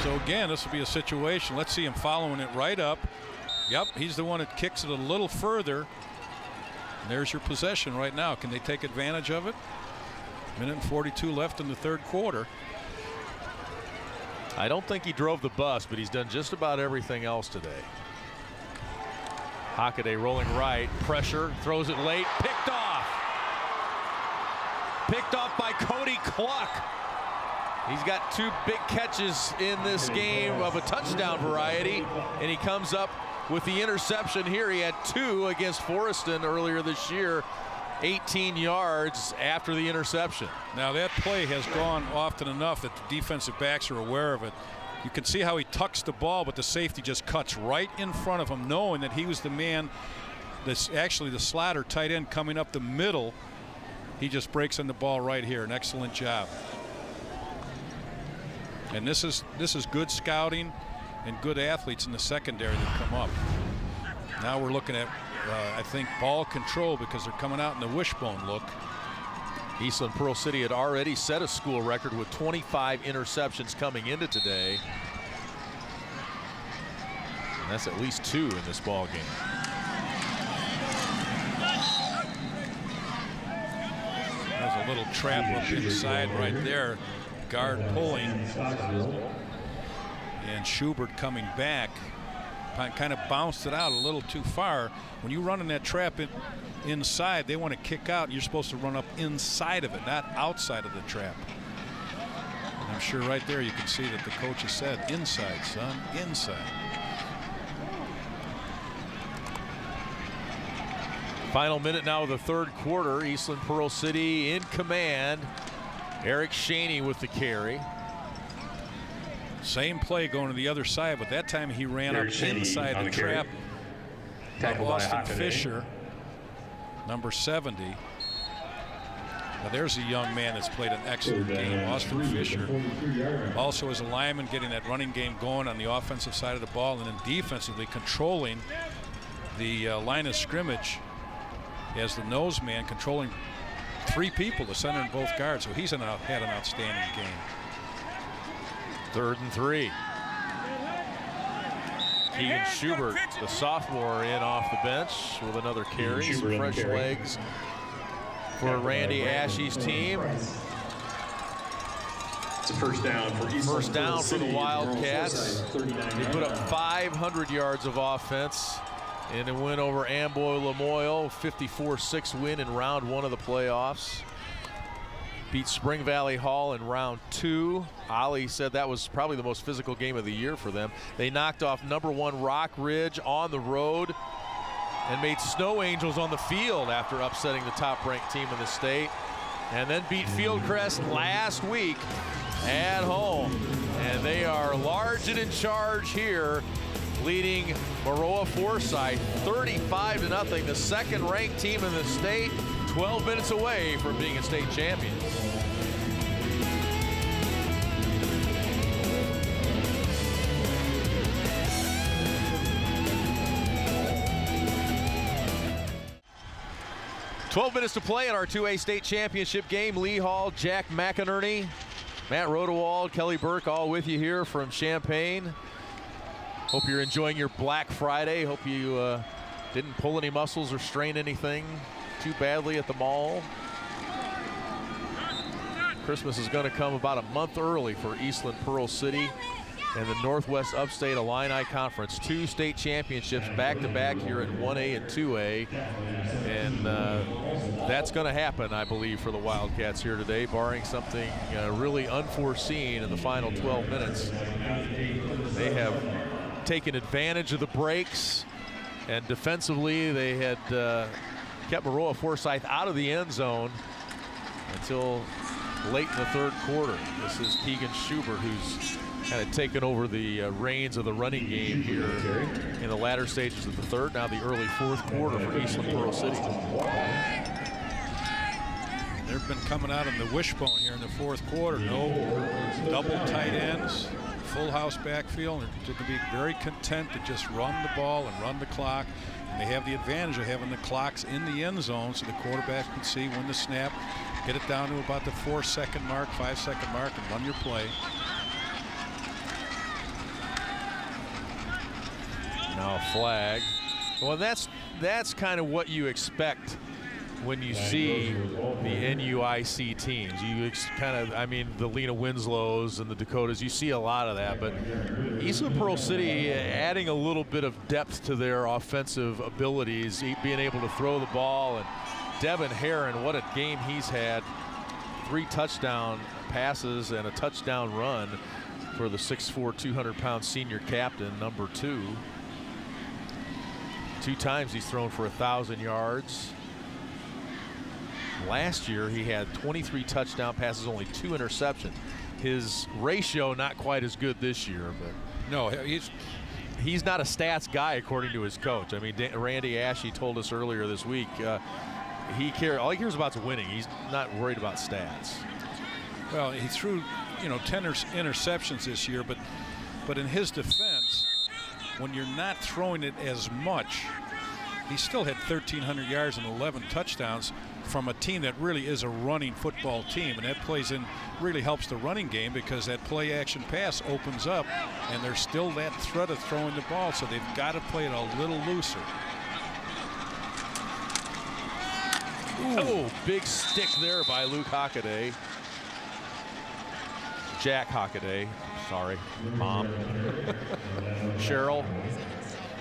S3: So again, this will be a situation. Let's see him following it right up. Yep, he's the one that kicks it a little further. And there's your possession right now. Can they take advantage of it? Minute and 42 left in the third quarter.
S2: I don't think he drove the bus, but he's done just about everything else today. Hockaday rolling right, pressure, throws it late, picked off. Picked off by Cody Cluck. He's got 2 big catches in this game of a touchdown variety, and he comes up with the interception here. He had 2 against Forreston earlier this year. 18 yards after the interception.
S3: Now that play has gone often enough that the defensive backs are aware of it. You can see how he tucks the ball, but the safety just cuts right in front of him, knowing that he was the man that's actually the slot or tight end coming up the middle. He just breaks on the ball right here. An excellent job. And this is good scouting and good athletes in the secondary that come up. Now we're looking at I think ball control, because they're coming out in the wishbone look.
S2: Eastland-Pearl City had already set a school record with 25 interceptions coming into today. And that's at least 2 in this ball game.
S3: little trap up inside right there. Guard pulling. And Schubert coming back. Kind of bounced it out a little too far. When you run in that trap inside, they want to kick out. You're supposed to run up inside of it, not outside of the trap. And I'm sure right there you can see that the coach has said, inside, son, inside.
S2: Final minute now of the third quarter. Eastland-Pearl City in command. Eric Shaney with the carry.
S3: Same play going to the other side, but that time he ran up inside the trap. Austin Fisher, number 70. Now there's a young man that's played an excellent game. Austin Fisher also as a lineman, getting that running game going on the offensive side of the ball, and then defensively controlling the line of scrimmage as the nose man, controlling 3 people, the center and both guards. So he's had an outstanding game.
S2: 3rd and 3. Keegan Schubert, the sophomore, in off the bench with another carry. Some fresh legs for Randy Ashe's team.
S8: It's a first down for Eastland.
S2: First down for the Wildcats. They put up 500 yards of offense in a win over Amboy Lamoille. 54-6 win in round 1 of the playoffs. Beat Spring Valley Hall in round 2. Ollie said that was probably the most physical game of the year for them. They knocked off number 1 Rock Ridge on the road and made Snow Angels on the field after upsetting the top-ranked team in the state. And then beat Fieldcrest last week at home. And they are large and in charge here, leading Maroa-Forsyth 35-0, the second-ranked team in the state, 12 minutes away from being a state champion. "12 minutes to play in our 2A state championship game. Lee Hall, Jack McInerney, Matt Rodewald, Kelly Burke, all with you here from Champaign. Hope you're enjoying your Black Friday. Hope you didn't pull any muscles or strain anything too badly at the mall. Christmas is going to come about a month early for Eastland-Pearl City and the Northwest Upstate Illini Conference. 2 state championships back-to-back here at 1A and 2A. And that's going to happen, I believe, for the Wildcats here today, barring something really unforeseen in the final 12 minutes. They have taken advantage of the breaks, and defensively they had kept Maroa-Forsyth out of the end zone until late in the third quarter. This is Keegan Schubert, who's kind of taken over the reins of the running game here in the latter stages of the third, now the early fourth quarter for Eastland-Pearl City.
S3: They've been coming out on the wishbone here in the fourth quarter. No double tight ends, full house backfield. They're going to be very content to just run the ball and run the clock. And they have the advantage of having the clocks in the end zone so the quarterback can see when to snap, get it down to about the 4-second mark, 5-second mark, and run your play.
S2: Now a flag. Well, that's kind of what you expect when you see the NUIC teams. You kind of, I mean, the Lena Winslows and the Dakotas, you see a lot of that. But Eastland-Pearl City adding a little bit of depth to their offensive abilities, being able to throw the ball. And Devin Herron, what a game he's had. 3 touchdown passes and a touchdown run for the 6'4", 200-pound senior captain, number 2. 2 times he's thrown for 1,000 yards. Last year he had 23 touchdown passes, only 2 interceptions. His ratio not quite as good this year, but
S3: no,
S2: he's not a stats guy according to his coach. I mean, Randy Ashe told us earlier this week all he cares about is winning. He's not worried about stats.
S3: Well, he threw 10 interceptions this year, but in his defense, when you're not throwing it as much, he still had 1,300 yards and 11 touchdowns from a team that really is a running football team, and that really helps the running game because that play action pass opens up and there's still that threat of throwing the ball, so they've got to play it a little looser.
S2: Oh, big stick there by Luke Hockaday. Jack Hockaday. Sorry, Mom. Cheryl.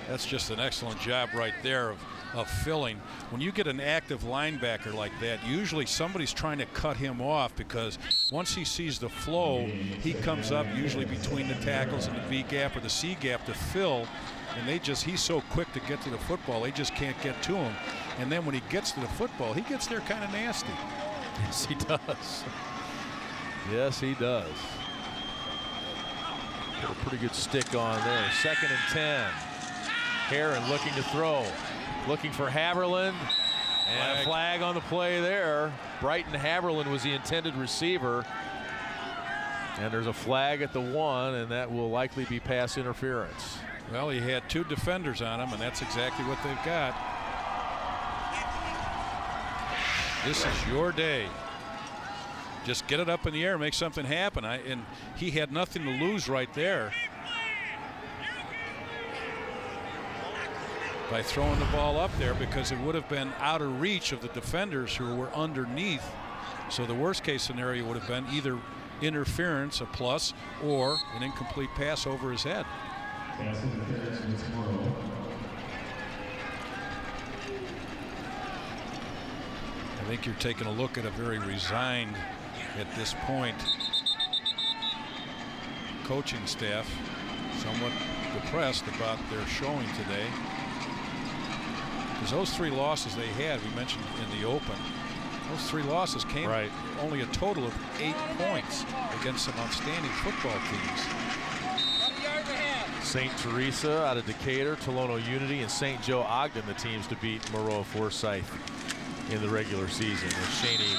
S3: That's just an excellent job right there of filling. When you get an active linebacker like that, usually somebody's trying to cut him off, because once he sees the flow, he comes up usually between the tackles and the B gap or the C gap to fill, and he's so quick to get to the football, they just can't get to him. And then when he gets to the football, he gets there kind of nasty.
S2: Yes, he does. Yes, he does. Put a pretty good stick on there. 2nd and 10. Heron looking to throw. Looking for Haberlin. And a flag on the play there. Brighton Haberlin was the intended receiver. And there's a flag at the 1, and that will likely be pass interference.
S3: Well, he had 2 defenders on him, and that's exactly what they've got. This is your day. Just get it up in the air, make something happen. And he had nothing to lose right there by throwing the ball up there, because it would have been out of reach of the defenders who were underneath. So the worst case scenario would have been either interference, a plus, or an incomplete pass over his head. I think you're taking a look at a very resigned, at this point, coaching staff, somewhat depressed about their showing today. Because those 3 losses they had, we mentioned in the open, those 3 losses came only a total of 8 points against some outstanding football teams.
S2: St. Teresa out of Decatur, Tolono Unity, and St. Joe Ogden, the teams to beat Maroa-Forsyth in the regular season, with Shaney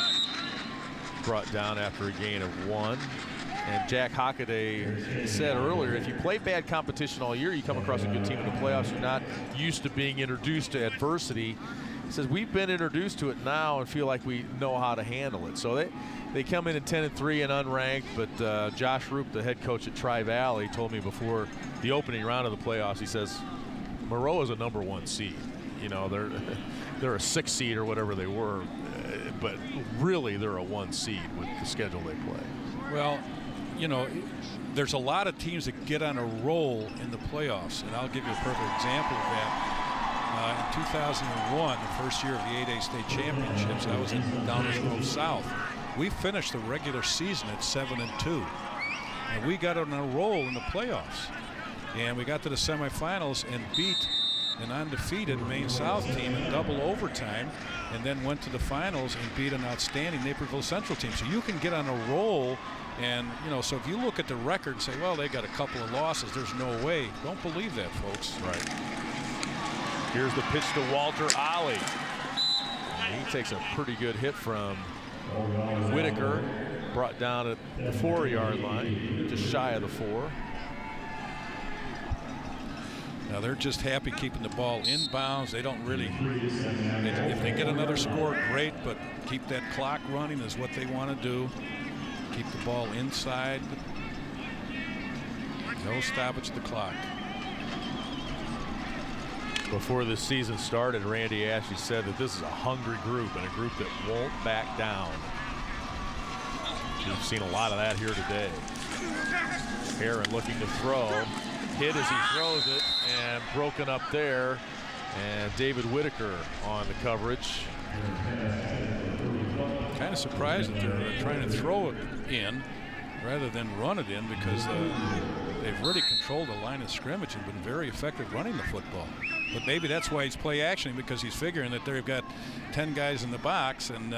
S2: brought down after a gain of 1. And Jack Hockaday said earlier, if you play bad competition all year, you come across a good team in the playoffs, you're not used to being introduced to adversity. He says we've been introduced to it now and feel like we know how to handle it. So they come in at 10-3 and unranked, but Josh Roop, the head coach at Tri-Valley, told me before the opening round of the playoffs, he says Maroa is a #1 seed. You know, they're a 6 seed or whatever they were, but really they're a 1 seed with the schedule they play.
S3: Well, you know, there's a lot of teams that get on a roll in the playoffs, and I'll give you a perfect example of that. In 2001, the first year of the 8A state championships, I was in Downers Grove South. We finished the regular season at 7-2, and we got on a roll in the playoffs. And we got to the semifinals and beat an undefeated Maine South team in double overtime, and then went to the finals and beat an outstanding Naperville Central team. So you can get on a roll, and you know, so if you look at the record and say, well, they got a couple of losses, there's no way. Don't believe that, folks.
S2: Right. Here's the pitch to Walter Ollie. He takes a pretty good hit from Whitaker, brought down at the 4-yard line, just shy of the 4.
S3: Now they're just happy keeping the ball inbounds. They don't really, if they get another score, great, but keep that clock running is what they want to do. Keep the ball inside. No stoppage of the clock.
S2: Before the season started, Randy Ashley said that this is a hungry group and a group that won't back down. We've seen a lot of that here today. Heron looking to throw. Hit as he throws it and broken up there. And David Whitaker on the coverage.
S3: Kind of surprised that they're trying to throw it in rather than run it in, because they've really controlled the line of scrimmage and been very effective running the football. But maybe that's why he's play action, because he's figuring that they've got 10 guys in the box, and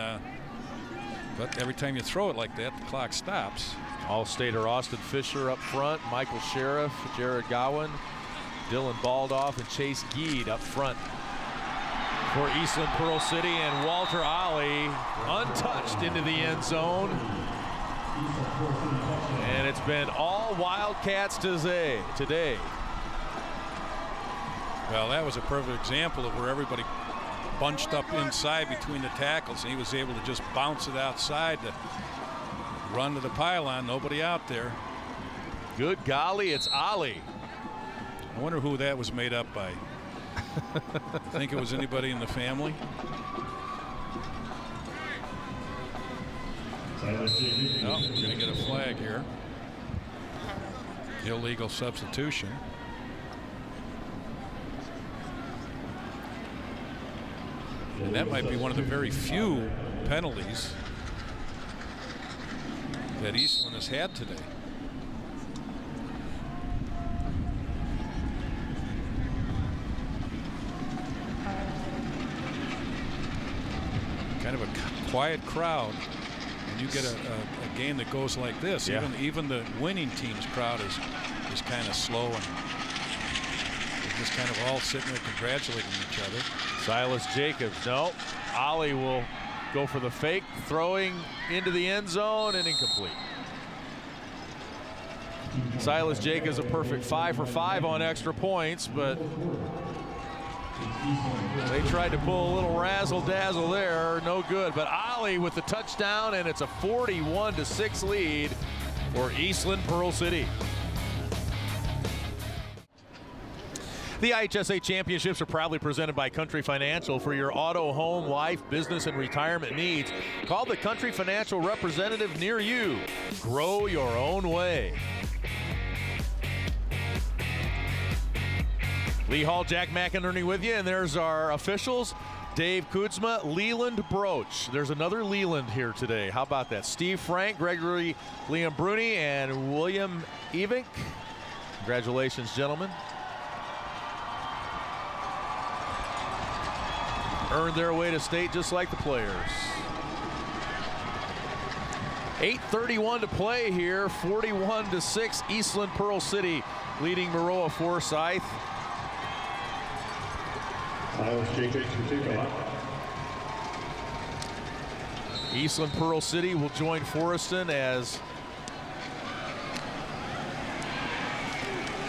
S3: but every time you throw it like that, the clock stops.
S2: All-Stater Austin Fisher up front, Michael Sheriff, Jared Gowan, Dylan Baldoff, and Chase Geed up front for Eastland-Pearl City, and Walter Ollie untouched into the end zone. And it's been all Wildcats today.
S3: Well, that was a perfect example of where everybody bunched up inside between the tackles, and he was able to just bounce it outside to run to the pylon. Nobody out there.
S2: Good golly, it's Ollie.
S3: I wonder who that was made up by. Think it was anybody in the family? we're going to get a flag here. Illegal substitution. And that might be one of the very few penalties that Eastland has had today. Kind of a quiet crowd. And you get a game that goes like this.
S2: Yeah.
S3: Even the winning team's crowd is kind of slow, and they're just kind of all sitting there congratulating each other.
S2: Silas Jacobs, no. Ollie will go for the fake, throwing into the end zone and incomplete. Silas Jacobs a perfect 5 for 5 on extra points, but they tried to pull a little razzle-dazzle there, no good. But Ollie with the touchdown, and it's a 41-6 lead for Eastland-Pearl City. The IHSA Championships are proudly presented by Country Financial. For your auto, home, life, business, and retirement needs, call the Country Financial representative near you. Grow your own way. Lee Hall, Jack McInerney with you, and there's our officials. Dave Kuzma, Leland Broach. There's another Leland here today. How about that? Steve Frank, Gregory Liam Bruni, and William Evink. Congratulations, gentlemen. Earned their way to state just like the players. 8:31 to play here. 41-6. Eastland-Pearl City leading Maroa-Forsyth. Eastland-Pearl City will join Forreston as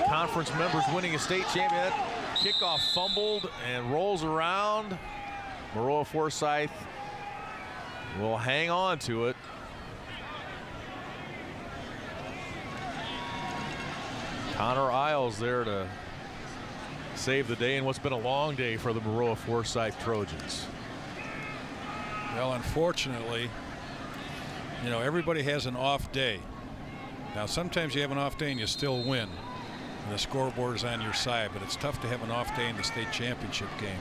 S2: conference members winning a state champion. Kickoff fumbled and rolls around. Maroa-Forsyth will hang on to it. Connor Isles there to save the day in what's been a long day for the Maroa-Forsyth Trojans.
S3: Well, unfortunately, you know, everybody has an off day. Now, sometimes you have an off day and you still win, and the scoreboard is on your side, but it's tough to have an off day in the state championship game.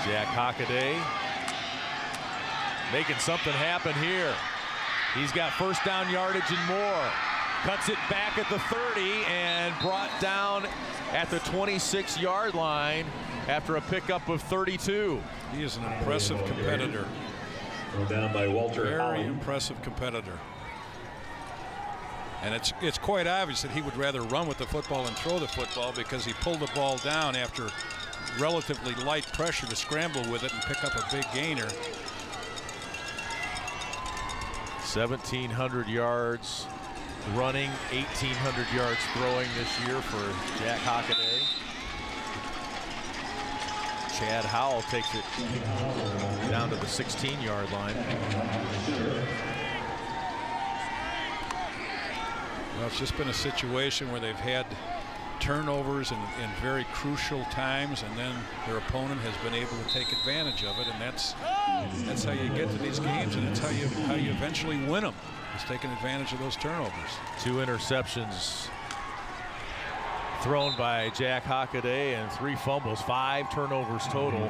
S2: Jack Hockaday making something happen here. He's got first down yardage and more. Cuts it back at the 30 and brought down at the 26-yard line after a pickup of 32.
S3: He is an impressive competitor.
S8: Down by Walter.
S3: Very impressive competitor. And it's quite obvious that he would rather run with the football and throw the football, because he pulled the ball down after relatively light pressure to scramble with it and pick up a big gainer.
S2: 1,700 yards running, 1,800 yards throwing this year for Jack Hockaday. Chad Howell takes it down to the 16-yard line.
S3: Well, it's just been a situation where they've had turnovers in very crucial times, and then their opponent has been able to take advantage of it, and that's how you get to these games, and that's how you eventually win them, is taking advantage of those turnovers.
S2: 2 interceptions thrown by Jack Hockaday and 3 fumbles, 5 turnovers total,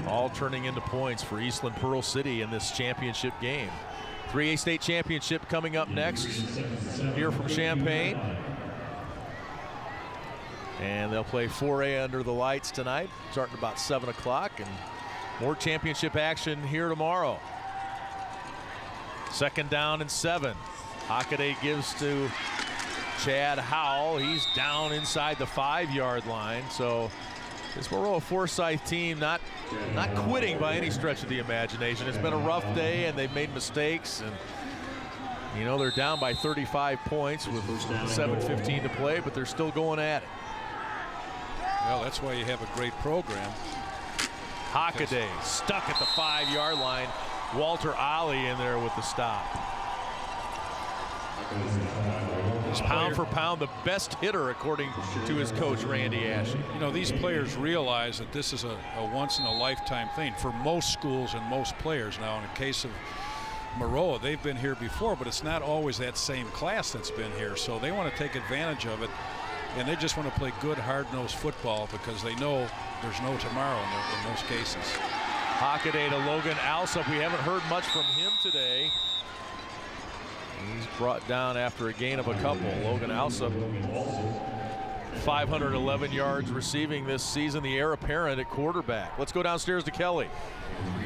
S2: all turning into points for Eastland-Pearl City in this championship game. 3A state championship coming up next here from Champaign. And they'll play 4A under the lights tonight, starting about 7 o'clock, and more championship action here tomorrow. 2nd down and 7. Hockaday gives to Chad Howell. He's down inside the 5-yard line. So this Maroa-Forsyth team not quitting by any stretch of the imagination. It's been a rough day, and they've made mistakes, and you know they're down by 35 points with 7:15 to play, but they're still going at it.
S3: Well, that's why you have a great program.
S2: Hockaday stuck at the 5-yard line. Walter Ollie in there with the stop.
S3: These
S2: pound for pound, the best hitter, according to his coach, Randy Ashe.
S3: You know, these players realize that this is a once-in-a-lifetime thing for most schools and most players. Now, in the case of Maroa, they've been here before, but it's not always that same class that's been here. So they want to take advantage of it, and they just want to play good, hard-nosed football because they know there's no tomorrow in most cases.
S2: Hockaday to Logan Alsop. We haven't heard much from him today. He's brought down after a gain of a couple. Logan Alsop, 511 yards receiving this season, the heir apparent at quarterback. Let's go downstairs to Kelly.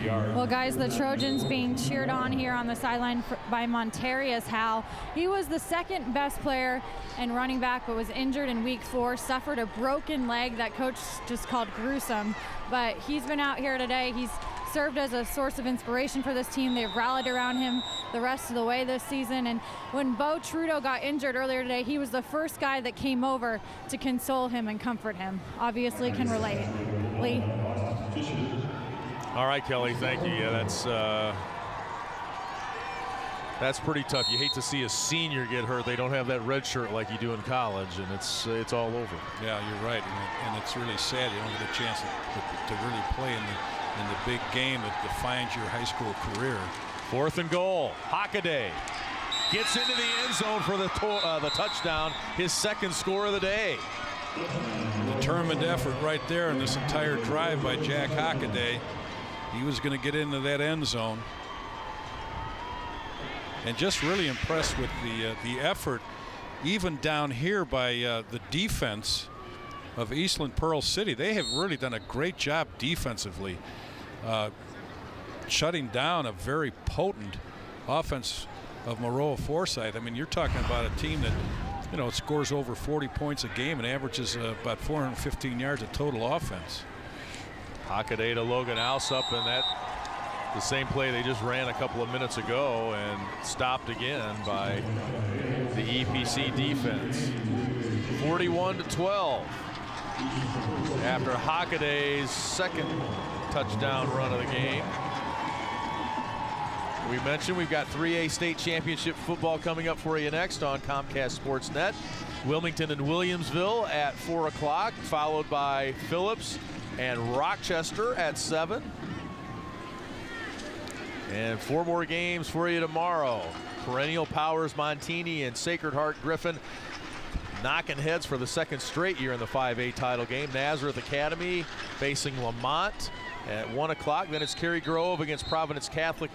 S4: Well, guys, the Trojans being cheered on here on the sideline by Montarius Howell. He was the second best player and running back, but was injured in week 4, suffered a broken leg that coach just called gruesome. But he's been out here today. He's served as a source of inspiration for this team. They've rallied around him the rest of the way this season. And when Bo Trudeau got injured earlier today, he was the first guy that came over to console him and comfort him. Obviously can relate. Lee?
S2: All right, Kelly, thank you. Yeah, that's pretty tough. You hate to see a senior get hurt. They don't have that red shirt like you do in college, and it's all over.
S3: Yeah, you're right, and it's really sad you don't get a chance to really play in the big game that defines your high school career.
S2: 4th and goal. Hockaday gets into the end zone for the touchdown, his second score of the day.
S3: Determined effort right there in this entire drive by Jack Hockaday. He was going to get into that end zone. And just really impressed with the effort, even down here by the defense of Eastland-Pearl City. They have really done a great job defensively, shutting down a very potent offense of Maroa-Forsyth. I mean, you're talking about a team that, you know, scores over 40 points a game and averages about 415 yards of total offense.
S2: Hockaday to Logan Alsop, and that the same play they just ran a couple of minutes ago and stopped again by the EPC defense. 41-12 after Hockaday's second touchdown run of the game. We mentioned we've got 3A state championship football coming up for you next on Comcast Sportsnet. Wilmington and Williamsville at 4 o'clock, followed by Phillips and Rochester at 7. And 4 more games for you tomorrow. Perennial Powers Montini and Sacred Heart Griffin knocking heads for the second straight year in the 5A title game. Nazareth Academy facing Lamont at 1 o'clock. Then it's Cary Grove against Providence Catholic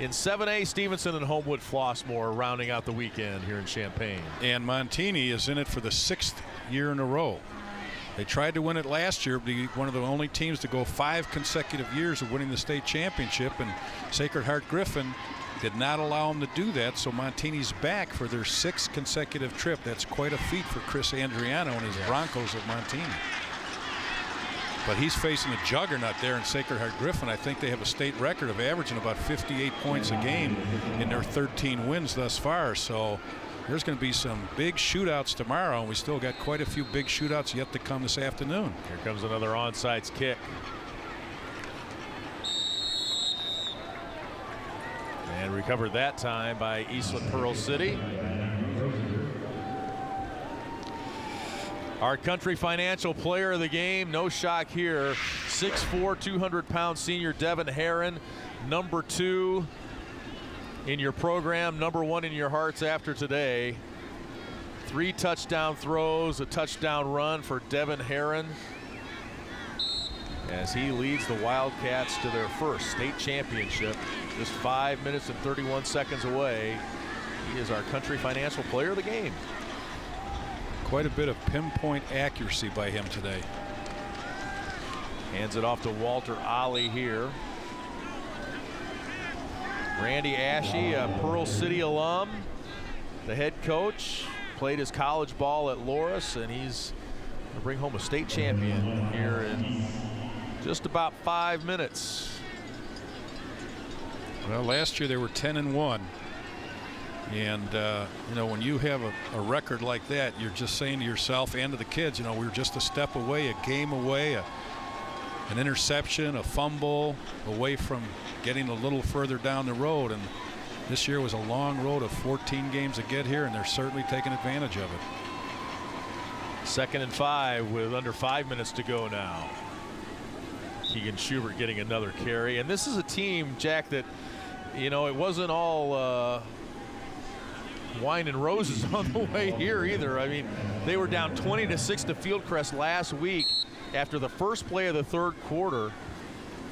S2: in 7A. Stevenson and Homewood Flossmoor rounding out the weekend here in Champaign.
S3: And Montini is in it for the 6th year in a row. They tried to win it last year, be one of the only teams to go 5 consecutive years of winning the state championship, and Sacred Heart Griffin did not allow them to do that, so Montini's back for their 6th consecutive trip. That's quite a feat for Chris Andriano and his Broncos of Montini. But he's facing a juggernaut there in Sacred Heart Griffin. I think they have a state record of averaging about 58 points a game in their 13 wins thus far. So there's going to be some big shootouts tomorrow, and we still got quite a few big shootouts yet to come this afternoon.
S2: Here comes another onside kick. And recovered that time by Eastland-Pearl City. Our Country Financial Player of the game, no shock here, 6'4", 200-pound senior Devin Herron, number 2 in your program, number 1 in your hearts after today. 3 touchdown throws, a touchdown run for Devin Herron as he leads the Wildcats to their first state championship. Just 5 minutes and 31 seconds away. He is our Country Financial Player of the game.
S3: Quite a bit of pinpoint accuracy by him today.
S2: Hands it off to Walter Ollie here. Randy Ashe, a Pearl City alum, the head coach, played his college ball at Loras, and he's going to bring home a state champion here in just about 5 minutes.
S3: Well, last year they were 10-1. And, you know, when you have a record like that, you're just saying to yourself and to the kids, you know, we were just a step away, a game away, an interception, a fumble away from getting a little further down the road. And This year was a long road of 14 games to get here, and they're certainly taking advantage of it.
S2: 2nd and 5 with under 5 minutes to go now. Keegan Schubert getting another carry. And this is a team, Jack, that, you know, it wasn't all wine and roses on the way here either. I mean, they were down 20-6 to Fieldcrest last week after the first play of the 3rd quarter.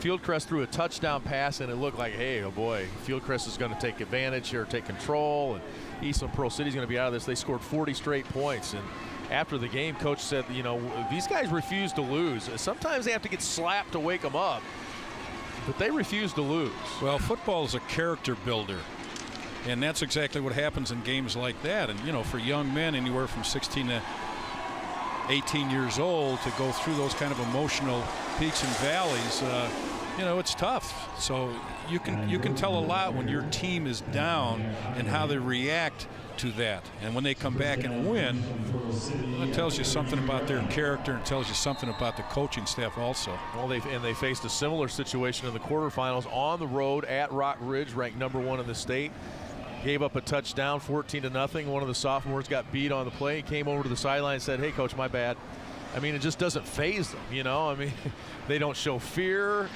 S2: Fieldcrest threw a touchdown pass, and it looked like, hey, oh boy, Fieldcrest is going to take advantage here, take control, and Eastland-Pearl City is going to be out of this. They scored 40 straight points, and after the game, coach said, you know, these guys refuse to lose. Sometimes they have to get slapped to wake them up, but they refuse to lose.
S3: Well, football is a character builder, and that's exactly what happens in games like that. And, you know, for young men anywhere from 16 to 18 years old to go through those kind of emotional peaks and valleys, you know, it's tough. So you can tell a lot when your team is down and how they react to that. And when they come back and win, it tells you something about their character and tells you something about the coaching staff also.
S2: Well, they faced a similar situation in the quarterfinals on the road at Rock Ridge, ranked #1 in the state. Gave up a touchdown, 14-0. One of the sophomores got beat on the play. He came over to the sideline and said, hey, coach, my bad. I mean, it just doesn't faze them, you know. I mean, they don't show fear,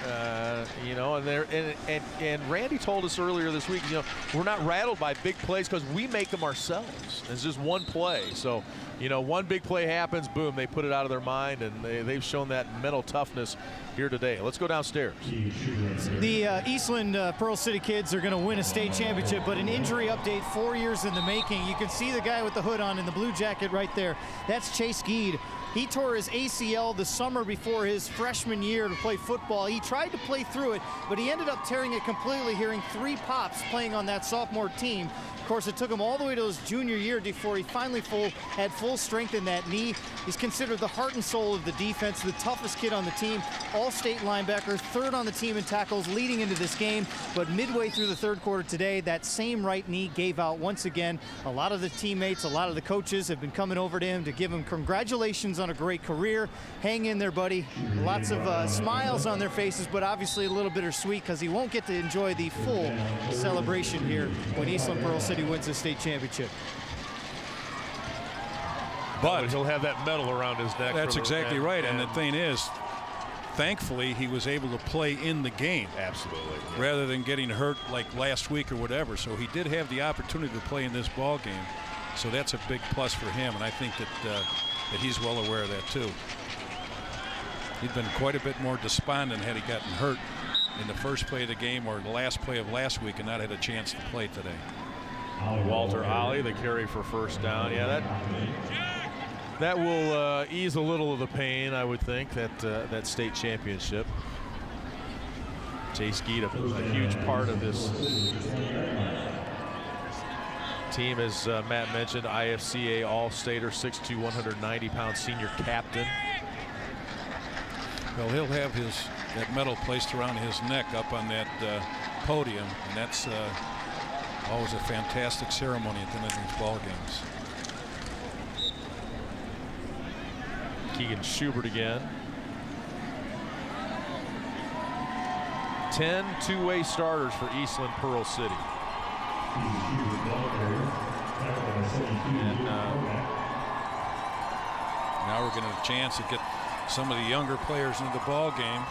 S2: you know. And Randy told us earlier this week, you know, we're not rattled by big plays because we make them ourselves. It's just one play. So, you know, one big play happens, boom, they put it out of their mind, and they've shown that mental toughness here today. Let's go downstairs.
S1: The Eastland-Pearl City kids are going to win a state championship, but an injury update 4 years in the making. You can see the guy with the hood on in the blue jacket right there. That's Chase Geed. He tore his ACL the summer before his freshman year to play football. He tried to play through it, but he ended up tearing it completely, hearing 3 pops playing on that sophomore team. Of course, it took him all the way to his junior year before he finally had full strength in that knee. He's considered the heart and soul of the defense, the toughest kid on the team, all-state linebacker, 3rd on the team in tackles leading into this game. But midway through the 3rd quarter today, that same right knee gave out once again. A lot of the teammates, a lot of the coaches have been coming over to him to give him congratulations on a great career. Hang in there, buddy. Lots of smiles on their faces, but obviously a little bittersweet because he won't get to enjoy the full celebration here when Eastland-Pearl City wins the state championship.
S2: But he'll have that medal around his neck.
S3: That's exactly right. And the thing is, thankfully, he was able to play in the game.
S2: Absolutely.
S3: Rather than getting hurt like last week or whatever. So he did have the opportunity to play in this ball game. So that's a big plus for him. And I think that he's well aware of that too. He'd been quite a bit more despondent had he gotten hurt in the first play of the game or the last play of last week and not had a chance to play today.
S2: Walter Ollie, the carry for first down. Yeah, that will ease a little of the pain, I would think, that state championship. Chase Geed, a huge part of this team, as Matt mentioned, IHSA All-Stater, 6'2", 190-pound senior captain.
S3: Well, he'll have that medal placed around his neck up on that podium, and that's always a fantastic ceremony at the end of these ball games.
S2: Keegan Schubert again. 10 two-way starters for Eastland-Pearl City. And
S3: now we're getting a chance to get some of the younger players into the ball game.